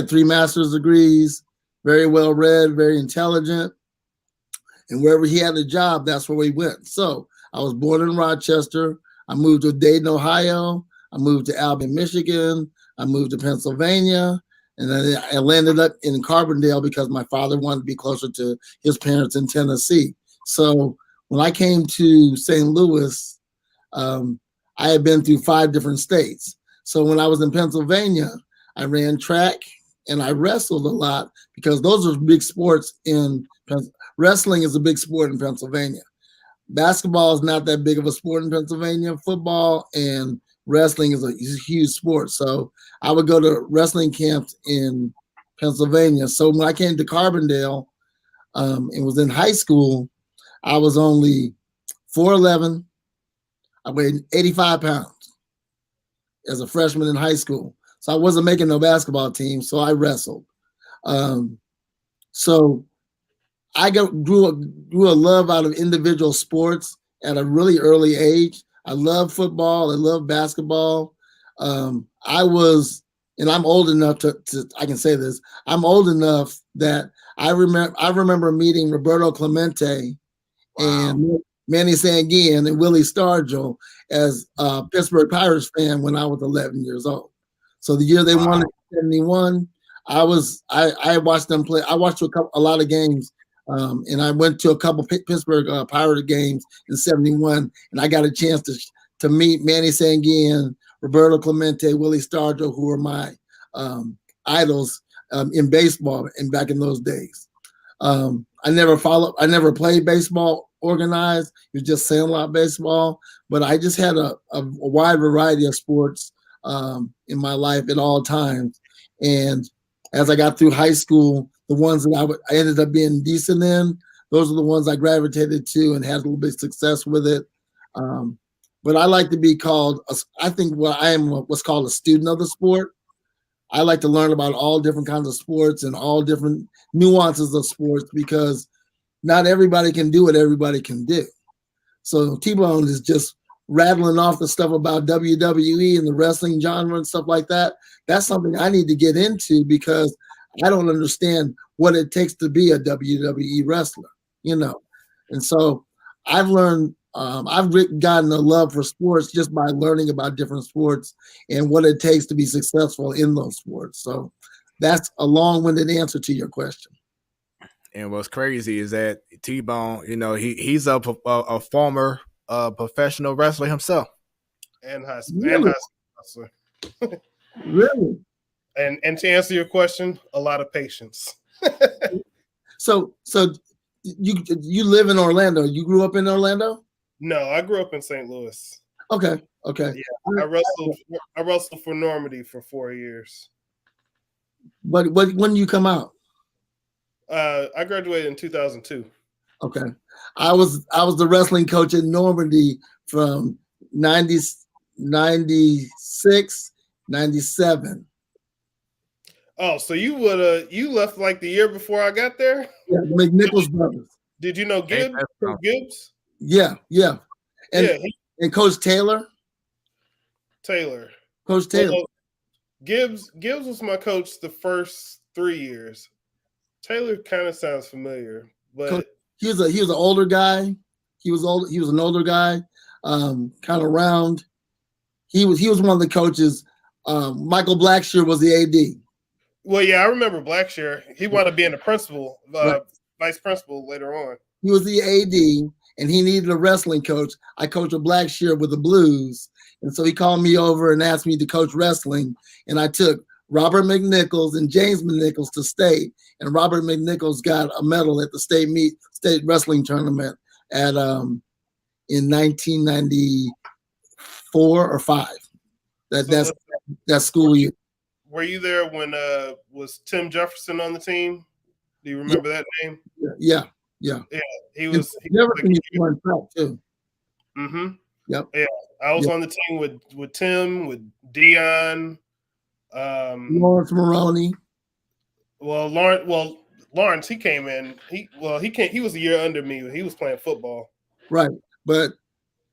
3 master's degrees, very well read, very intelligent. And wherever he had a job, that's where we went. So I was born in Rochester. I moved to Dayton, Ohio. I moved to Albion, Michigan. I moved to Pennsylvania. And then I landed up in Carbondale because my father wanted to be closer to his parents in Tennessee. So when I came to St. Louis, I had been through 5 different states. So when I was in Pennsylvania, I ran track and I wrestled a lot because those are big sports in wrestling is a big sport in Pennsylvania. Basketball is not that big of a sport in Pennsylvania. Football and wrestling is a huge sport. So I would go to wrestling camps in Pennsylvania. So when I came to Carbondale and was in high school, I was only 4'11". I weighed 85 pounds as a freshman in high school. So I wasn't making no basketball team, so I wrestled. So I grew a love out of individual sports at a really early age. I love football. I love basketball. I was, and I'm old enough to I can say this. I'm old enough that I remember meeting Roberto Clemente and Manny Sanguian and Willie Stargell as a Pittsburgh Pirates fan when I was 11 years old. So the year they won in 71, I watched them play. I watched a lot of games. And I went to a couple Pittsburgh Pirate games in 71, and I got a chance to meet Manny Sanguian, Roberto Clemente, Willie Stargell, who were my idols in baseball and back in those days. I never played baseball organized. It was just sandlot baseball, but I just had a wide variety of sports in my life at all times. And as I got through high school, the ones that I ended up being decent in, those are the ones I gravitated to and had a little bit of success with it. But I like to be called, I think I am what's called a student of the sport. I like to learn about all different kinds of sports and all different nuances of sports because not everybody can do what everybody can do. So T-Bone is just rattling off the stuff about WWE and the wrestling genre and stuff like that. That's something I need to get into because I don't understand what it takes to be a WWE wrestler, And so I've learned, I've gotten a love for sports just by learning about different sports and what it takes to be successful in those sports. So that's a long-winded answer to your question. And what's crazy is that T-Bone, he's a former professional wrestler himself. And high school wrestler. Really? And to answer your question, a lot of patience. So you live in Orlando. You grew up in Orlando? No, I grew up in St. Louis. Okay. Yeah, I wrestled for Normandy for 4 years. But when did you come out? I graduated in 2002. Okay. I was the wrestling coach in Normandy from 96, 97. Oh, so you left like the year before I got there? Yeah, McNichols brothers. Did you know Gibbs? Gibbs? Yeah. And Coach Taylor. Coach Taylor. Well, Gibbs was my coach the first 3 years. Taylor kind of sounds familiar, but he was an older guy. He was an older guy, kind of round. He was one of the coaches. Michael Blackshear was the AD. Well, yeah, I remember Blackshear. He wound up being the principal, vice principal later on. He was the AD, and he needed a wrestling coach. I coached a Blackshear with the Blues, and so he called me over and asked me to coach wrestling. And I took Robert McNichols and James McNichols to state, and Robert McNichols got a medal at the state wrestling tournament at in 1994 or 5. That's that school year. Were you there when was Tim Jefferson on the team? Do you remember that name? Yeah. He was. Jefferson won track too. Mm-hmm. Yep. Yeah, I was on the team with Tim, with Dion, Lawrence Maroney. Lawrence, he came in. He was a year under me. He was playing football. Right, but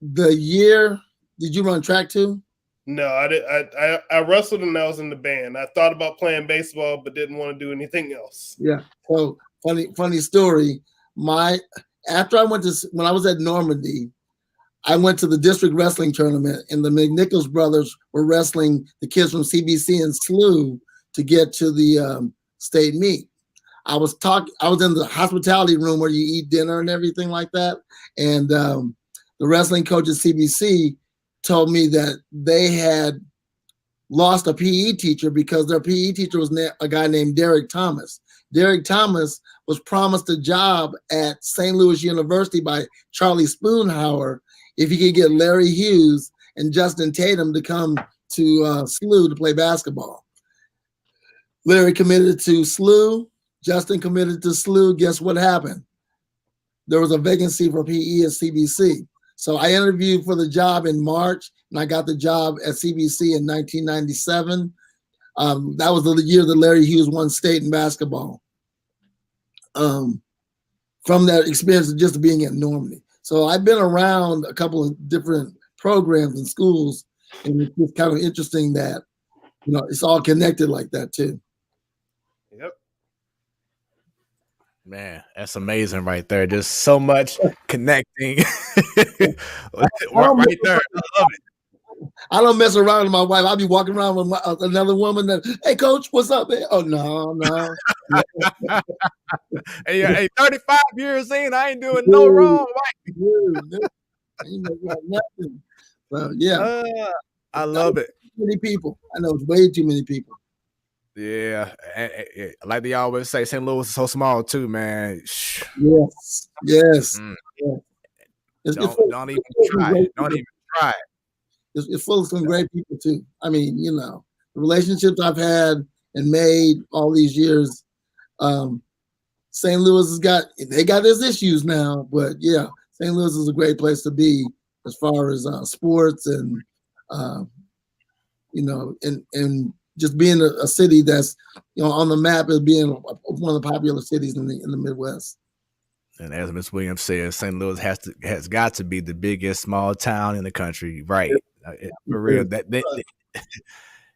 the year, did you run track too? No, I did. I wrestled and I was in the band. I thought about playing baseball, but didn't want to do anything else. Yeah. So funny story. When I was at Normandy, I went to the district wrestling tournament, and the McNichols brothers were wrestling the kids from CBC and SLU to get to the state meet. I was in the hospitality room where you eat dinner and everything like that. And the wrestling coach at CBC told me that they had lost a PE teacher because their PE teacher was a guy named Derek Thomas. Derek Thomas was promised a job at St. Louis University by Charlie Spoonhour if he could get Larry Hughes and Justin Tatum to come to SLU to play basketball. Larry committed to SLU. Justin committed to SLU. Guess what happened? There was a vacancy for PE at CBC. So I interviewed for the job in March, and I got the job at CBC in 1997. That was the year that Larry Hughes won state in basketball. From that experience of just being at Normandy. So I've been around a couple of different programs and schools, and it's just kind of interesting that, it's all connected like that too. Yep. Man, that's amazing right there. Just so much connecting right there. I love it. I don't mess around with my wife. I'll be walking around with another woman that, hey, coach, what's up, man? Oh, no. Hey, 35 years in, I ain't doing no wrong. I ain't nothing. So, yeah. I love it. Too many people. I know it's way too many people. Yeah. Like they always say, St. Louis is so small too, man. Yes. Yes. Don't even try. Don't even try. It's full of some great people too. I mean, the relationships I've had and made all these years. St. Louis got its issues now, but yeah, St. Louis is a great place to be as far as sports and and just being a city that's on the map as being one of the popular cities in the Midwest. And as Ms. Williams says, St. Louis has got to be the biggest small town in the country, right? For real, that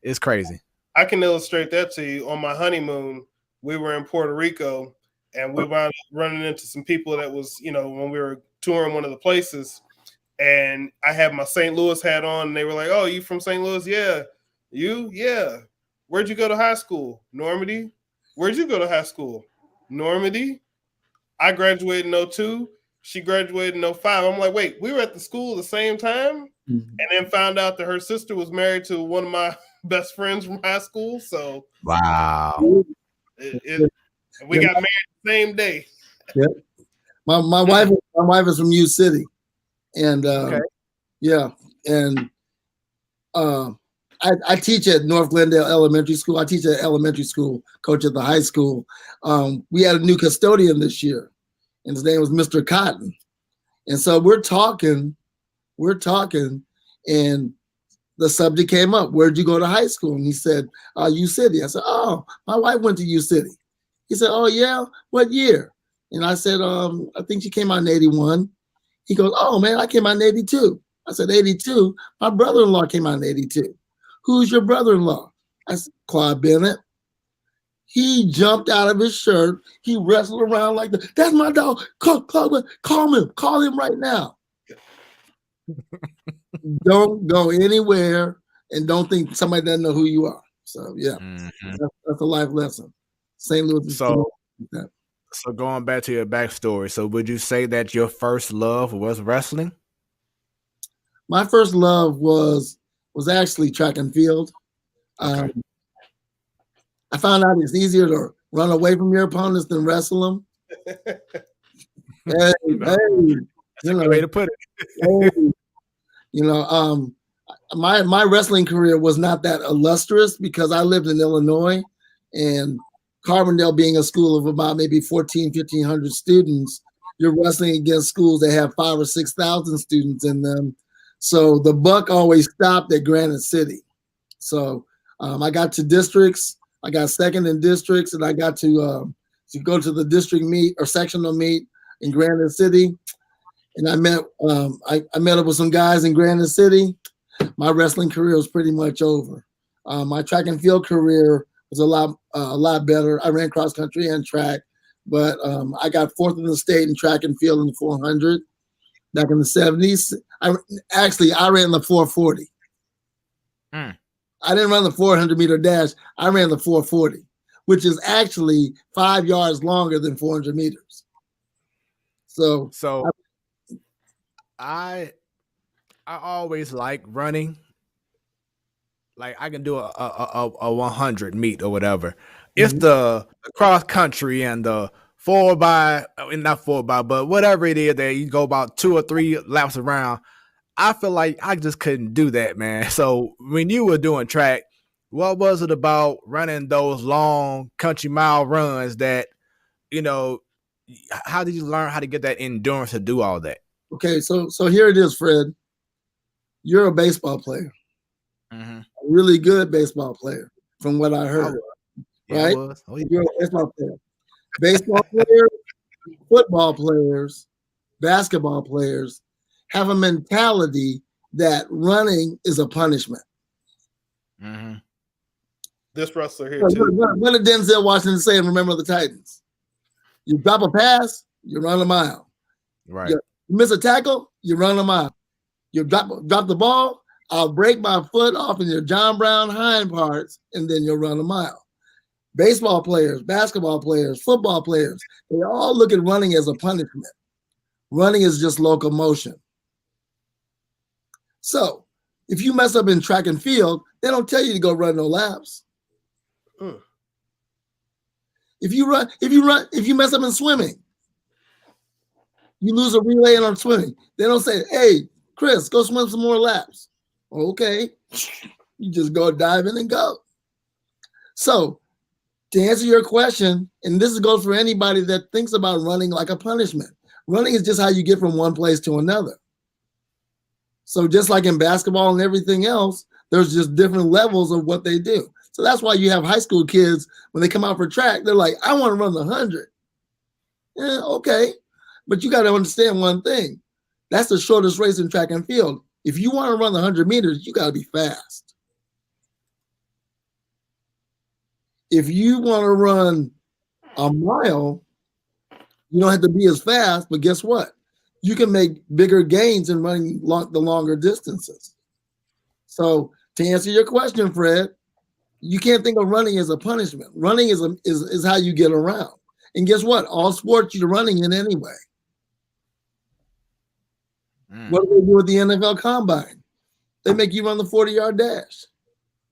it's crazy. I can illustrate that to you. On my honeymoon, we were in Puerto Rico, and we wound up running into some people that was, when we were touring one of the places, and I had my St. Louis hat on, and they were like, "Oh, you from St. Louis? Yeah. You? Yeah. Where'd you go to high school? Normandy. Where'd you go to high school? Normandy. I graduated in 2002. She graduated in 2005. I'm like, wait, we were at the school at the same time?" Mm-hmm. And then found out that her sister was married to one of my best friends from high school. So wow. We got married the same day. Yep. My wife is from U City. And I teach at North Glendale Elementary School. I teach at elementary school, coach at the high school. We had a new custodian this year, and his name was Mr. Cotton. And so we're talking, and the subject came up. Where'd you go to high school? And he said, U City. I said, oh, my wife went to U City. He said, oh, yeah? What year? And I said, I think she came out in 81. He goes, oh, man, I came out in 82. I said, 82? My brother-in-law came out in 82. Who's your brother-in-law? I said, Claude Bennett. He jumped out of his shirt. He wrestled around like that. That's my dog. Call him. Call him right now. Don't go anywhere and don't think somebody doesn't know who you are. So, yeah, that's a life lesson. St. Louis is So going back to your backstory, so would you say that your first love was wrestling? My first love was actually track and field. Okay. I found out it's easier to run away from your opponents than wrestle them. That's a good way to put it. My wrestling career was not that illustrious because I lived in Illinois, and Carbondale being a school of about maybe 1,500 students, you're wrestling against schools that have 5,000 or 6,000 students in them. So the buck always stopped at Granite City. So I got to districts. I got second in districts, and I got to go to the district meet or sectional meet in Granite City. And I met up with some guys in Granite City. My wrestling career was pretty much over. My track and field career was a lot better. I ran cross country and track, but I got fourth in the state in track and field in the 400. back in the 70s. I ran the 440. Mm. I didn't run the 400-meter dash. I ran the 440, which is actually 5 yards longer than 400 meters. So I always like running. Like I can do a 100 meet or whatever. It's the cross country and the 4x, not 4x, but whatever it is that you go about 2 or 3 laps around. I feel like I just couldn't do that, man. So when you were doing track, what was it about running those long country mile runs that, how did you learn how to get that endurance to do all that? Okay, so here it is, Fred. You're a baseball player. Mm-hmm. A really good baseball player, from what I heard. Right? Oh, yeah. You're a baseball player. Baseball players, football players, basketball players have a mentality that running is a punishment. Mm-hmm. This wrestler here too. What did Denzel Washington say in Remember the Titans? You drop a pass, you run a mile. Right. You miss a tackle, you run a mile. You drop the ball, I'll break my foot off in your John Brown hind parts, and then you'll run a mile. Baseball players, basketball players, football players, they all look at running as a punishment. Running is just locomotion. So if you mess up in track and field, they don't tell you to go run no laps. If you mess up in swimming, you lose a relay in on swimming. They don't say, hey, Chris, go swim some more laps. Okay. You just go dive in and go. So to answer your question, and this goes for anybody that thinks about running like a punishment. Running is just how you get from one place to another. So just like in basketball and everything else, there's just different levels of what they do. So that's why you have high school kids, when they come out for track, they're like, I want to run the 100. Yeah, okay. But you got to understand one thing. That's the shortest race in track and field. If you want to run the 100 meters, you got to be fast. If you want to run a mile, you don't have to be as fast, but guess what? You can make bigger gains in running the longer distances. So to answer your question, Fred, you can't think of running as a punishment. Running is how you get around. And guess what? All sports you're running in anyway. What do they do with the NFL Combine? They make you run the 40-yard dash.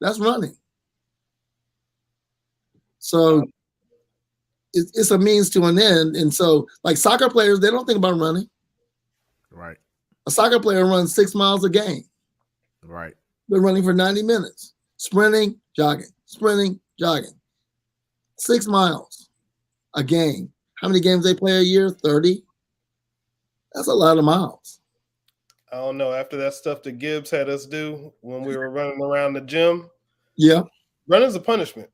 That's running. So it's a means to an end. And so like soccer players, they don't think about running. Right. A soccer player runs 6 miles a game. Right. They're running for 90 minutes. Sprinting, jogging, 6 miles a game. How many games they play a year? 30. That's a lot of miles. I don't know. After that stuff that Gibbs had us do when we were running around the gym, yeah, running's a punishment.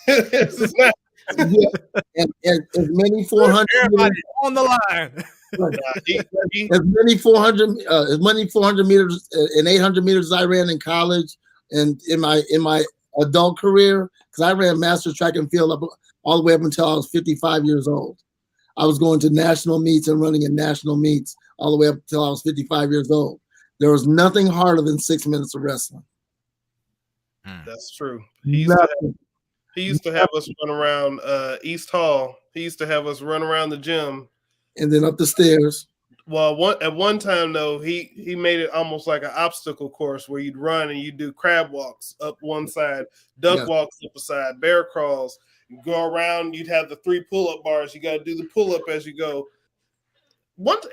It's not. Yeah. And as many 400 Everybody on the line. as many 400 meters and 800 meters as I ran in college and in my adult career, because I ran master track and field up all the way up until I was 55 years old. I was going to national meets and running in national meets all the way up until I was 55 years old. There was nothing harder than 6 minutes of wrestling. That's true. He used to have us run around East Hall. He used to have us run around the gym. And then up the stairs. Well, at one time, though, he made it almost like an obstacle course where you'd run and you'd do crab walks up one side, duck walks up a side, bear crawls. You go around, you'd have the 3 pull-up bars. You got to do the pull-up as you go.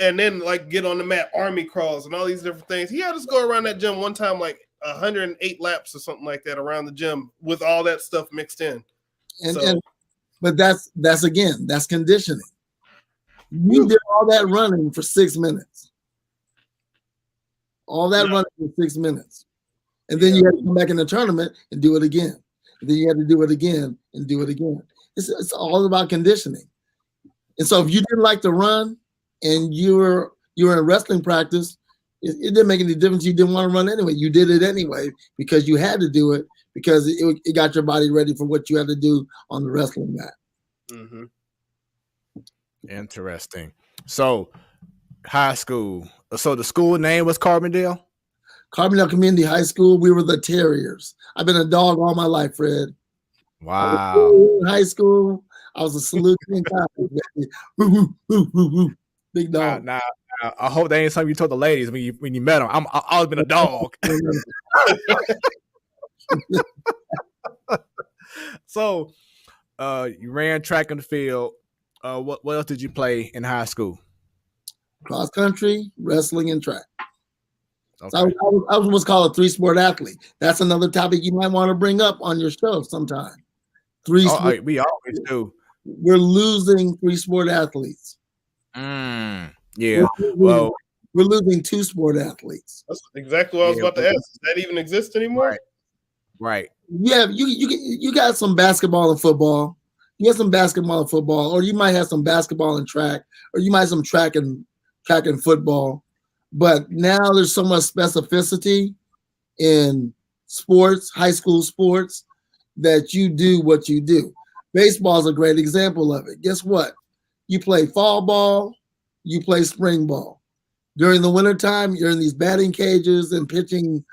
And then, like, get on the mat, army crawls, and all these different things. He had us go around that gym one time, like 108 laps or something like that around the gym with all that stuff mixed in. But that's conditioning. You did all that running for 6 minutes. All that running for 6 minutes. And then you had to come back in the tournament and do it again. And then you had to do it again and do it again. It's all about conditioning. And so if you didn't like to run and you were in wrestling practice, it didn't make any difference. You didn't want to run anyway. You did it anyway because you had to do it because it got your body ready for what you had to do on the wrestling mat. Mm-hmm. Interesting. So high school. So the school name was Carbondale? Carbondale Community High School. We were the Terriers. I've been a dog all my life, Fred. Wow. In high school, I was a salute in college. Woo, woo, woo, woo, woo. Big dog. Now, I hope that ain't something you told the ladies when you met them. I've always been a dog. So, you ran track and field. What else did you play in high school? Cross country, wrestling, and track. Okay. So I was what's called a 3-sport athlete. That's another topic you might want to bring up on your show sometime. We always do. We're losing 3-sport athletes. Yeah. Well, we're losing 2-sport athletes. That's exactly what I was about to ask. Does that even exist anymore? Right. Yeah, you got some basketball and football. You have some basketball and football, or you might have some basketball and track, or you might have some track and football. But now there's so much specificity in sports, high school sports, that you do what you do. Baseball is a great example of it. Guess what? You play fall ball, you play spring ball. During the wintertime, you're in these batting cages and pitching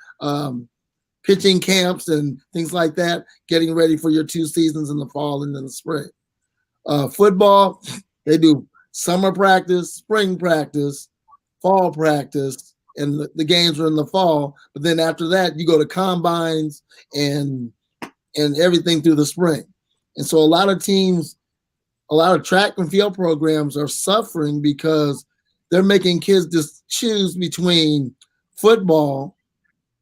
camps and things like that, getting ready for your 2 seasons in the fall and in the spring. Football, they do summer practice, spring practice, fall practice, and the games are in the fall. But then after that, you go to combines and everything through the spring. And so a lot of teams, a lot of track and field programs are suffering because they're making kids just choose between football,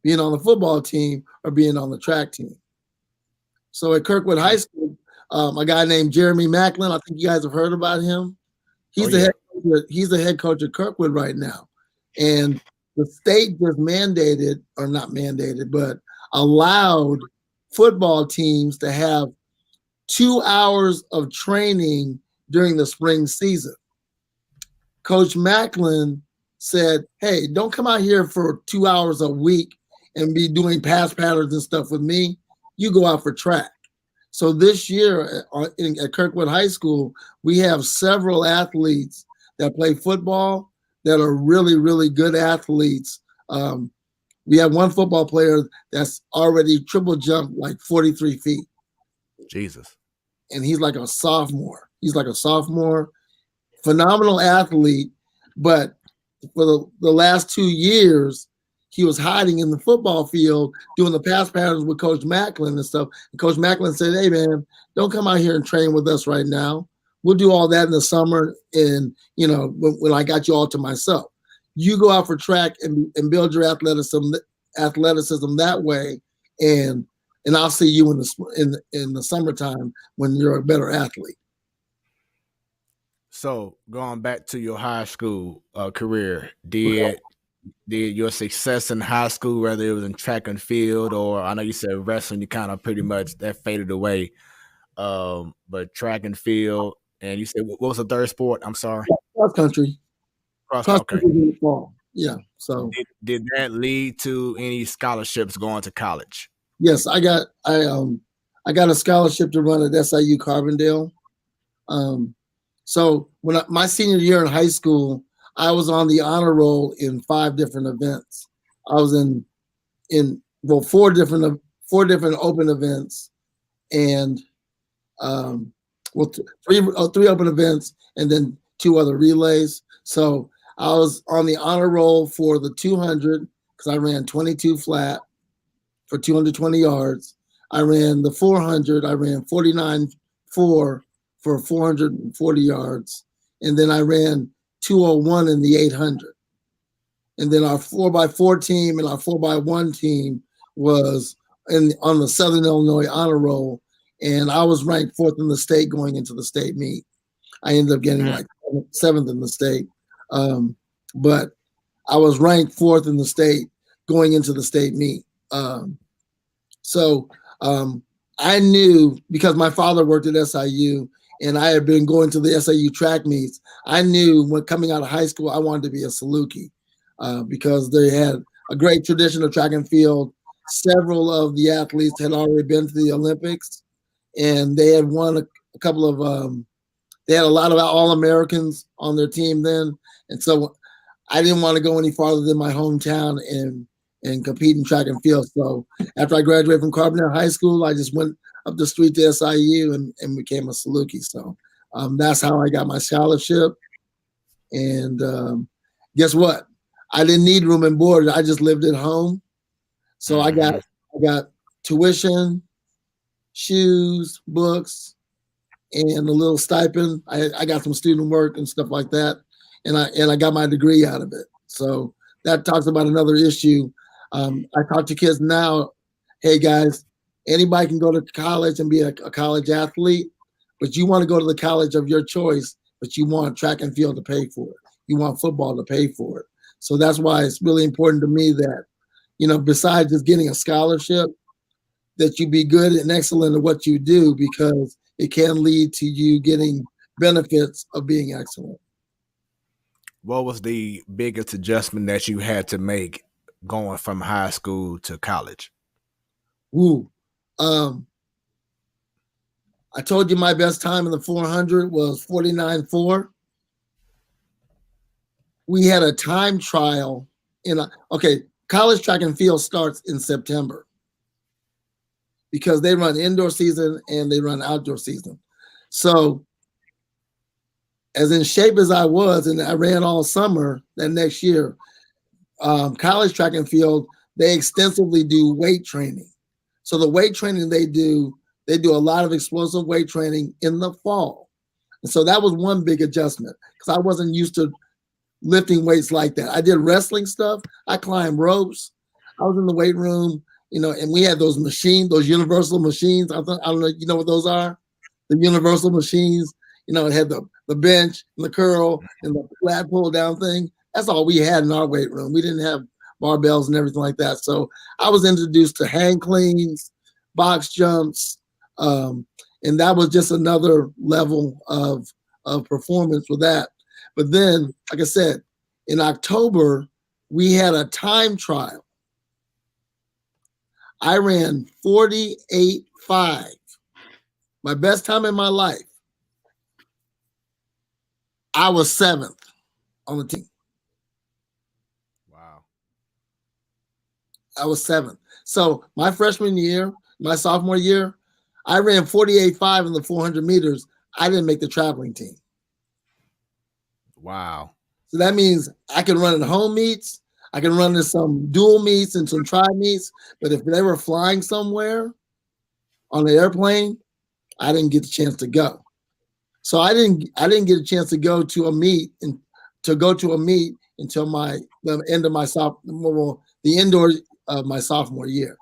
being on the football team, or being on the track team. So at Kirkwood High School, a guy named Jeremy Macklin, I think you guys have heard about him. He's the head coach at Kirkwood right now. And the state just mandated, or not mandated, but allowed football teams to have 2 hours of training during the spring season. Coach Macklin said, hey, don't come out here for 2 hours a week and be doing pass patterns and stuff with me. You go out for track. So this year at Kirkwood High School, we have several athletes that play football that are really, really good athletes. We have one football player that's already triple jumped like 43 feet. Jesus. And he's like a sophomore. Phenomenal athlete. But for the last 2 years, he was hiding in the football field doing the pass patterns with Coach Macklin and stuff. And Coach Macklin said, hey, man, don't come out here and train with us right now. We'll do all that in the summer and, when I got you all to myself. You go out for track and build your athleticism that way, and I'll see you in the summertime when you're a better athlete. So going back to your high school career, did your success in high school, whether it was in track and field, or I know you said wrestling, you kind of pretty much that faded away, but track and field, and you said what was the third sport? I'm sorry. Cross country. Cross country. In the fall. Yeah. So did that lead to any scholarships going to college? Yes, I got a scholarship to run at SIU Carbondale. So when my senior year in high school, I was on the honor roll in 5 different events. I was in 4 different open events, and 3 open events, and then 2 other relays. So I was on the honor roll for the 200 because I ran 22 flat for 220 yards. I ran the 400. I ran 49.4 for 440 yards, and then I ran 201 in the 800. And then our 4x4 team and our 4x1 team was on the Southern Illinois honor roll, and I was ranked 4th in the state going into the state meet. I ended up getting like 7th in the state, but I was ranked 4th in the state going into the state meet. So I knew, because my father worked at SIU and I had been going to the SIU track meets, I knew when coming out of high school, I wanted to be a Saluki because they had a great tradition of track and field. Several of the athletes had already been to the Olympics, and they had won a couple of they had a lot of All-Americans on their team then. And so I didn't want to go any farther than my hometown and compete in track and field. So after I graduated from Carbondale High School, I just went up the street to SIU and became a Saluki. So that's how I got my scholarship. And guess what? I didn't need room and board. I just lived at home. So I got tuition, shoes, books, and a little stipend. I got some student work and stuff like that. And I got my degree out of it. So that talks about another issue. I talk to kids now, hey guys, anybody can go to college and be a college athlete, but you want to go to the college of your choice, but you want track and field to pay for it. You want football to pay for it. So that's why it's really important to me that, besides just getting a scholarship, that you be good and excellent at what you do, because it can lead to you getting benefits of being excellent. What was the biggest adjustment that you had to make going from high school to college? I told you my best time in the 400 was 49.4. We had a time trial college track and field starts in September because they run indoor season and they run outdoor season. So as in shape as I was, and I ran all summer that next year, college track and field, they extensively do weight training. So the weight training they do a lot of explosive weight training in the fall. And so that was one big adjustment because I wasn't used to lifting weights like that. I did wrestling stuff. I climbed ropes. I was in the weight room, and we had those machines, those universal machines. I don't know, you know what those are? The universal machines, it had the bench and the curl and the flat pull down thing. That's all we had in our weight room. We didn't have barbells and everything like that. So I was introduced to hang cleans, box jumps, and that was just another level of performance with that. But then, like I said, in October, we had a time trial. I ran 48.5, my best time in my life. I was 7th on the team. Wow. I was 7th. So my freshman year, my sophomore year, I ran 48.5 in the 400 meters. I didn't make the traveling team. Wow. So that means I can run in home meets. I can run in some dual meets and some tri meets. But if they were flying somewhere on the airplane, I didn't get the chance to go. So I didn't get a chance to go to a meet until the end of the indoor of my sophomore year.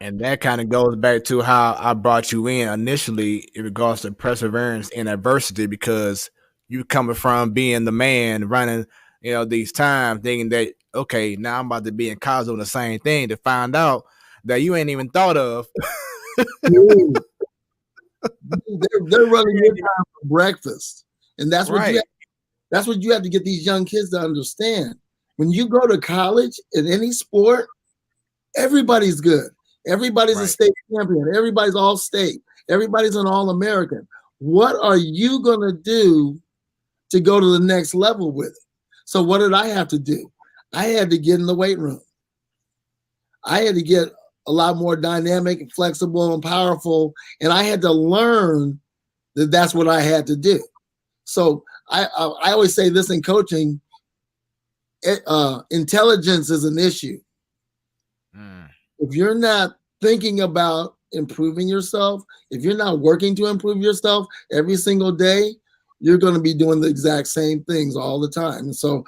And that kind of goes back to how I brought you in initially in regards to perseverance in adversity, because you coming from being the man running, these times, thinking that, okay, now I'm about to be in college doing the same thing, to find out that you ain't even thought of. They're running your time for breakfast. And that's what right. That's what you have to get these young kids to understand. When you go to college in any sport, everybody's good. Everybody's a state champion. Everybody's all state. Everybody's an all-American. What are you going to do to go to the next level with it? So what did I have to do? I had to get in the weight room. I had to get a lot more dynamic and flexible and powerful. And I had to learn that that's what I had to do. So I always say this in coaching, intelligence is an issue. If you're not thinking about improving yourself, if you're not working to improve yourself every single day, you're going to be doing the exact same things all the time. And so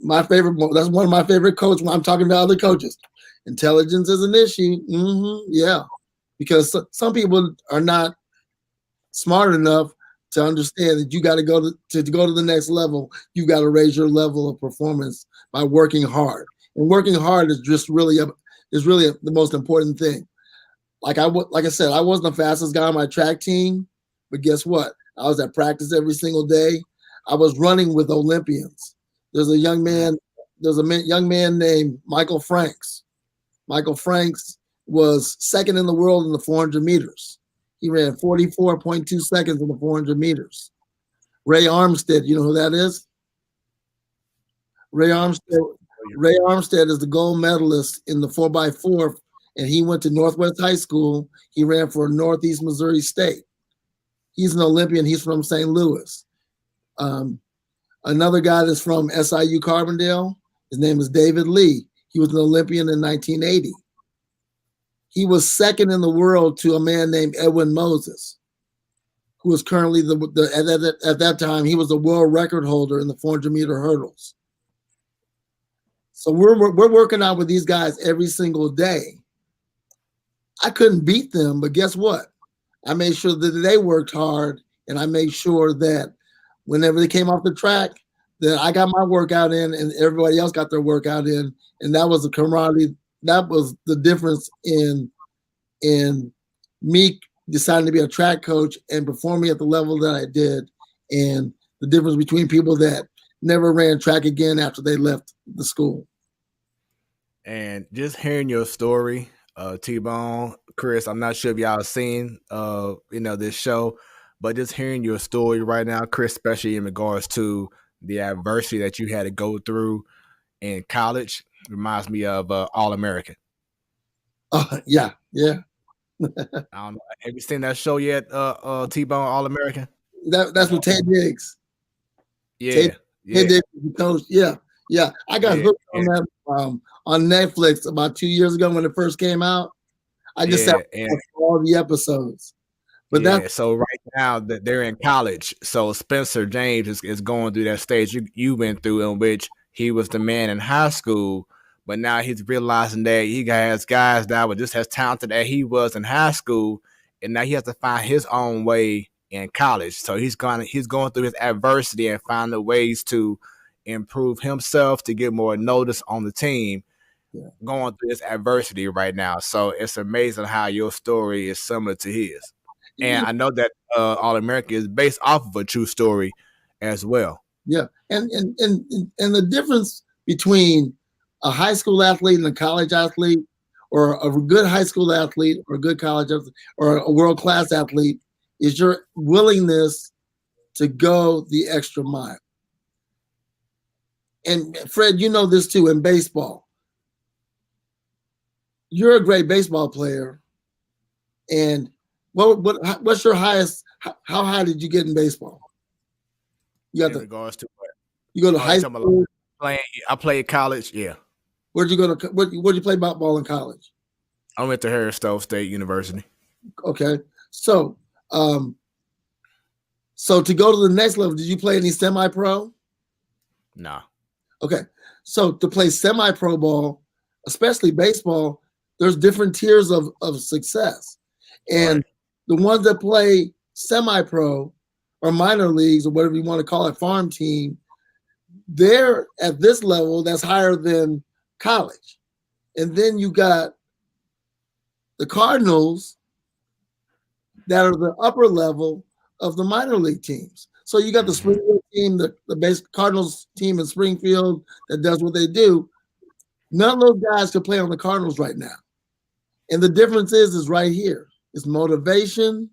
that's one of my favorite quotes when I'm talking to other coaches. Intelligence is an issue. Yeah. Because some people are not smart enough to understand that you got to go to the next level. You got to raise your level of performance by working hard. And working hard is just really the most important thing. Like I said, I wasn't the fastest guy on my track team, but guess what? I was at practice every single day. I was running with Olympians. There's a young man named Michael Franks. Michael Franks was second in the world in the 400 meters. He ran 44.2 seconds in the 400 meters. Ray Armstead, you know who that is? Ray Armstead is the gold medalist in the 4x4, and he went to Northwest High School. He ran for Northeast Missouri State. He's an Olympian. He's from St. Louis. Another guy that's from SIU Carbondale, his name is David Lee. He was an Olympian in 1980. He was second in the world to a man named Edwin Moses, who was currently at that time, he was the world record holder in the 400-meter hurdles. So we're working out with these guys every single day. I couldn't beat them, but guess what? I made sure that they worked hard, and I made sure that whenever they came off the track, that I got my workout in and everybody else got their workout in. And that was the camaraderie. That was the difference in me deciding to be a track coach and performing at the level that I did, and the difference between people that never ran track again after they left the school. And just hearing your story, T-Bone, Chris, I'm not sure if y'all seen this show, but just hearing your story right now, Chris, especially in regards to the adversity that you had to go through in college, reminds me of All-American. Yeah. I don't know. Have you seen that show yet, T-Bone, All-American? That's with Ted Diggs. Yeah. Ted Diggs, the coach. Yeah. I got hooked on that on Netflix about 2 years ago when it first came out. I just sat for all the episodes. But so right now that they're in college, so Spencer James is going through that stage you went through, in which he was the man in high school, but now he's realizing that he has guys that were just as talented as he was in high school, and now he has to find his own way in college. So he's going through his adversity and finding ways to improve himself, to get more notice on the team, going through his adversity right now. So it's amazing how your story is similar to his. And I know that All-American is based off of a true story as well. Yeah, and the difference between a high school athlete and a college athlete, or a good high school athlete or a good college athlete or a world-class athlete, is your willingness to go the extra mile. And Fred, you know this too, in baseball. You're a great baseball player, and what's your highest? How high did you get in baseball? You got in regards to what? You go to high school. I played college. Yeah. Where'd you go to? Where'd you play ball in college? I went to Harris Stowe State University. Okay, so to go to the next level, did you play any semi-pro? Nah. Okay, so to play semi-pro ball, especially baseball, there's different tiers of success, and the ones that play semi-pro or minor leagues or whatever you want to call it, farm team, they're at this level that's higher than college. And then you got the Cardinals that are the upper level of the minor league teams. So you got the Springfield team, the base Cardinals team in Springfield that does what they do. None of those guys can play on the Cardinals right now. And the difference is right here. It's motivation,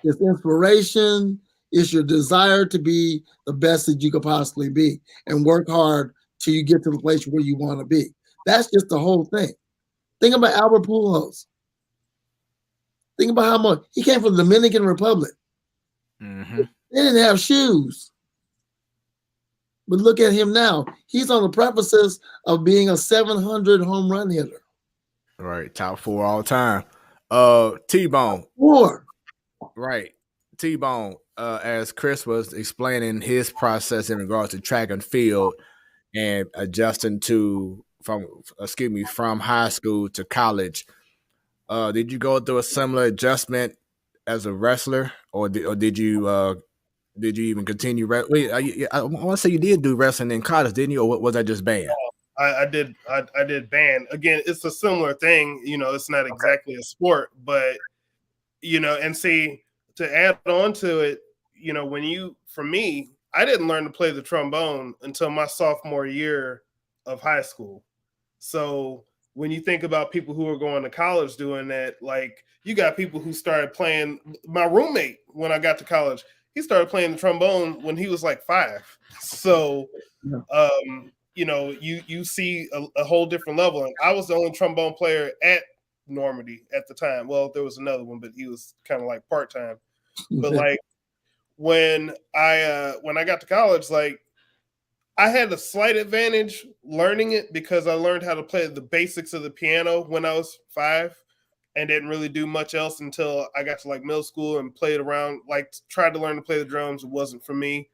it's inspiration, it's your desire to be the best that you could possibly be and work hard till you get to the place where you want to be. That's just the whole thing. Think about Albert Pujols. Think about how much he came from the Dominican Republic. Mm-hmm. They didn't have shoes. But look at him now. He's on the precipice of being a 700 home run hitter. Right, top 4 all time. T-Bone. 4. Right. T-Bone, as Chris was explaining his process in regards to track and field and adjusting from high school to college, did you go through a similar adjustment as a wrestler, or did you even continue? Wait, I want to say you did do wrestling in college, didn't you, or was that just band? I did band. Again, it's a similar thing. It's not exactly a sport, but and see, to add on to it, for me, I didn't learn to play the trombone until my sophomore year of high school. So when you think about people who are going to college doing that, like you got people who started playing. My roommate, when I got to college, he started playing the trombone when he was like 5. So, you know, you see a whole different level. And I was the only trombone player at Normandy at the time. Well, there was another one, but he was kind of like part-time. But like when I got to college, like I had a slight advantage learning it because I learned how to play the basics of the piano when I was 5 and didn't really do much else until I got to like middle school and played around, like tried to learn to play the drums. It wasn't for me.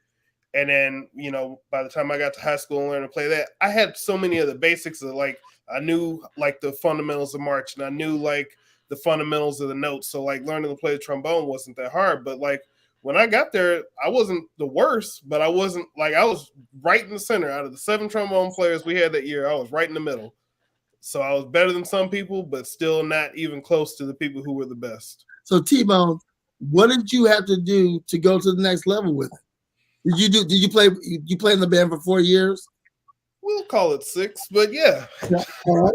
And then, you know, by the time I got to high school and learned to play that, I had so many of the basics of like, I knew like the fundamentals of march and I knew like the fundamentals of the notes. So like learning to play the trombone wasn't that hard. But like when I got there, I wasn't the worst, but I wasn't like, I was right in the center. Out of the 7 trombone players we had that year, I was right in the middle. So I was better than some people, but still not even close to the people who were the best. So T-Bone, what did you have to do to go to the next level with it? Did you play in the band for 4 years? We'll call it 6, but yeah. All right.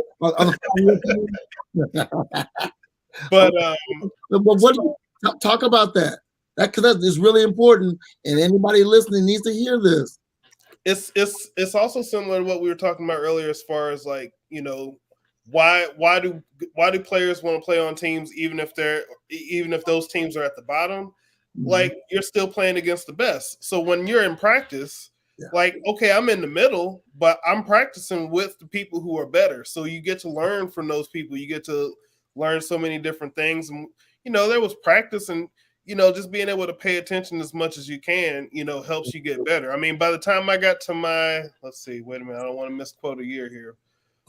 But what do you talk about that? Because that is really important, and anybody listening needs to hear this. It's also similar to what we were talking about earlier, as far as like, you know, why do players want to play on teams even if those teams are at the bottom? Like you're still playing against the best. So when you're in practice, like, okay, I'm in the middle, but I'm practicing with the people who are better. So you get to learn from those people. You get to learn so many different things. And, you know, there was practice and, you know, just being able to pay attention as much as you can, you know, helps you get better. I mean, by the time I got to my, let's see, wait a minute, I don't want to misquote a year here.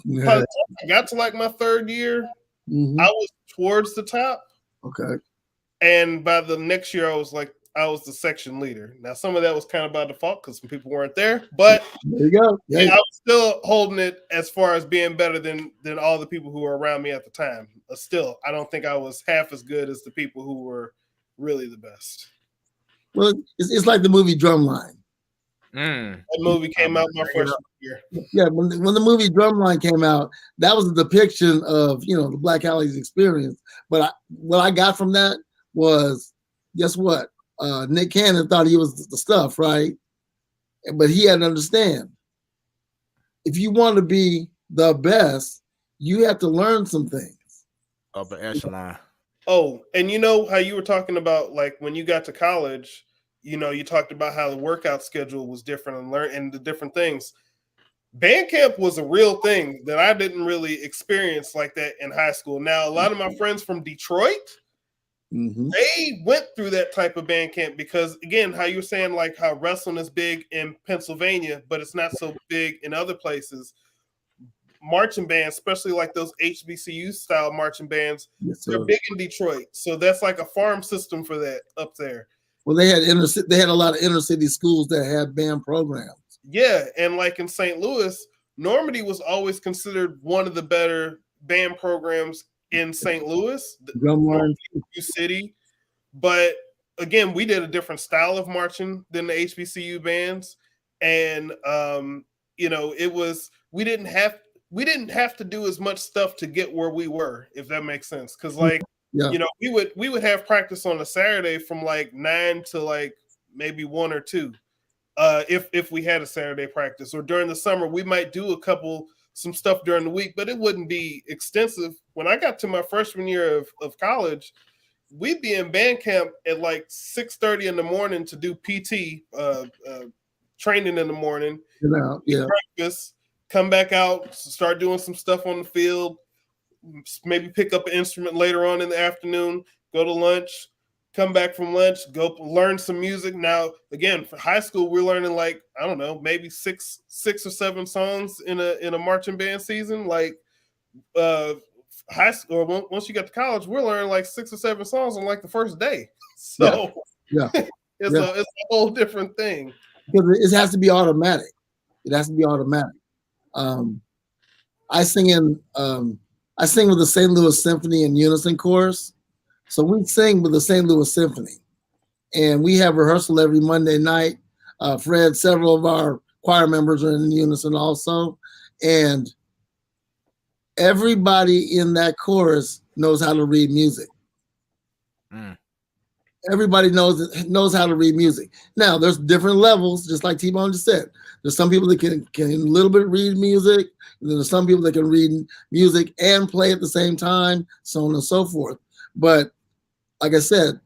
By the time I got to like my 3rd year, I was towards the top. Okay. And by the next year, I was the section leader. Now, some of that was kind of by default because some people weren't there, but there you go. Yeah, I was still holding it as far as being better than all the people who were around me at the time. But still, I don't think I was half as good as the people who were really the best. Well, it's like the movie Drumline. That movie came out my freshman year. Yeah, when the movie Drumline came out, that was a depiction of, you know, the Black Alley's experience. But what I got from that was, guess what? Nick Cannon thought he was the stuff, right? But he had to understand, if you want to be the best, you have to learn some things. Upper echelon. Oh, and you know how you were talking about, like, when you got to college, you know, you talked about how the workout schedule was different and the different things. Band camp was a real thing that I didn't really experience like that in high school. Now, a lot of my friends from Detroit, they went through that type of band camp because, again, how you were saying, like, how wrestling is big in Pennsylvania, but it's not so big in other places. Marching bands, especially like those HBCU style marching bands, they're big in Detroit. So that's like a farm system for that up there. Well, they had a lot of inner city schools that had band programs. Yeah, and like in St. Louis, Normandy was always considered one of the better band programs in St. Louis, Normandy City. But again, we did a different style of marching than the HBCU bands, and you know, we didn't have to do as much stuff to get where we were, if that makes sense. Because like, you know, we would have practice on a Saturday from like 9 to like maybe 1 or 2. If we had a Saturday practice, or during the summer, we might do some stuff during the week, but it wouldn't be extensive. When I got to my freshman year of college, we'd be in band camp at like 6:30 in the morning to do PT training in the morning. Breakfast, come back out, start doing some stuff on the field, maybe pick up an instrument later on in the afternoon, go to lunch, come back from lunch, go learn some music. Now, again, for high school, we're learning like, I don't know, maybe six or 7 songs in a marching band season. Like high school, or once you get to college, we're learning like 6 or 7 songs on like the first day. So it's a whole different thing. Because it has to be automatic. It has to be automatic. I sing with the St. Louis Symphony in unison chorus. So we sing with the St. Louis Symphony, and we have rehearsal every Monday night. Fred, several of our choir members are in unison also, and everybody in that chorus knows how to read music. everybody knows how to read music. Now, there's different levels, just like T-Bone just said. There's some people that can a little bit read music. And there's some people that can read music and play at the same time, so on and so forth. But like I said,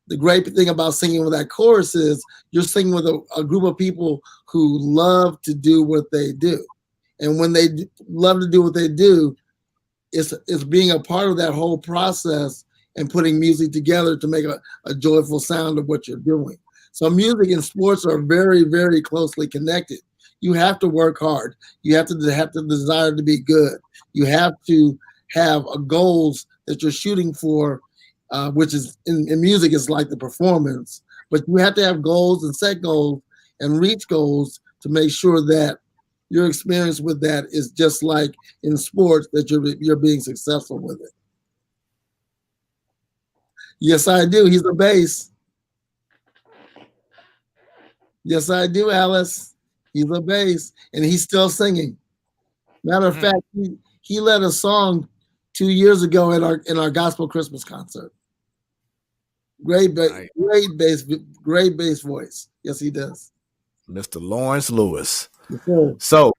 the great thing about singing with that chorus is you're singing with a group of people who love to do what they do. And when they love to do what they do, it's being a part of that whole process and putting music together to make a joyful sound of what you're doing. So music and sports are very, very closely connected. You have to work hard. You have to have the desire to be good. You have to have goals that you're shooting for, which is in music is like the performance. But you have to have goals and set goals and reach goals to make sure that your experience with that is just like in sports, that you're being successful with it. Yes, I do. He's a bass. Yes, I do, Alice. He's a bass, and he's still singing. Matter of fact, he led a song 2 years ago in our gospel Christmas concert. Great bass voice. Yes, he does. Mr. Lawrence Lewis. Yes, so,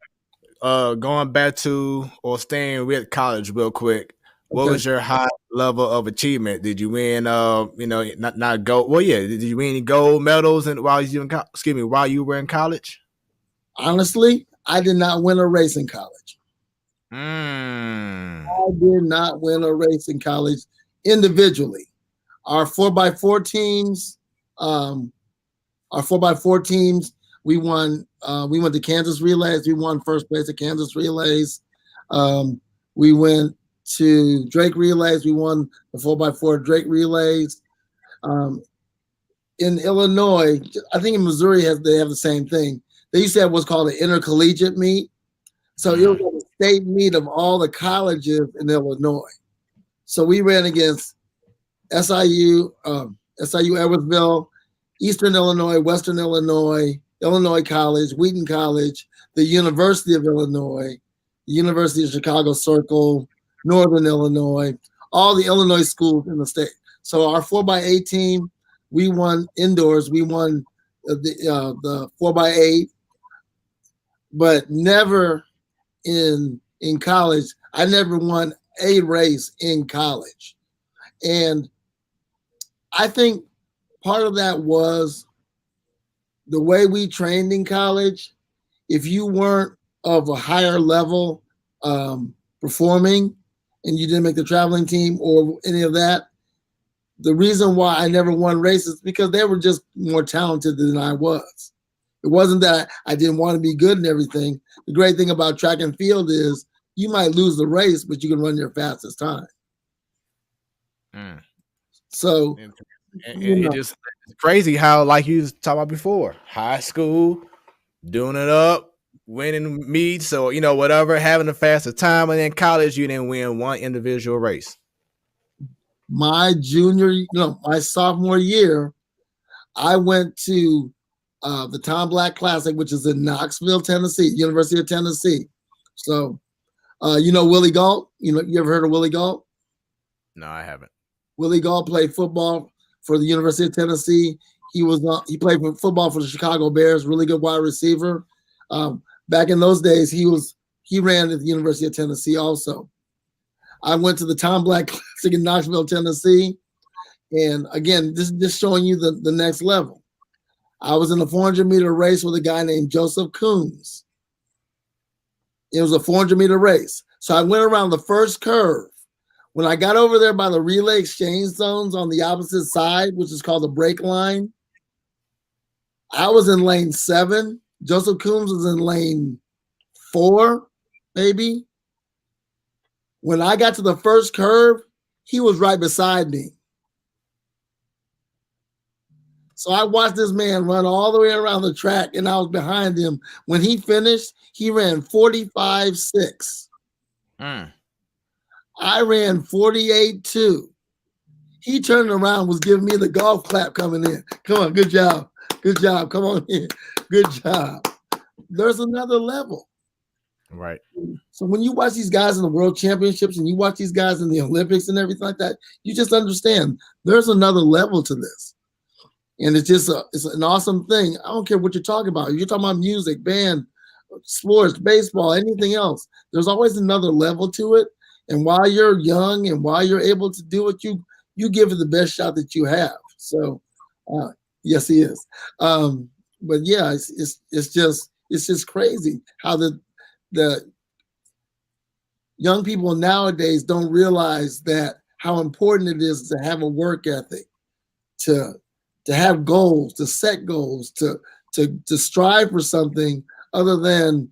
going back to or staying with college real quick. What was your high level of achievement? Did you win? Not gold. Well, yeah. Did you win any gold medals? And while you were in college? Honestly, I did not win a race in college. I did not win a race in college individually. Our 4x4 teams, we won. We went to Kansas Relays. We won first place at Kansas Relays. We went to Drake Relays. We won the 4x4 Drake Relays. In Illinois, I think in Missouri they have the same thing. They used to have what's called an intercollegiate meet. So it was like a state meet of all the colleges in Illinois. So we ran against SIU Edwardsville, Eastern Illinois, Western Illinois, Illinois College, Wheaton College, the University of Illinois, the University of Chicago Circle, Northern Illinois, all the Illinois schools in the state. So our 4x8 team, we won indoors. We won the 4x8, but never in college. I never won a race in college. And I think part of that was the way we trained in college. If you weren't of a higher level performing and you didn't make the traveling team or any of that, the reason why I never won races because they were just more talented than I was. It wasn't that I didn't want to be good and everything. The great thing about track and field is you might lose the race, but you can run your fastest time. So it's crazy how, like you was talking about before, high school, doing it up, winning meets, or whatever, having the fastest time, and then college you didn't win one individual race. My sophomore year, I went to the Tom Black Classic, which is in Knoxville, Tennessee, University of Tennessee. So, Willie Gault. You ever heard of Willie Gault? No, I haven't. Willie Gault played football for the University of Tennessee. He played football for the Chicago Bears. Really good wide receiver. Back in those days, he ran at the University of Tennessee also. I went to the Tom Black Classic in Knoxville, Tennessee. And again, this is just showing you the next level. I was in a 400-meter race with a guy named Joseph Coombs. It was a 400-meter race. So I went around the first curve. When I got over there by the relay exchange zones on the opposite side, which is called the break line, I was in lane 7. Joseph Coombs was in lane 4, maybe. When I got to the first curve, he was right beside me. So I watched this man run all the way around the track, and I was behind him. When he finished, he ran 45.6. I ran 48.2. He turned around, was giving me the golf clap coming in. Come on, good job. Good job. Come on in. Good job. There's another level. Right. So when you watch these guys in the world championships and you watch these guys in the Olympics and everything like that, you just understand there's another level to this. And it's just it's an awesome thing. I don't care what you're talking about. You're talking about music, band, sports, baseball, anything else. There's always another level to it. And while you're young and while you're able to do it, you give it the best shot that you have. So, yes, he is. But yeah, it's just crazy how the young people nowadays don't realize that how important it is to have a work ethic, to have goals, to set goals, to strive for something other than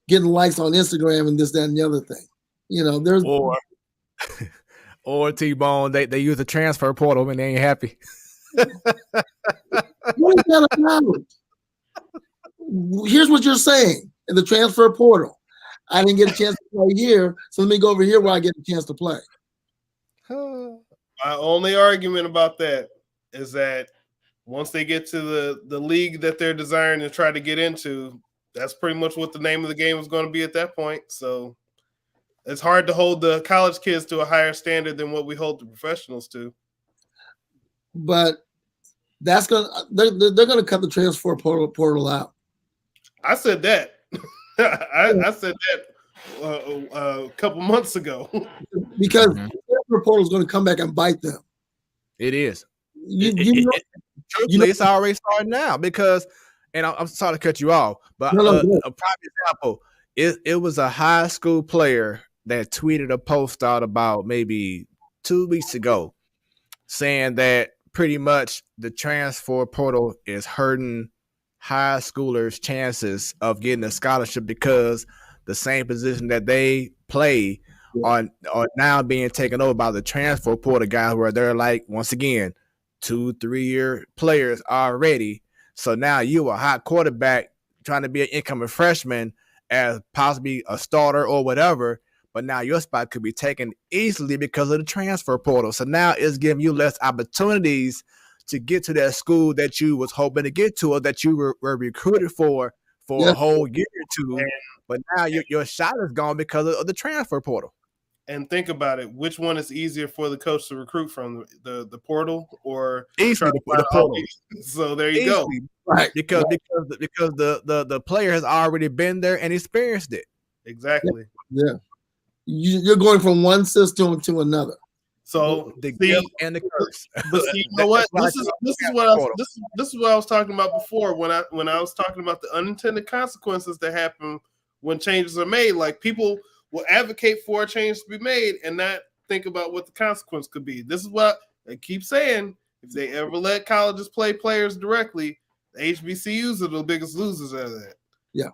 getting likes on Instagram and this, that, and the other thing. You know, there's or T-Bone, they use the transfer portal and they ain't happy. what is that about? Here's what you're saying in the transfer portal. I didn't get a chance to play here, so let me go over here where I get a chance to play. My only argument about that is that once they get to the league that they're desiring to try to get into, that's pretty much what the name of the game is going to be at that point. So it's hard to hold the college kids to a higher standard than what we hold the professionals to. But they're gonna cut the transfer portal out. I said that. I said that a couple months ago. Because the transfer portal is going to come back and bite them. It is. Truthfully, it's already starting now because, and I'm sorry to cut you off, but a prime example, it was a high school player that tweeted a post out about maybe 2 weeks ago saying that pretty much the transfer portal is hurting high schoolers' chances of getting a scholarship because the same position that they play are now being taken over by the transfer portal guys where they're like, once again, 2-3 year players already. So now you a hot quarterback trying to be an incoming freshman as possibly a starter or whatever, but now your spot could be taken easily because of the transfer portal. So now it's giving you less opportunities to get to that school that you was hoping to get to or that you were recruited for a whole year or two. But now your shot is gone because of the transfer portal. And think about it. Which one is easier for the coach to recruit from, the portal or easily the portal? So there you go. Right. Because the player has already been there and experienced it. Exactly. Yeah. You're going from one system to another. So the gift and the curse. But see, you know what? This is what I was talking about before when I was talking about the unintended consequences that happen when changes are made. Like people will advocate for a change to be made and not think about what the consequence could be. This is what I keep saying. If they ever let colleges play players directly, the HBCUs are the biggest losers out of that. Yeah.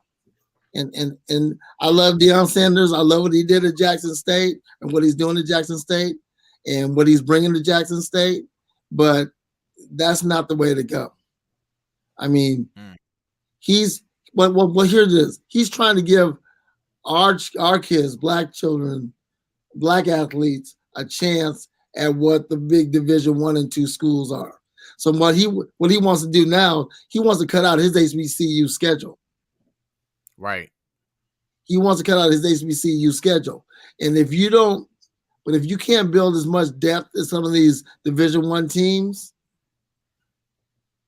And I love Deion Sanders. I love what he did at Jackson State and what he's doing at Jackson State and what he's bringing to Jackson State. But that's not the way to go. I mean, here's it is. He's trying to give our kids, black children, black athletes, a chance at what the big Division 1 and 2 schools are. So what he wants to do now, he wants to cut out his HBCU schedule. Right. He wants to cut out his HBCU schedule. And if you can't build as much depth as some of these Division 1 teams,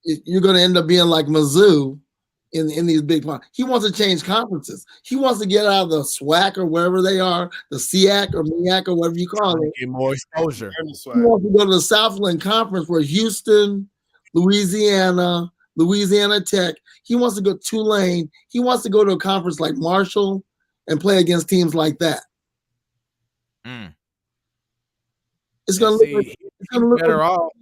you're going to end up being like Mizzou in these big – he wants to change conferences. He wants to get out of the SWAC or wherever they are, the SEAC or MEAC or whatever you call it. Get more exposure. He wants to go to the Southland Conference where Houston, Louisiana Tech, he wants to go Tulane. He wants to go to a conference like Marshall and play against teams like that. It's going to look better like off.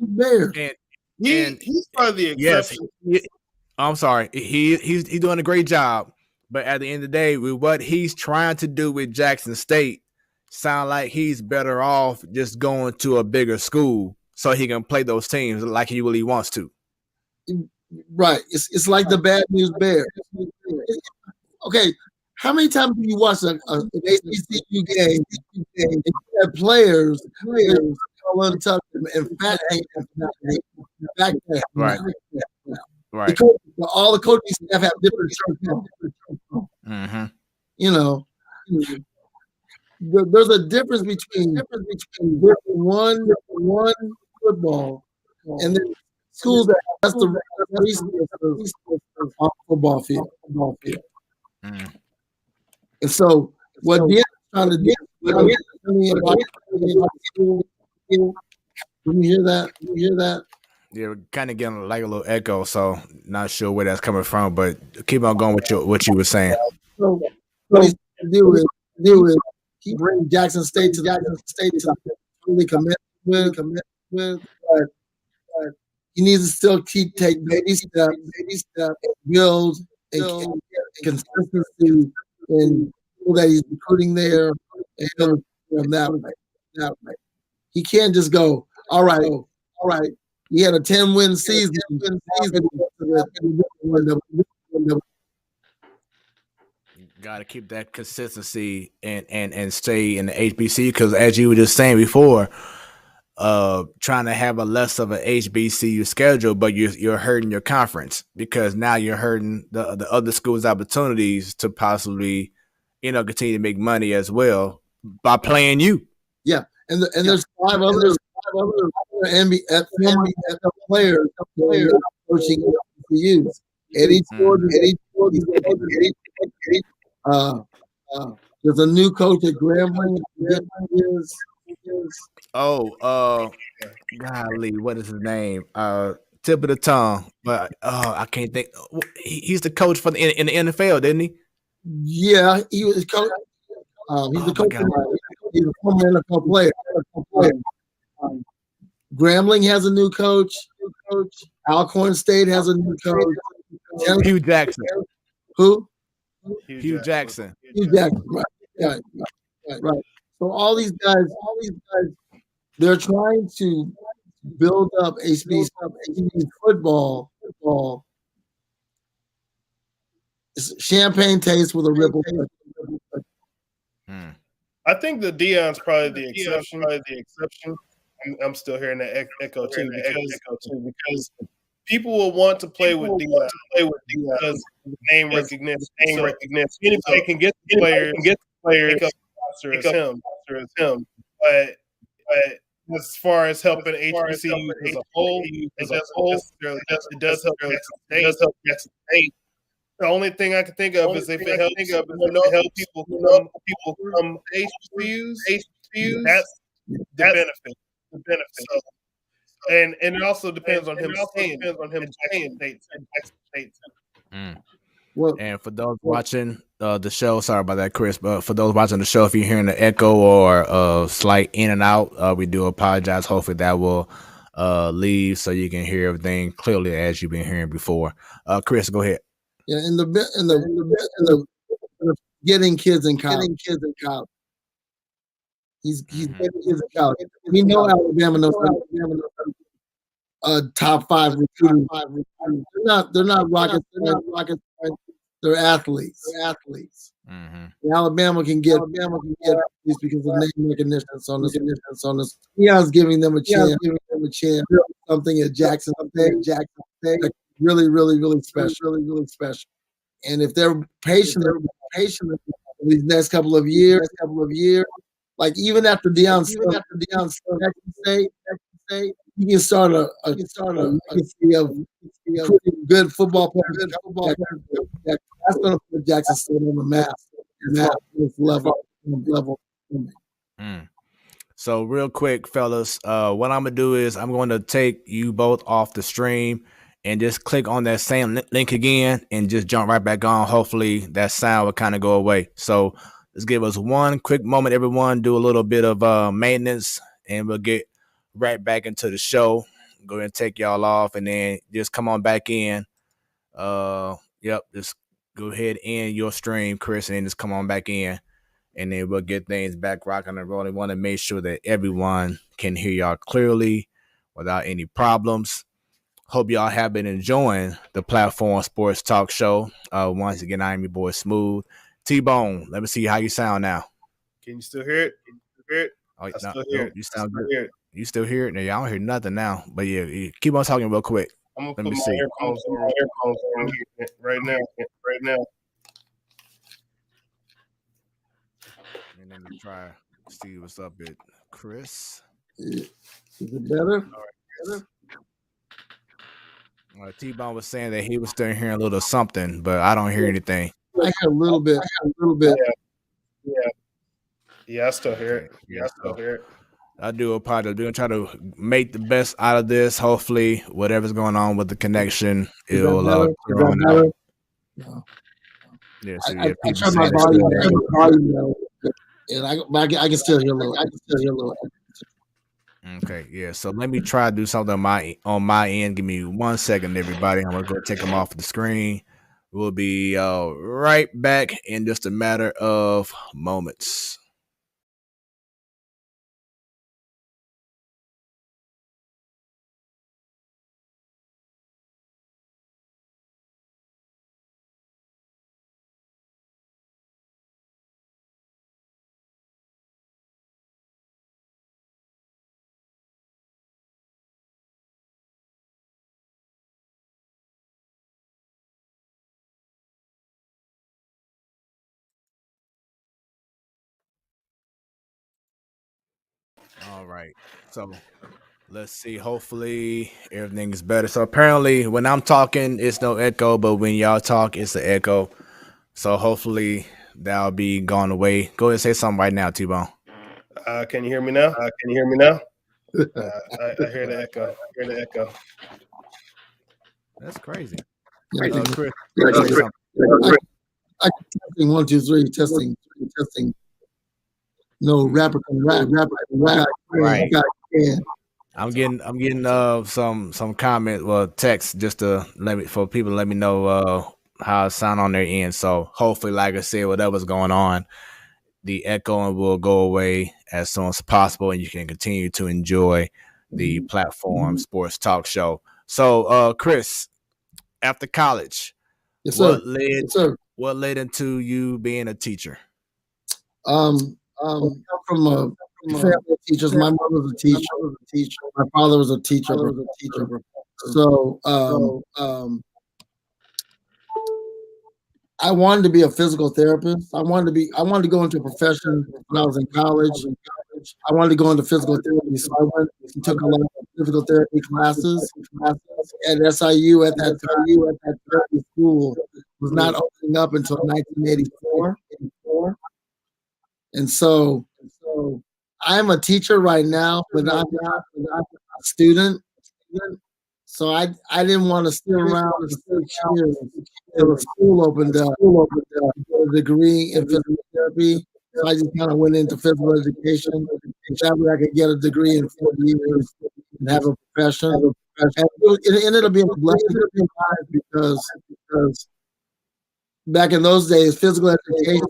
He's probably the exception. Yes, I'm sorry. He's doing a great job, but at the end of the day, with what he's trying to do with Jackson State, sound like he's better off just going to a bigger school so he can play those teams like he really wants to. Right. It's like the Bad News Bears. Okay. How many times do you watch an HBCU game and you have players all untucked and fat back there? Right. Right. Because all the coaching staff have different shirts. Mm-hmm. You know, there's a difference between one football and then schools that have the resources on football field. Mm. And so what Deanna's trying to do, can you hear that? Can you hear that? Yeah, we're kind of getting like a little echo, so not sure where that's coming from, but keep on going with what you were saying. So what he's trying to do is he bring Jackson State to totally commit with, but he needs to still take baby steps, build and consistency in people that he's recruiting there, and he'll him that way. He can't just go, all right. He had a 10-win season. Got to keep that consistency and stay in the HBC, because as you were just saying before, trying to have a less of an HBCU schedule, but you're hurting your conference, because now you're hurting the other schools' opportunities to possibly, continue to make money as well by playing you. Yeah, and there's five other NBA players coaching HBCUs. Eddie Jordan. There's a new coach at Grambling. Golly, what is his name? Tip of the tongue, but I can't think. He's the coach for in the NFL, didn't he? Yeah, he was coach. He's the coach. He's a former NFL player. Grambling has a new coach. Alcorn State has a new coach. Hugh Jackson. Who? Hugh Jackson. Hugh Jackson. Right. So all these guys, they're trying to build up HBCU football. It's champagne taste with a ripple. I think the Deion's probably the exception. I'm still hearing the echo too, because people will want to play with Deion because of name recognition. Anybody can get the players, as him. But as far as helping HBCU as a whole, it does help Jackson State. The only thing I can think of is if it helps people come HBCUs, that's the benefit. So, and it also depends on him staying in Jackson State. Well, and for those watching the show, sorry about that, Chris, but for those watching the show, if you're hearing the echo or slight in and out, we do apologize. Hopefully that will leave so you can hear everything clearly as you've been hearing before. Chris, go ahead. Yeah, in the getting kids in college. He's getting kids in college. We know Alabama knows top 5 recruiting. They're not rocket science. They're athletes. Mm-hmm. Alabama can get athletes because of name recognition. On this, Deion's giving them a chance. Something at Jackson State. Really special. And if they're patient these next couple of years, like even after Deion's Jackson State, you can start a legacy of good football players. That's going to put Jackson State on the map. Level. So real quick, fellas, what I'm gonna do is I'm going to take you both off the stream and just click on that same link again and just jump right back on. Hopefully that sound will kind of go away. So let's give us one quick moment, everyone. Do a little bit of maintenance, and we'll get right back into the show. Go ahead and take y'all off, and then just come on back in. Just go ahead and end your stream, Chris, and then just come on back in, and then we'll get things back rocking and rolling. We want to make sure that everyone can hear y'all clearly without any problems. Hope y'all have been enjoying the Platform Sports Talk Show. Once again, I'm your boy Smooth. T-Bone, let me see how you sound now. Can you still hear it? Oh, still hear it. You sound good. You still hear it? No, y'all don't hear nothing now. But yeah, you keep on talking real quick. I'm gonna put my earphones on right now. And then we try to see what's up with Chris. Is it better? All right. T-Bone was saying that he was still hearing a little something, but I don't hear anything. I hear a little bit. Yeah, I still hear it. Okay, Yeah, I still hear it. I do apologize. We're gonna try to make the best out of this. Hopefully, whatever's going on with the connection, Is that it'll better? clear on out. No. Yeah, so I people turned my saying it's still volume down, and I can still hear a little. okay. Yeah, so let me try to do something on my end. Give me 1 second, everybody. I'm gonna go take them off the screen. We'll be right back in just a matter of moments. All right. So let's see. Hopefully everything is better. So apparently when I'm talking, it's no echo, but when y'all talk, it's an echo. So hopefully that'll be gone away. Go ahead and say something right now, T-Bone. Can you hear me now? Can you hear me now? I hear the echo. I hear the echo. That's crazy. Yeah, Chris, Chris, say something. testing 1, 2, 3. Testing. No rapper can rap. Right. Yeah. I'm getting some comment, well, text just to for people to let me know how it sound on their end. So hopefully, like I said, whatever's going on, the echoing will go away as soon as possible, and you can continue to enjoy the platform sports talk show. So, Chris, after college, Yes, sir. What led into you being a teacher? From a family of teachers. My mother was a teacher. My father was a teacher. So, I wanted to be a physical therapist. I wanted to go into a profession when I was in college. I wanted to go into physical therapy, so I went and took a lot of physical therapy classes at SIU at that time. That therapy school was not opening up until 1984. And so I'm a teacher right now, but I'm not a student. So I didn't want to sit around for 6 years until the school opened up, get a degree in physical therapy. So I just kind of went into physical education. And that way I could get a degree in 4 years and have a profession. And it ended up being a blessing because back in those days, physical education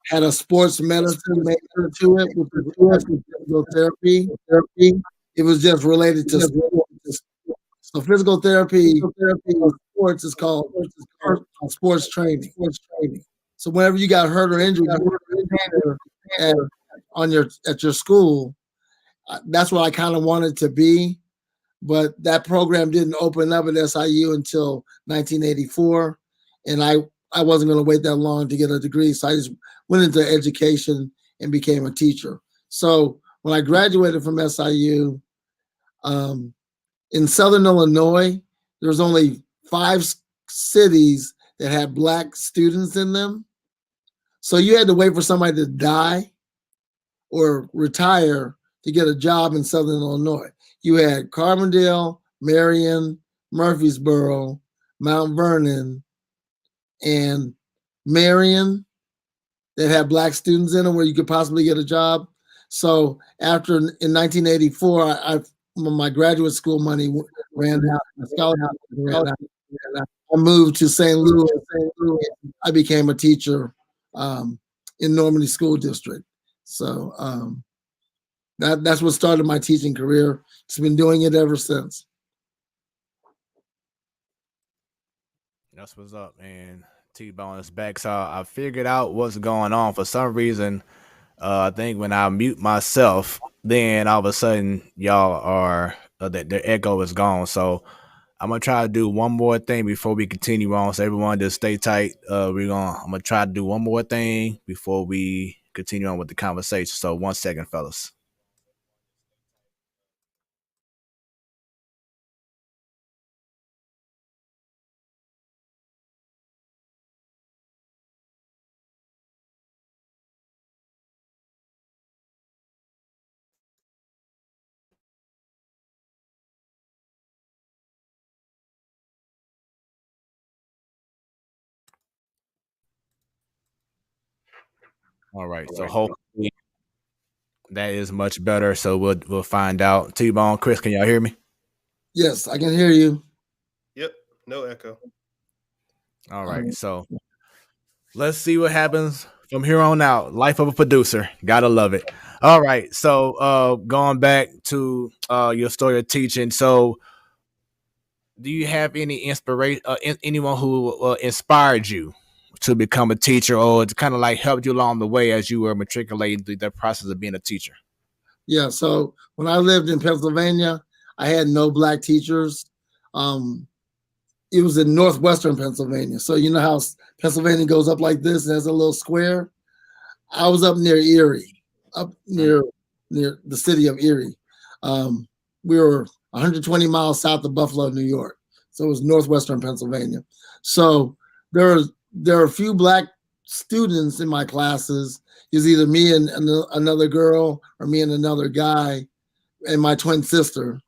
had a sports medicine major to it, which was physical therapy. It was just related to sports. So physical therapy sports is called sports training. So whenever you got hurt or injured, you were a trainer at your school. That's what I kind of wanted to be, but that program didn't open up at SIU until 1984, and I wasn't going to wait that long to get a degree, so I just went into education and became a teacher. So when I graduated from SIU, in Southern Illinois, there was only 5 cities that had Black students in them. So you had to wait for somebody to die or retire to get a job in Southern Illinois. You had Carbondale, Marion, Murfreesboro, Mount Vernon, and Marion that had Black students in them where you could possibly get a job. So after in 1984, my graduate school money ran out, my scholarship ran out. I moved to St. Louis. I became a teacher in Normandy School District. So that's what started my teaching career. Just been doing it ever since. That's what's up, man. T-Bone is back. So I figured out what's going on. For some reason, I think when I mute myself, then all of a sudden y'all are the echo is gone. So I'm gonna try to do one more thing before we continue on. So everyone just stay tight. I'm gonna try to do one more thing before we continue on with the conversation. So 1 second, fellas. All right. So hopefully that is much better. So we'll find out. T-Bone, Chris, can y'all hear me? Yes, I can hear you. Yep, no echo. All right. So let's see what happens from here on out. Life of a producer. Gotta love it. All right. So going back to your story of teaching. So do you have any inspiration, anyone who inspired you to become a teacher, or it's kind of like helped you along the way as you were matriculating through the process of being a teacher? Yeah. So when I lived in Pennsylvania, I had no black teachers. It was in northwestern Pennsylvania. So you know how Pennsylvania goes up like this and has a little square? I was up near Erie, up near the city of Erie. We were 120 miles south of Buffalo, New York. So it was northwestern Pennsylvania. So there are a few black students in my classes. It was either me and another girl or me and another guy and my twin sister.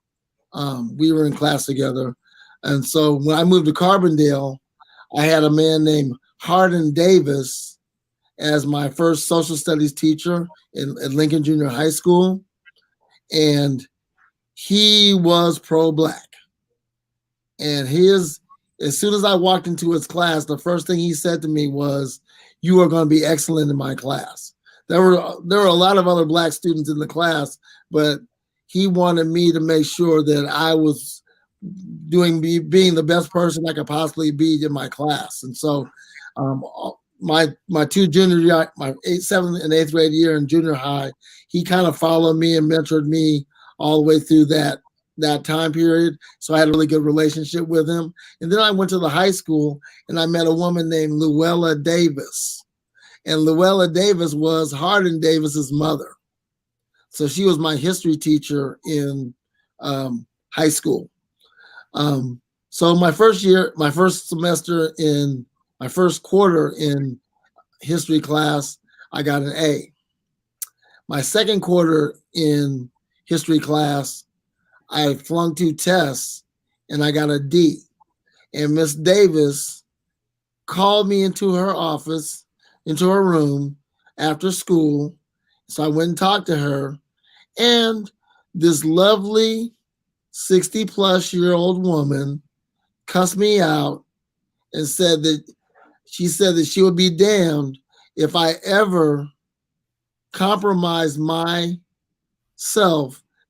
We were in class together. And so when I moved to Carbondale, I had a man named Hardin Davis as my first social studies teacher at Lincoln Junior High School. And he was pro-black. And as soon as I walked into his class, the first thing he said to me was, "You are going to be excellent in my class." There were a lot of other black students in the class, but he wanted me to make sure that I was being the best person I could possibly be in my class. And so my two junior, my 7th and 8th grade year in junior high, he kind of followed me and mentored me all the way through that time period. So I had a really good relationship with him. And then I went to the high school and I met a woman named Luella Davis. And Luella Davis was Hardin Davis's mother. So she was my history teacher in high school. So my first semester in my first quarter in history class, I got an A. My second quarter in history class, I flunked 2 tests and I got a D. And Miss Davis called me into her office, into her room after school. So I went and talked to her. And this lovely 60-plus-year-old woman cussed me out and said that she would be damned if I ever compromised myself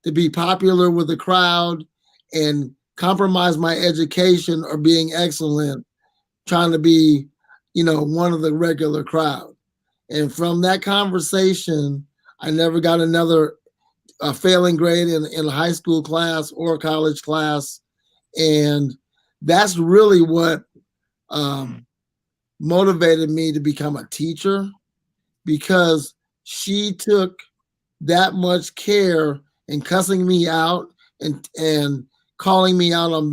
to be popular with the crowd and compromise my education or being excellent, trying to be, one of the regular crowd. And from that conversation, I never got another failing grade in a high school class or a college class. And that's really what motivated me to become a teacher, because she took that much care in cussing me out and calling me out on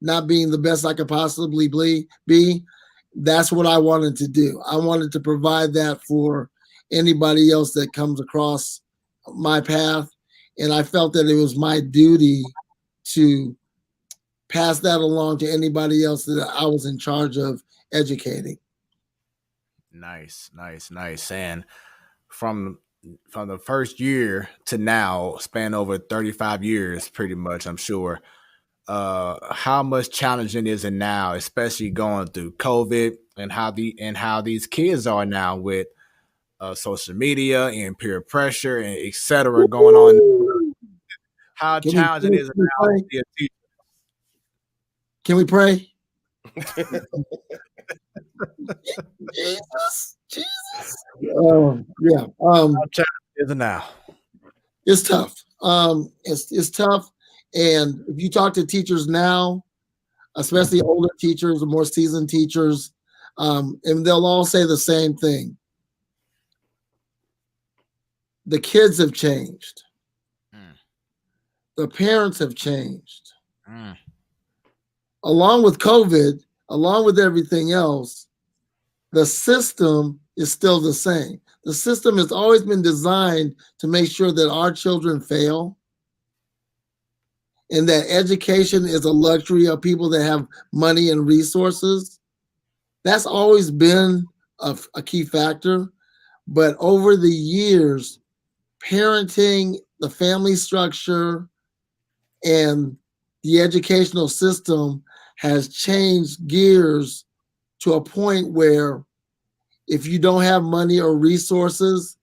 not being the best I could possibly be. That's what I wanted to do. I wanted to provide that for anybody else that comes across my path. And I felt that it was my duty to pass that along to anybody else that I was in charge of educating. Nice. And from the first year to now, span over 35 years, pretty much, I'm sure. How much challenging is it now, especially going through COVID and how these kids are now with social media and peer pressure and et cetera going on? How challenging is it now to be a teacher? Can we pray? Jesus. Yeah. How challenging is it now? It's tough. It's tough. And if you talk to teachers now, especially older teachers or more seasoned teachers, and they'll all say the same thing. The kids have changed. The parents have changed. Along with COVID, along with everything else, the system is still the same. The system has always been designed to make sure that our children fail, and that education is a luxury of people that have money and resources. That's always been a key factor. But over the years, parenting, the family structure, and the educational system has changed gears to a point where if you don't have money or resources,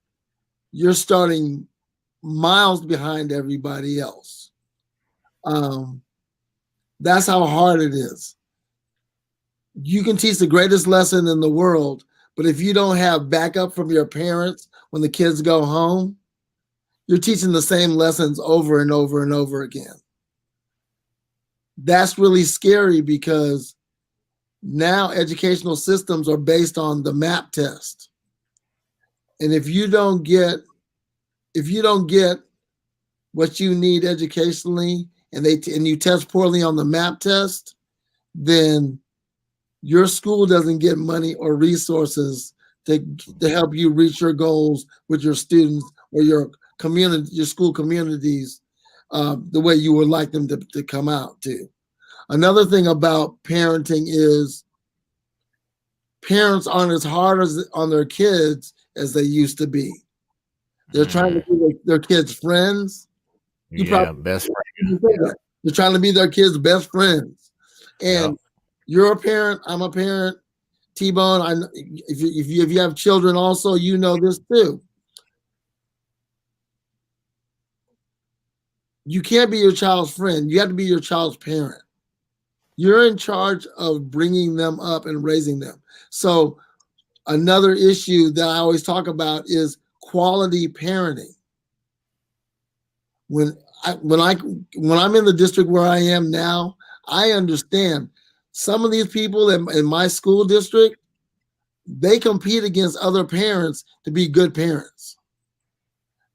you're starting miles behind everybody else. That's how hard it is. You can teach the greatest lesson in the world, but if you don't have backup from your parents when the kids go home, you're teaching the same lessons over and over and over again. That's really scary because now educational systems are based on the MAP test. And if you don't get what you need educationally and you test poorly on the MAP test, then your school doesn't get money or resources to help you reach your goals with your students or your community, your school communities, the way you would like them to come out to. Another thing about parenting is parents aren't as hard on their kids as they used to be. They're trying to be their kids' friends. Best friend. They're trying to be their kids' best friends. And you're a parent, I'm a parent. T-Bone, if you have children also, you know this too. You can't be your child's friend. You have to be your child's parent. You're in charge of bringing them up and raising them. So another issue that I always talk about is quality parenting. When I'm in the district where I am now, I understand some of these people in my school district, they compete against other parents to be good parents.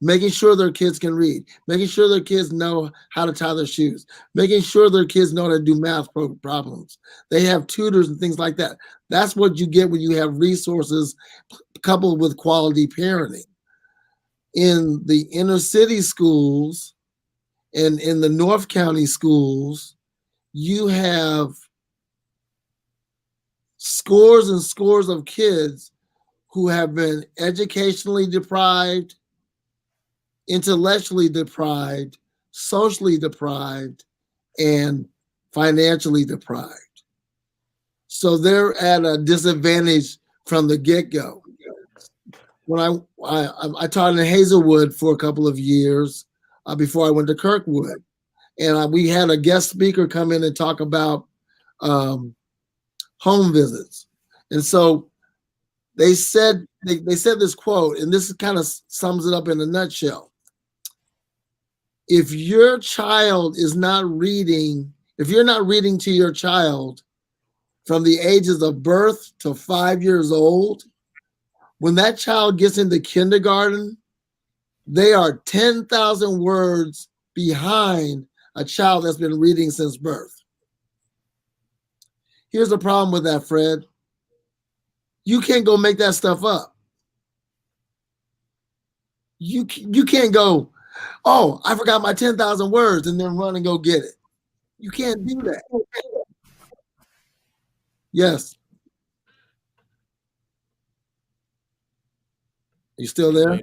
Making sure their kids can read, making sure their kids know how to tie their shoes, making sure their kids know how to do math problems. They have tutors and things like that. That's what you get when you have resources coupled with quality parenting. In the inner city schools and in the North County schools, you have scores and scores of kids who have been educationally deprived, intellectually deprived, socially deprived, and financially deprived. So they're at a disadvantage from the get-go. When I taught in Hazelwood for a couple of years before I went to Kirkwood, and we had a guest speaker come in and talk about home visits. And so they said this quote, and this kind of sums it up in a nutshell. If your child is not reading, if you're not reading to your child from the ages of birth to 5 years old, when that child gets into kindergarten, they are 10,000 words behind a child that's been reading since birth. Here's the problem with that, Fred. You can't go make that stuff up. You can't go, oh, I forgot my 10,000 words and then run and go get it. You can't do that. Yes. You still there?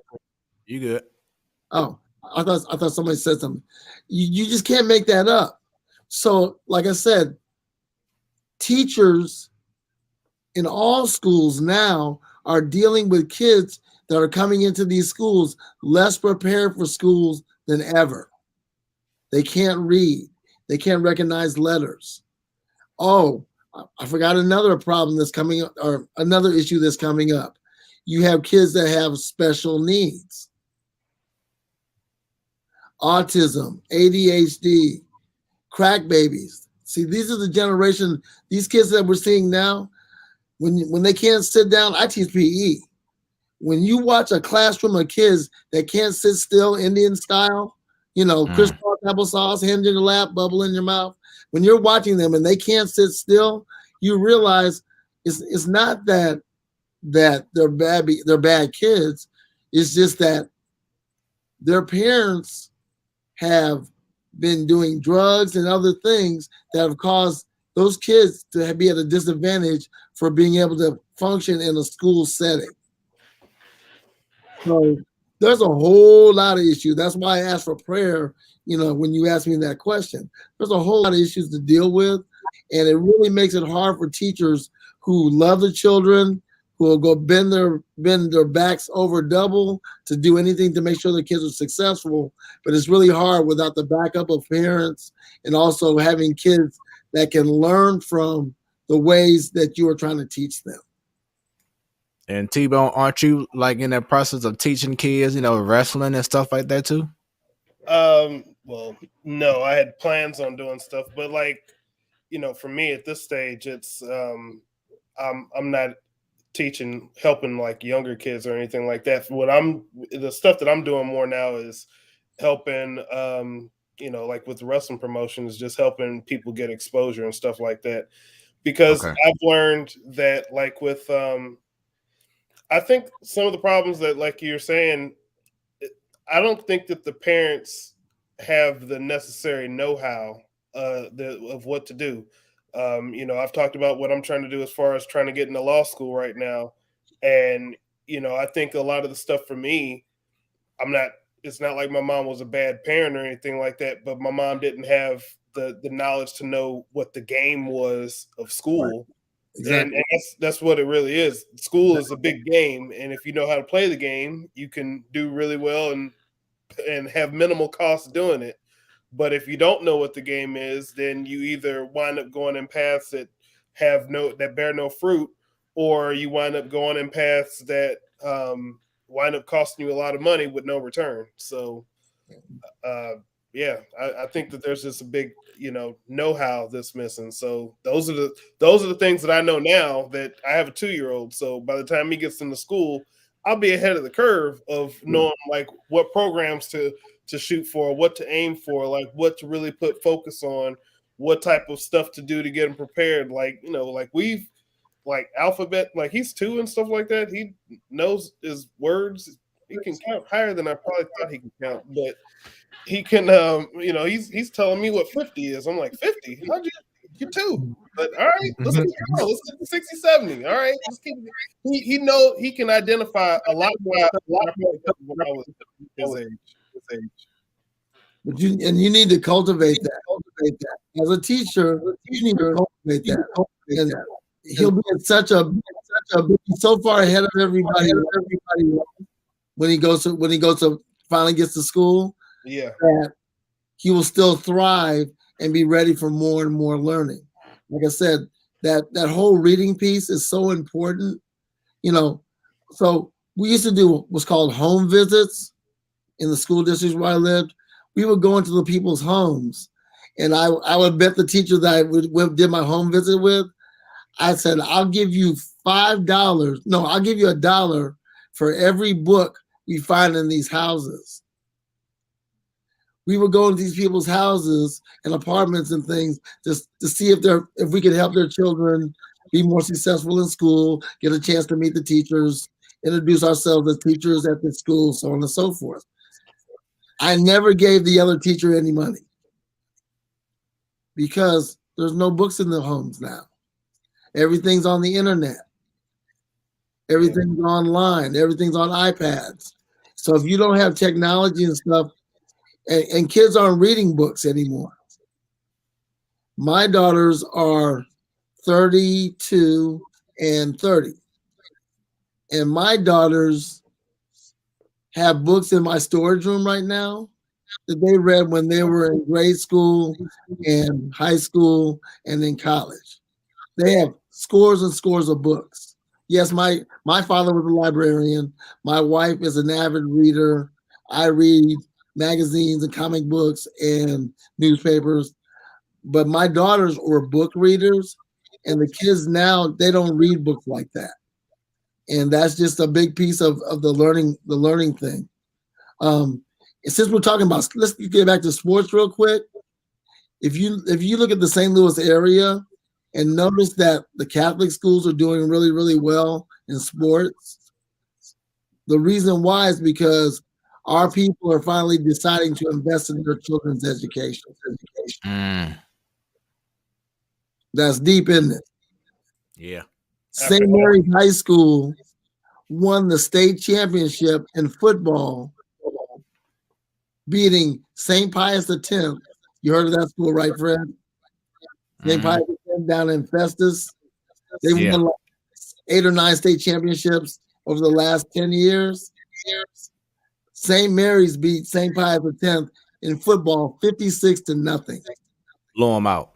You good. Oh, I thought somebody said something. You just can't make that up. So, like I said, teachers in all schools now are dealing with kids that are coming into these schools less prepared for schools than ever. They can't read. They can't recognize letters. Oh, I forgot another problem that's coming up, or another issue that's coming up. You have kids that have special needs. Autism, ADHD, crack babies. See, these are the generation, these kids that we're seeing now, when they can't sit down, I teach PE. When you watch a classroom of kids that can't sit still Indian style, crisscross applesauce, hand in your lap, bubble in your mouth. When you're watching them and they can't sit still, you realize it's not that they're bad kids. It's just that their parents have been doing drugs and other things that have caused those kids to be at a disadvantage for being able to function in a school setting. So there's a whole lot of issues. That's why I asked for prayer, when you asked me that question. There's a whole lot of issues to deal with. And it really makes it hard for teachers who love the children, who will go bend their backs over double to do anything to make sure the kids are successful. But it's really hard without the backup of parents and also having kids that can learn from the ways that you are trying to teach them. And T-Bone, aren't you like in that process of teaching kids, wrestling and stuff like that too? Well, no, I had plans on doing stuff, but for me at this stage, it's I'm not helping like younger kids or anything like that. The stuff that I'm doing more now is helping like with the wrestling promotions, just helping people get exposure and stuff like that. Because I've learned that like with I think some of the problems that, like you're saying, I don't think that the parents have the necessary know-how of what to do. I've talked about what I'm trying to do as far as trying to get into law school right now. And, I think a lot of the stuff for me, it's not like my mom was a bad parent or anything like that, but my mom didn't have the knowledge to know what the game was of school. Right. Exactly. And that's what it really is. School is a big game, and if you know how to play the game, you can do really well and have minimal cost doing it. But if you don't know what the game is, then you either wind up going in paths that bear no fruit, or you wind up going in paths that wind up costing you a lot of money with no return. So, I think that there's just a big, know-how that's missing. So those are the things that I know now that I have a 2-year-old. So by the time he gets into school, I'll be ahead of the curve of knowing like what programs to shoot for, what to aim for, like what to really put focus on, what type of stuff to do to get him prepared. Like, we've like alphabet, like he's 2 and stuff like that. He knows his words. He can count higher than I probably thought he could count, but he can, he's telling me what 50 is. I'm like, 50? How'd you're 2. But all right, let's keep going. Let's get to 60, 70. All right, let's keep he can identify a lot more when I was his age. But you need to cultivate that. As a teacher, you need to cultivate that. And he'll be at so far ahead of everybody when he goes to finally gets to school. Yeah, that he will still thrive and be ready for more and more learning. Like I said, that whole reading piece is so important. So we used to do what's called home visits in the school districts where I lived. We would go into the people's homes, and I would bet the teacher that I did my home visit with, I said, I'll give you $5. No, I'll give you $1 for every book we find in these houses. We would go into these people's houses and apartments and things just to see if we could help their children be more successful in school, get a chance to meet the teachers, introduce ourselves as teachers at the school, so on and so forth. I never gave the other teacher any money because there's no books in the homes now. Everything's on the internet. Everything's online. Everything's on iPads. So if you don't have technology and stuff, and kids aren't reading books anymore. My daughters are 32 and 30. And my daughters have books in my storage room right now that they read when they were in grade school and high school and in college. They have scores and scores of books. Yes, my father was a librarian. My wife is an avid reader. I read magazines and comic books and newspapers, but my daughters were book readers, and the kids now, they don't read books like that. And that's just a big piece of the learning thing. Since we're talking about, let's get back to sports real quick. If you look at the St. Louis area and notice that the Catholic schools are doing really, really well in sports, the reason why is because our people are finally deciding to invest in their children's education. That's deep, isn't it? Yeah. St. Mary's High School won the state championship in football, beating St. Pius X. You heard of that school, right, Fred? St. Pius X down in Festus. They won like 8 or 9 state championships over the last 10 years. St. Mary's beat St. Pius X in football 56-0. Blow them out.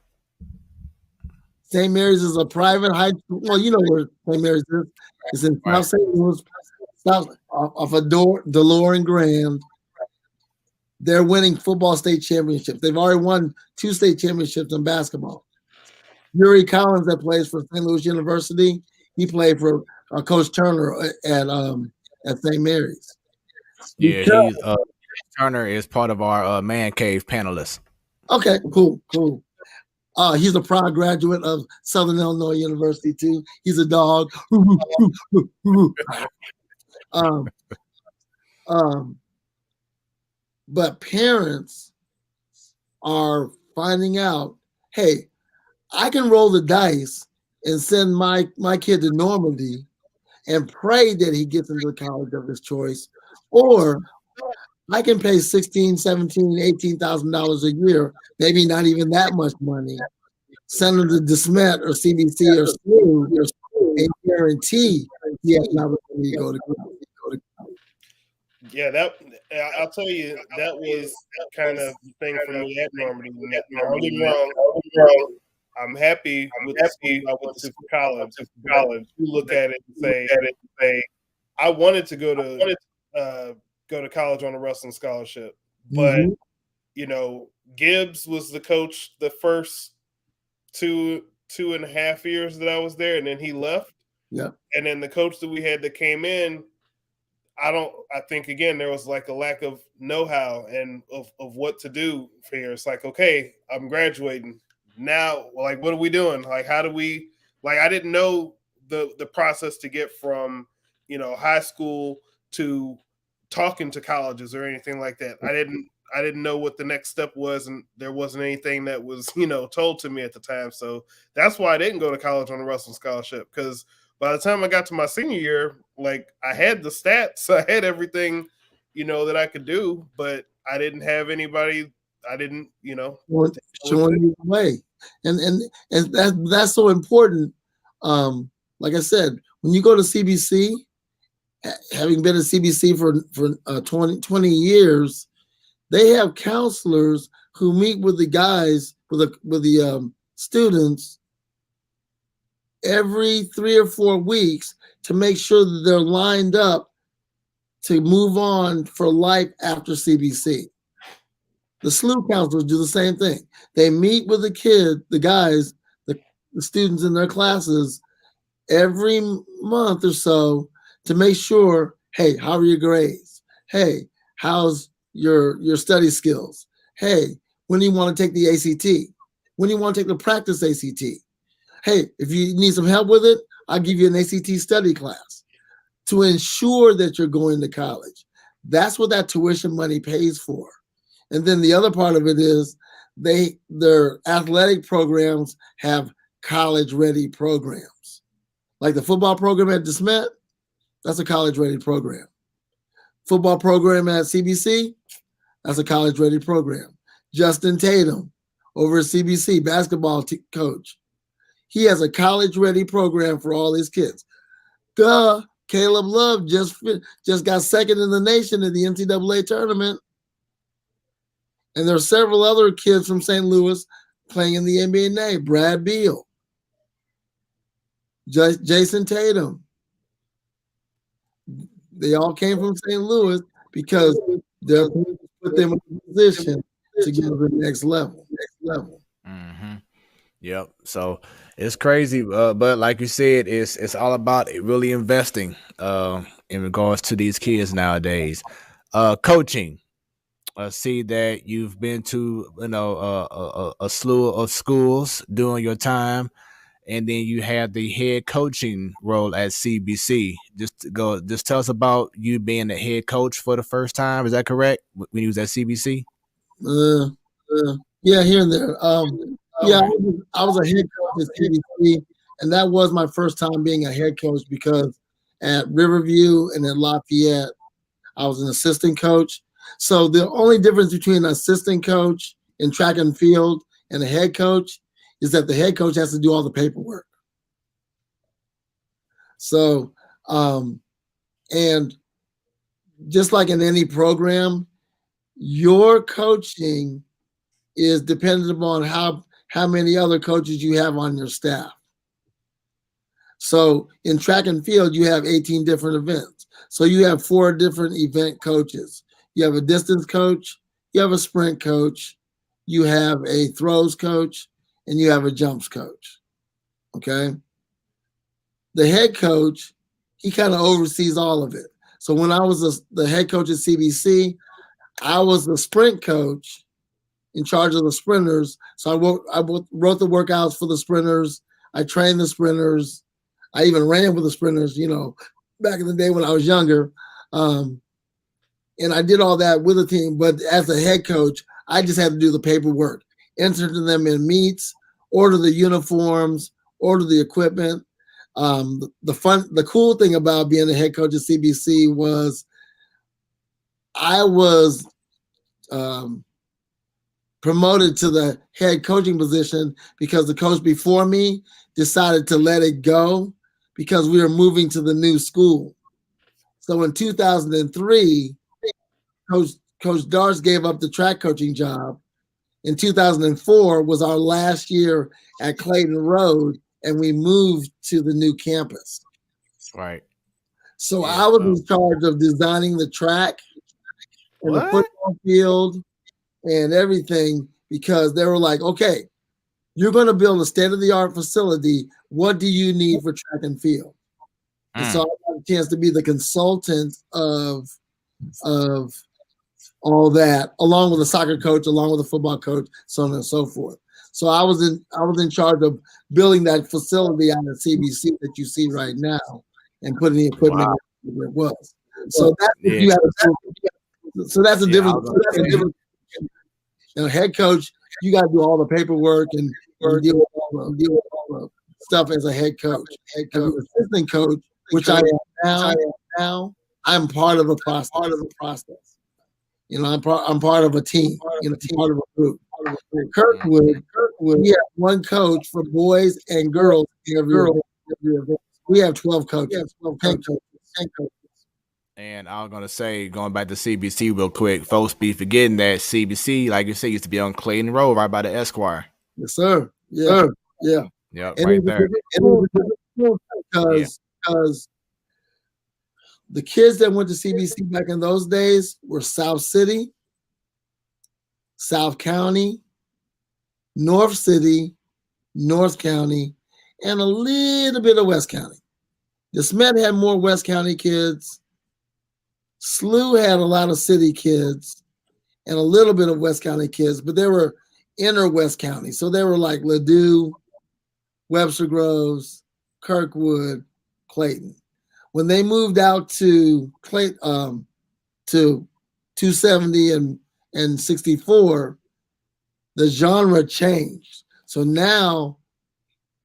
St. Mary's is a private high school. Well, you know where St. Mary's is. It's in South St. Louis, south off of Delore and Grand. They're winning football state championships. They've already won 2 state championships in basketball. Yuri Collins, that plays for St. Louis University, he played for Coach Turner at St. Mary's. Yeah, Turner is part of our Man Cave panelists. Okay, cool. He's a proud graduate of Southern Illinois University too. He's a dog. But parents are finding out, hey, I can roll the dice and send my kid to Normandy and pray that he gets into the college of his choice, or I can pay $16,000, $17,000, $18,000 a year, maybe not even that much money, send him to DeSmet or CBC or school and guarantee he has an opportunity to go to college. Yeah, I'll tell you, that was kind of the thing for me at Normandy. Don't get me wrong. I'm happy with the school I went to for college. You look at it and say, I wanted to go to college on a wrestling scholarship, but you know, Gibbs was the coach the first 2.5 years that I was there, and then he left. Yeah, and then the coach that we had that came in, I think again there was like a lack of know-how and of what to do for here. It's like, okay, I'm graduating now. Like, what are we doing? Like, how do we? Like, I didn't know the process to get from, you know, high school to talking to colleges or anything like that. I didn't know what the next step was, and there wasn't anything that was, you know, told to me at the time. So that's why I didn't go to college on a wrestling scholarship, because by the time I got to my senior year, like, I had the stats, I had everything, you know, that I could do, but I didn't have anybody. I didn't, you know, showing you the way, and that's so important. Like I said, when you go to CBC, having been at CBC for 20 years, they have counselors who meet with the guys, with the students every 3 or 4 weeks to make sure that they're lined up to move on for life after CBC. The SLU counselors do the same thing. They meet with the guys, the students in their classes every month or so to make sure, hey, how are your grades? Hey, how's your study skills? Hey, when do you want to take the ACT? When do you want to take the practice ACT? Hey, if you need some help with it, I'll give you an ACT study class to ensure that you're going to college. That's what that tuition money pays for. And then the other part of it is their athletic programs have college-ready programs. Like the football program at DeSmet, that's a college-ready program. Football program at CBC, that's a college-ready program. Justin Tatum over at CBC, basketball coach. He has a college-ready program for all his kids. Caleb Love just got second in the nation in the NCAA tournament. And there are several other kids from St. Louis playing in the NBA. Brad Beal, Jason Tatum. They all came from St. Louis because they're put them in a position to get to the next level. Mm-hmm. Yep. So it's crazy, but like you said, it's all about really investing in regards to these kids nowadays. Coaching. See that you've been to a slew of schools during your time, and then you had the head coaching role at CBC. Just tell us about you being the head coach for the first time. Is that correct? When you was at CBC? Yeah, here and there. Yeah, I was a head coach at CBC, and that was my first time being a head coach because at Riverview and at Lafayette. I was an assistant coach. So the only difference between an assistant coach in track and field and a head coach is that the head coach has to do all the paperwork. So, and just like in any program, your coaching is dependent upon how many other coaches you have on your staff. So in track and field, you have 18 different events. So you have 4 different event coaches. You have a distance coach, you have a sprint coach, you have a throws coach, and you have a jumps coach. Okay. The head coach, he kind of oversees all of it. So when I was the head coach at CBC, I was the sprint coach in charge of the sprinters. So I wrote the workouts for the sprinters. I trained the sprinters. I even ran with the sprinters, back in the day when I was younger. And I did all that with the team. But as a head coach, I just had to do the paperwork, enter them in meets, order the uniforms, order the equipment. The cool thing about being the head coach at CBC was I was promoted to the head coaching position because the coach before me decided to let it go because we were moving to the new school. So in 2003, Coach Darce gave up the track coaching job. In 2004 was our last year at Clayton Road, and we moved to the new campus. Right. So I was in charge of designing the track and the football field and everything because they were like, okay, you're going to build a state-of-the-art facility. What do you need for track and field? And so I got a chance to be the consultant of all that, along with a soccer coach, along with a football coach, so on and so forth. So I was in charge of building that facility out at CBC that you see right now and putting the equipment where it was. So that's what you have to do. So that's a different. Head coach, you got to do all the paperwork and deal with all the stuff as a head coach. As an assistant coach, which I am now, I'm part of the process. I'm part of a team. Part of a group. Kirkwood, we have one coach for boys and girls every event. We have 12 coaches. 10 coaches. And I was going to say, going back to CBC real quick, folks be forgetting that CBC, like you said, used to be on Clayton Road right by the Esquire. Yes, sir. Yeah. Yeah. Yep, right there. Because the kids that went to CBC back in those days were South City, South County, North City, North County, and a little bit of West County. DeSmet had more West County kids. SLU had a lot of city kids and a little bit of West County kids, but they were inner West County. So they were like Ladue, Webster Groves, Kirkwood, Clayton. When they moved out to 270 and 64, the genre changed. So now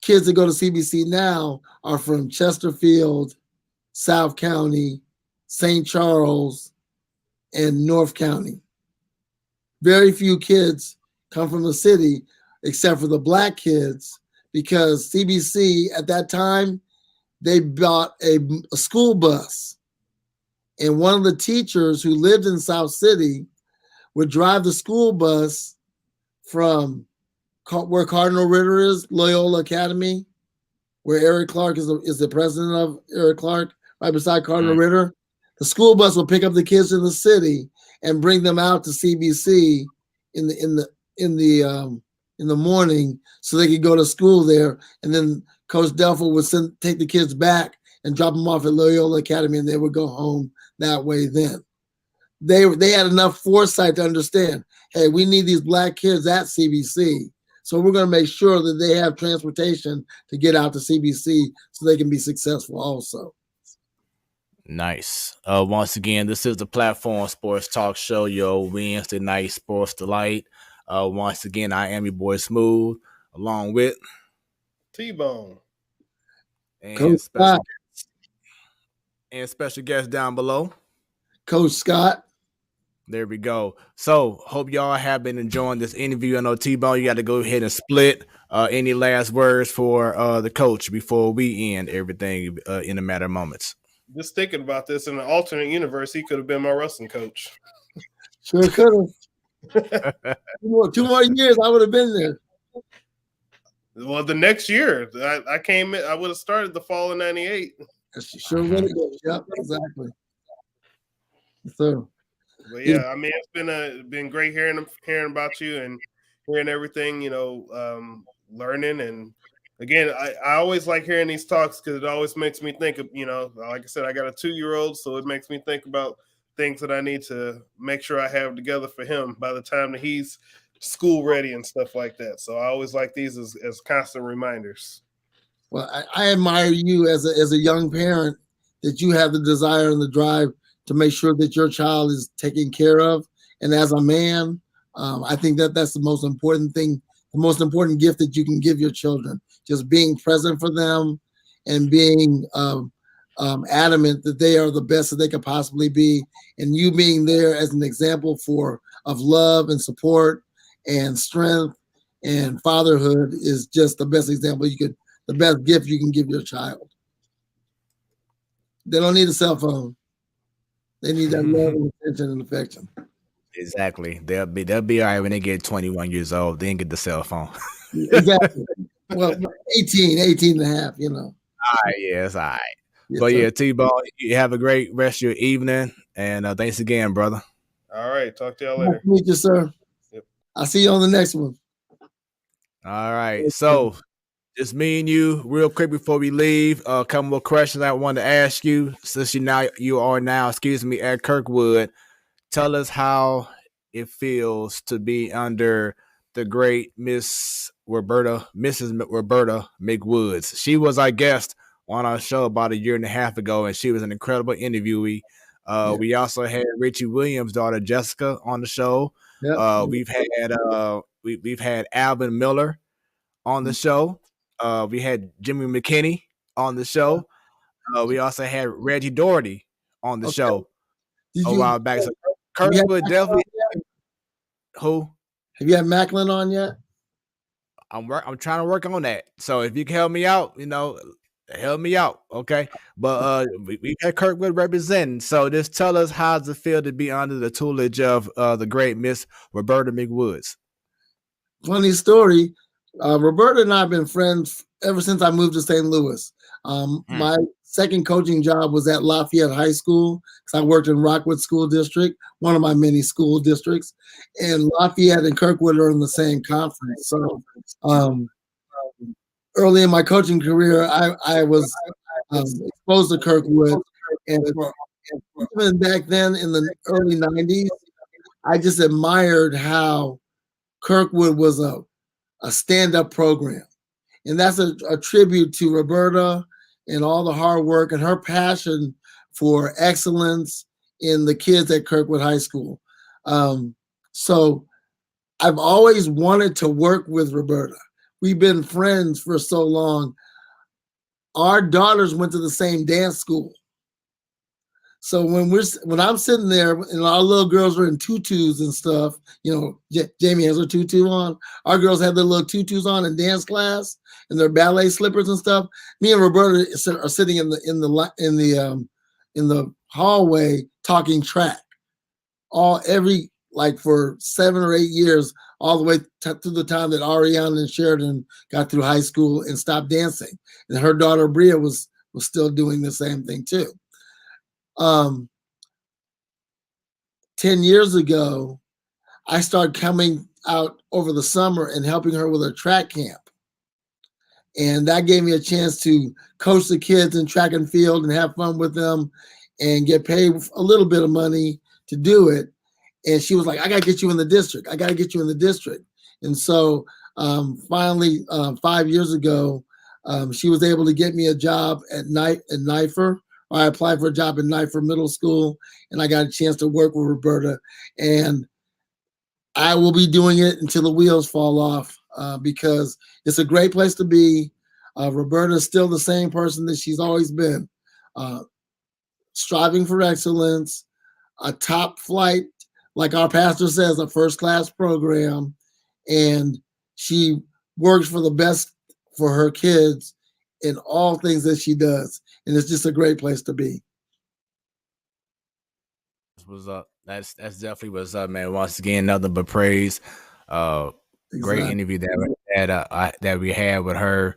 kids that go to CBC now are from Chesterfield, South County, St. Charles, and North County. Very few kids come from the city except for the black kids because CBC at that time, they bought a school bus. And one of the teachers who lived in South City would drive the school bus from where Cardinal Ritter is, Loyola Academy, where Eric Clark is the president of Eric Clark, right beside Cardinal Ritter. The school bus will pick up the kids in the city and bring them out to CBC in the morning so they could go to school there. And then Coach Delphel would take the kids back and drop them off at Loyola Academy, and they would go home that way then. They had enough foresight to understand, hey, we need these black kids at CBC. So we're going to make sure that they have transportation to get out to CBC so they can be successful also. Nice. Once again, this is the Platform Sports Talk Show, your Wednesday night sports delight. Once again, I am your boy Smoooth, along with T-Bone and special guest. and special guest down below. Coach Scott. There we go. So, hope y'all have been enjoying this interview. I know T-Bone, you got to go ahead and split. Any last words for the coach before we end everything in a matter of moments? Just thinking about this, in an alternate universe, he could have been my wrestling coach. Sure could have. 2 more years, I would have been there. Well, the next year, I came in, I would have started the fall of '98. Sure would have been. Yep, exactly. So, but yeah, I mean, it's been great hearing about you and hearing everything, learning. And again, I always like hearing these talks because it always makes me think of, like I said, I got a 2-year-old, so it makes me think about things that I need to make sure I have together for him by the time that he's school ready and stuff like that. So I always like these as constant reminders. Well, I admire you as a young parent, that you have the desire and the drive to make sure that your child is taken care of. And as a man, I think that's the most important thing, the most important gift that you can give your children, just being present for them and being adamant that they are the best that they could possibly be. And you being there as an example of love and support and strength and fatherhood is just the best example the best gift you can give your child. They don't need a cell phone. They need that love and attention and affection. Exactly. They'll be all right when they get 21 years old. They didn't get the cell phone. Exactly. Well, 18 and a half, All right, yeah, it's all right. Yes, but sir. yeah, T-Ball, you have a great rest of your evening. And thanks again, brother. All right. Talk to y'all Nice later. to meet you, sir. Yep. I'll see you on the next one. All right. So just me and you, real quick before we leave, a couple more questions I wanted to ask you. Since you are now, at Kirkwood, tell us how it feels to be under the great Mrs. Roberta McWoods. She was our guest on our show about 1.5 years ago, and she was an incredible interviewee. We also had Richie Williams' daughter Jessica on the show. Yep. We've had Alvin Miller on the show. We had Jimmy McKinney on the show. We also had Reggie Doherty on the show a while back. So Kirkwood definitely. Who? Have you had Macklin on yet? I'm trying to work on that. So if you can help me out, help me out, okay? But we had Kirkwood representing. So just tell us how does it feel to be under the tutelage of the great Miss Roberta McWoods. Funny story. Roberta and I have been friends ever since I moved to St. Louis. My second coaching job was at Lafayette High School because I worked in Rockwood School District, one of my many school districts. And Lafayette and Kirkwood are in the same conference. So early in my coaching career, I was exposed to Kirkwood. And even back then in the early 90s, I just admired how Kirkwood was a stand-up program. And that's a tribute to Roberta and all the hard work and her passion for excellence in the kids at Kirkwood High School. So I've always wanted to work with Roberta. We've been friends for so long. Our daughters went to the same dance school. So when I'm sitting there and our little girls are in tutus and stuff, Jamie has her tutu on. Our girls have their little tutus on in dance class and their ballet slippers and stuff. Me and Roberta are sitting in the hallway talking track, for 7 or 8 years, all the way through the time that Ariana and Sheridan got through high school and stopped dancing, and her daughter Bria was still doing the same thing too. 10 years ago, I started coming out over the summer and helping her with her track camp. And that gave me a chance to coach the kids in track and field and have fun with them and get paid a little bit of money to do it. And she was like, I got to get you in the district. And so finally, 5 years ago, she was able to get me a job at NIFR. I applied for a job in NIFR Middle School, and I got a chance to work with Roberta. And I will be doing it until the wheels fall off because it's a great place to be. Roberta is still the same person that she's always been. striving for excellence, a top flight, like our pastor says, a first class program, and she works for the best for her kids in all things that she does, and it's just a great place to be. What's up? That's definitely what's up, man. Once again, nothing but praise. Great interview that we had with her,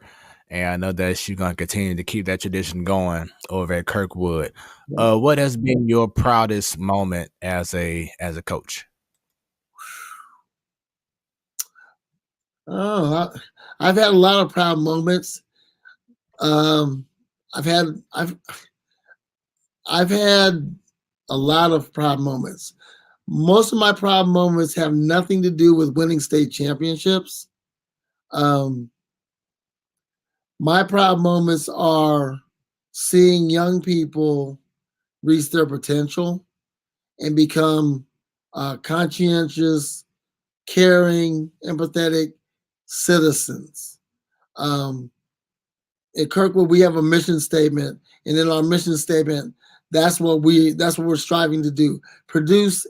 and I know that she's gonna continue to keep that tradition going over at Kirkwood. What has been your proudest moment as a coach? Oh, I've had a lot of proud moments. I've had a lot of proud moments. Most of my proud moments have nothing to do with winning state championships. My proud moments are seeing young people reach their potential and become conscientious, caring, empathetic citizens. At Kirkwood, we have a mission statement, and in our mission statement, that's what we're striving to do: produce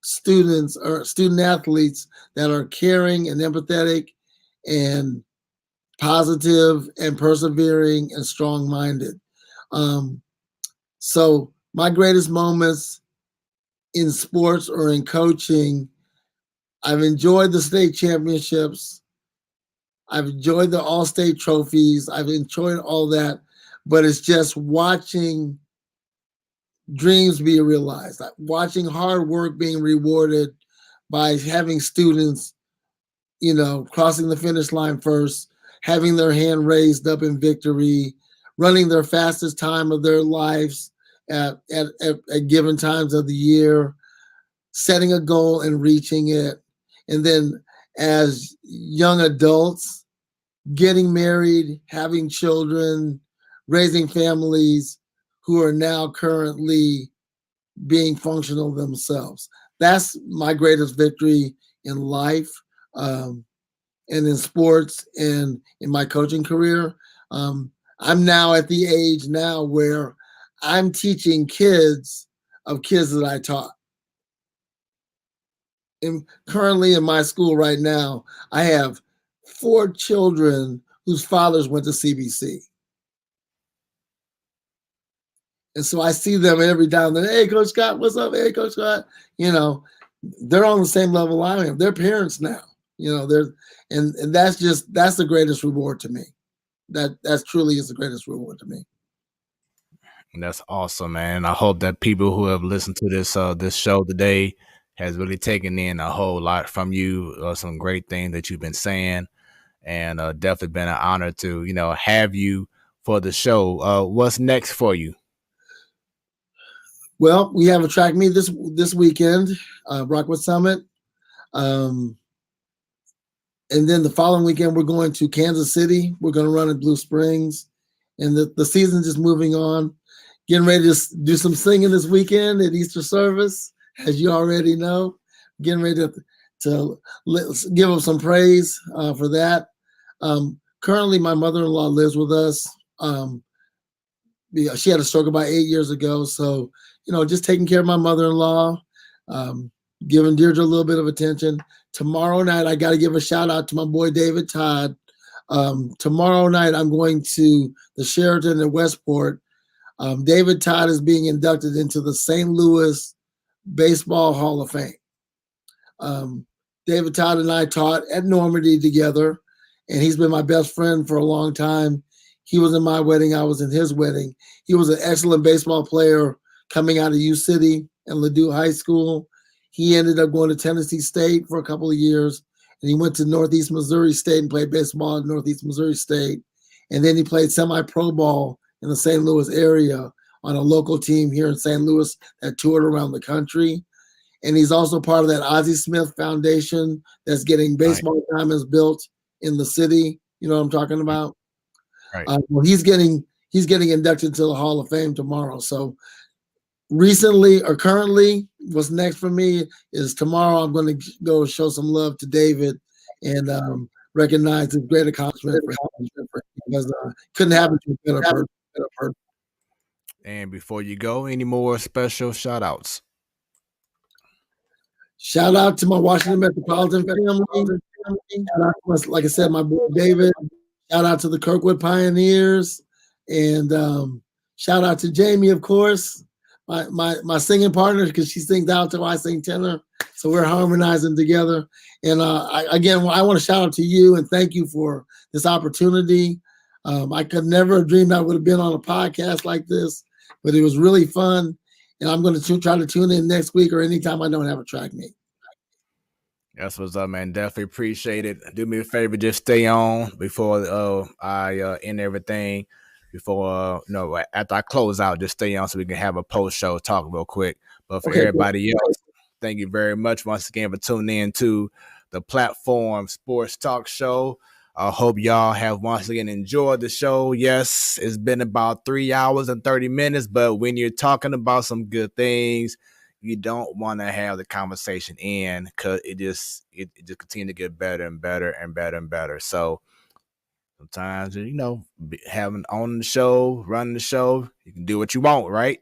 students or student athletes that are caring and empathetic and positive and persevering and strong-minded. So my greatest moments in sports or in coaching, I've enjoyed the state championships. I've enjoyed the all-state trophies. I've enjoyed all that, but it's just watching dreams be realized, like watching hard work being rewarded by having students, crossing the finish line first, having their hand raised up in victory, running their fastest time of their lives at given times of the year, setting a goal and reaching it. And then as young adults, getting married, having children, raising families who are now currently being functional themselves. That's my greatest victory in life, and in sports and in my coaching career. I'm now at the age now where I'm teaching kids of kids that I taught. And currently in my school right now, I have 4 children whose fathers went to CBC. And so I see them every time. Hey, Coach Scott, what's up? Hey, Coach Scott. They're on the same level I am. They're parents now. And that's the greatest reward to me. That truly is the greatest reward to me. That's awesome, man. I hope that people who have listened to this show today has really taken in a whole lot from you. Some great things that you've been saying, and definitely been an honor to have you for the show. What's next for you? Well, we have a track meet this weekend, Rockwood Summit. And then the following weekend, we're going to Kansas City. We're going to run in Blue Springs. And the season's just moving on. Getting ready to do some singing this weekend at Easter service, as you already know. Getting ready to give them some praise for that. Currently, my mother-in-law lives with us. She had a stroke about 8 years ago. So, just taking care of my mother-in-law, giving Deirdre a little bit of attention. Tomorrow night, I got to give a shout out to my boy, David Todd. Tomorrow night, I'm going to the Sheraton in Westport. David Todd is being inducted into the St. Louis Baseball Hall of Fame. David Todd and I taught at Normandy together, and he's been my best friend for a long time. He was in my wedding. I was in his wedding. He was an excellent baseball player coming out of U City and Ladue High School. He ended up going to Tennessee State for a couple of years, and he went to Northeast Missouri State and played baseball at Northeast Missouri State. And then he played semi-pro ball in the St. Louis area on a local team here in St. Louis that toured around the country. And he's also part of that Ozzie Smith Foundation that's getting baseball diamonds built in the city. You know what I'm talking about? Right. Well, he's getting inducted to the Hall of Fame tomorrow. So recently or currently, what's next for me is tomorrow I'm going to go show some love to David and recognize his great accomplishment for him, because couldn't happen to a better person. And before you go, any more special shout outs? Shout out to my Washington Metropolitan family. Shout out to like I said, my boy David. Shout out to the Kirkwood Pioneers. And shout out to Jamie, of course, my singing partner, because she sings alto, I sing tenor. So we're harmonizing together. And I want to shout out to you and thank you for this opportunity. I could never have dreamed I would have been on a podcast like this, but it was really fun. And I'm going to try to tune in next week or anytime I don't have a track meet. That's what's up, man. Definitely appreciate it. Do me a favor, just stay on before I end everything. Before after I close out, just stay on so we can have a post show talk real quick. But for everybody else, thank you very much once again for tuning in to the Platform Sports Talk Show. I hope y'all have once again enjoyed the show. Yes, it's been about 3 hours and 30 minutes, but when you're talking about some good things, you don't want to have the conversation in because it just continues to get better and better and better and better. So sometimes, having on the show, running the show, you can do what you want, right?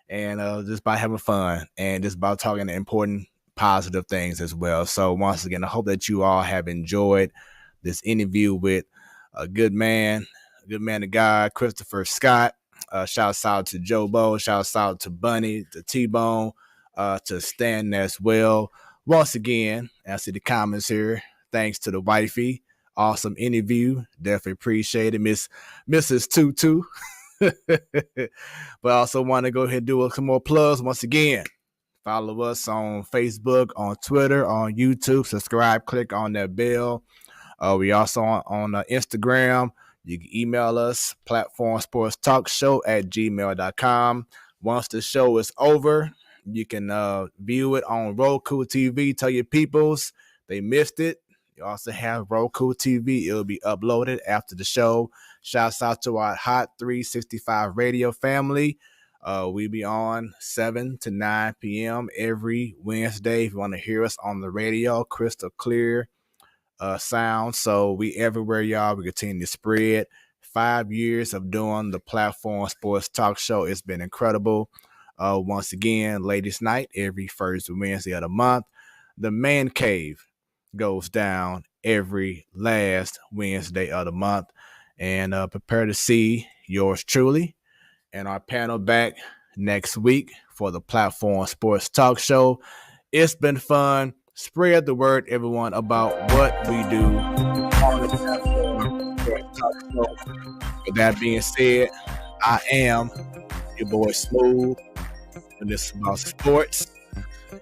And just by having fun and just about talking important, positive things as well. So once again, I hope that you all have enjoyed this interview with a good man of God, Christopher Scott. Shouts out to Joe Bo. Shouts out to Bunny, to T-Bone, to Stan as well. Once again, I see the comments here. Thanks to the wifey. Awesome interview. Definitely appreciate it. Mrs. Tutu. But I also want to go ahead and do some more plugs once again. Follow us on Facebook, on Twitter, on YouTube. Subscribe, click on that bell. We also on Instagram. You can email us, platformsportstalkshow@gmail.com. Once the show is over, you can view it on Roku TV. Tell your peoples they missed it. You also have Roku TV. It'll be uploaded after the show. Shouts out to our Hot 365 radio family. We be on 7 to 9 p.m. every Wednesday. If you want to hear us on the radio, crystal clear sound. So we everywhere, y'all. We continue to spread. 5 years of doing the Platform Sports Talk Show. It's been incredible. Once again, ladies' night every first Wednesday of the month. The Man Cave goes down every last Wednesday of the month. And prepare to see yours truly and our panel back next week for the Platform Sports Talk Show. It's been fun. Spread the word, everyone, about what we do on the Platform Sports Talk Show. With that being said, I am your boy Smooth. When it's about sports,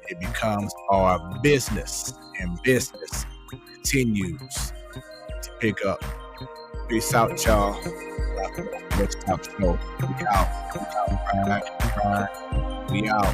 it becomes our business, and business continues to pick up. Peace out, y'all. Sports Talk Show. We out. We out.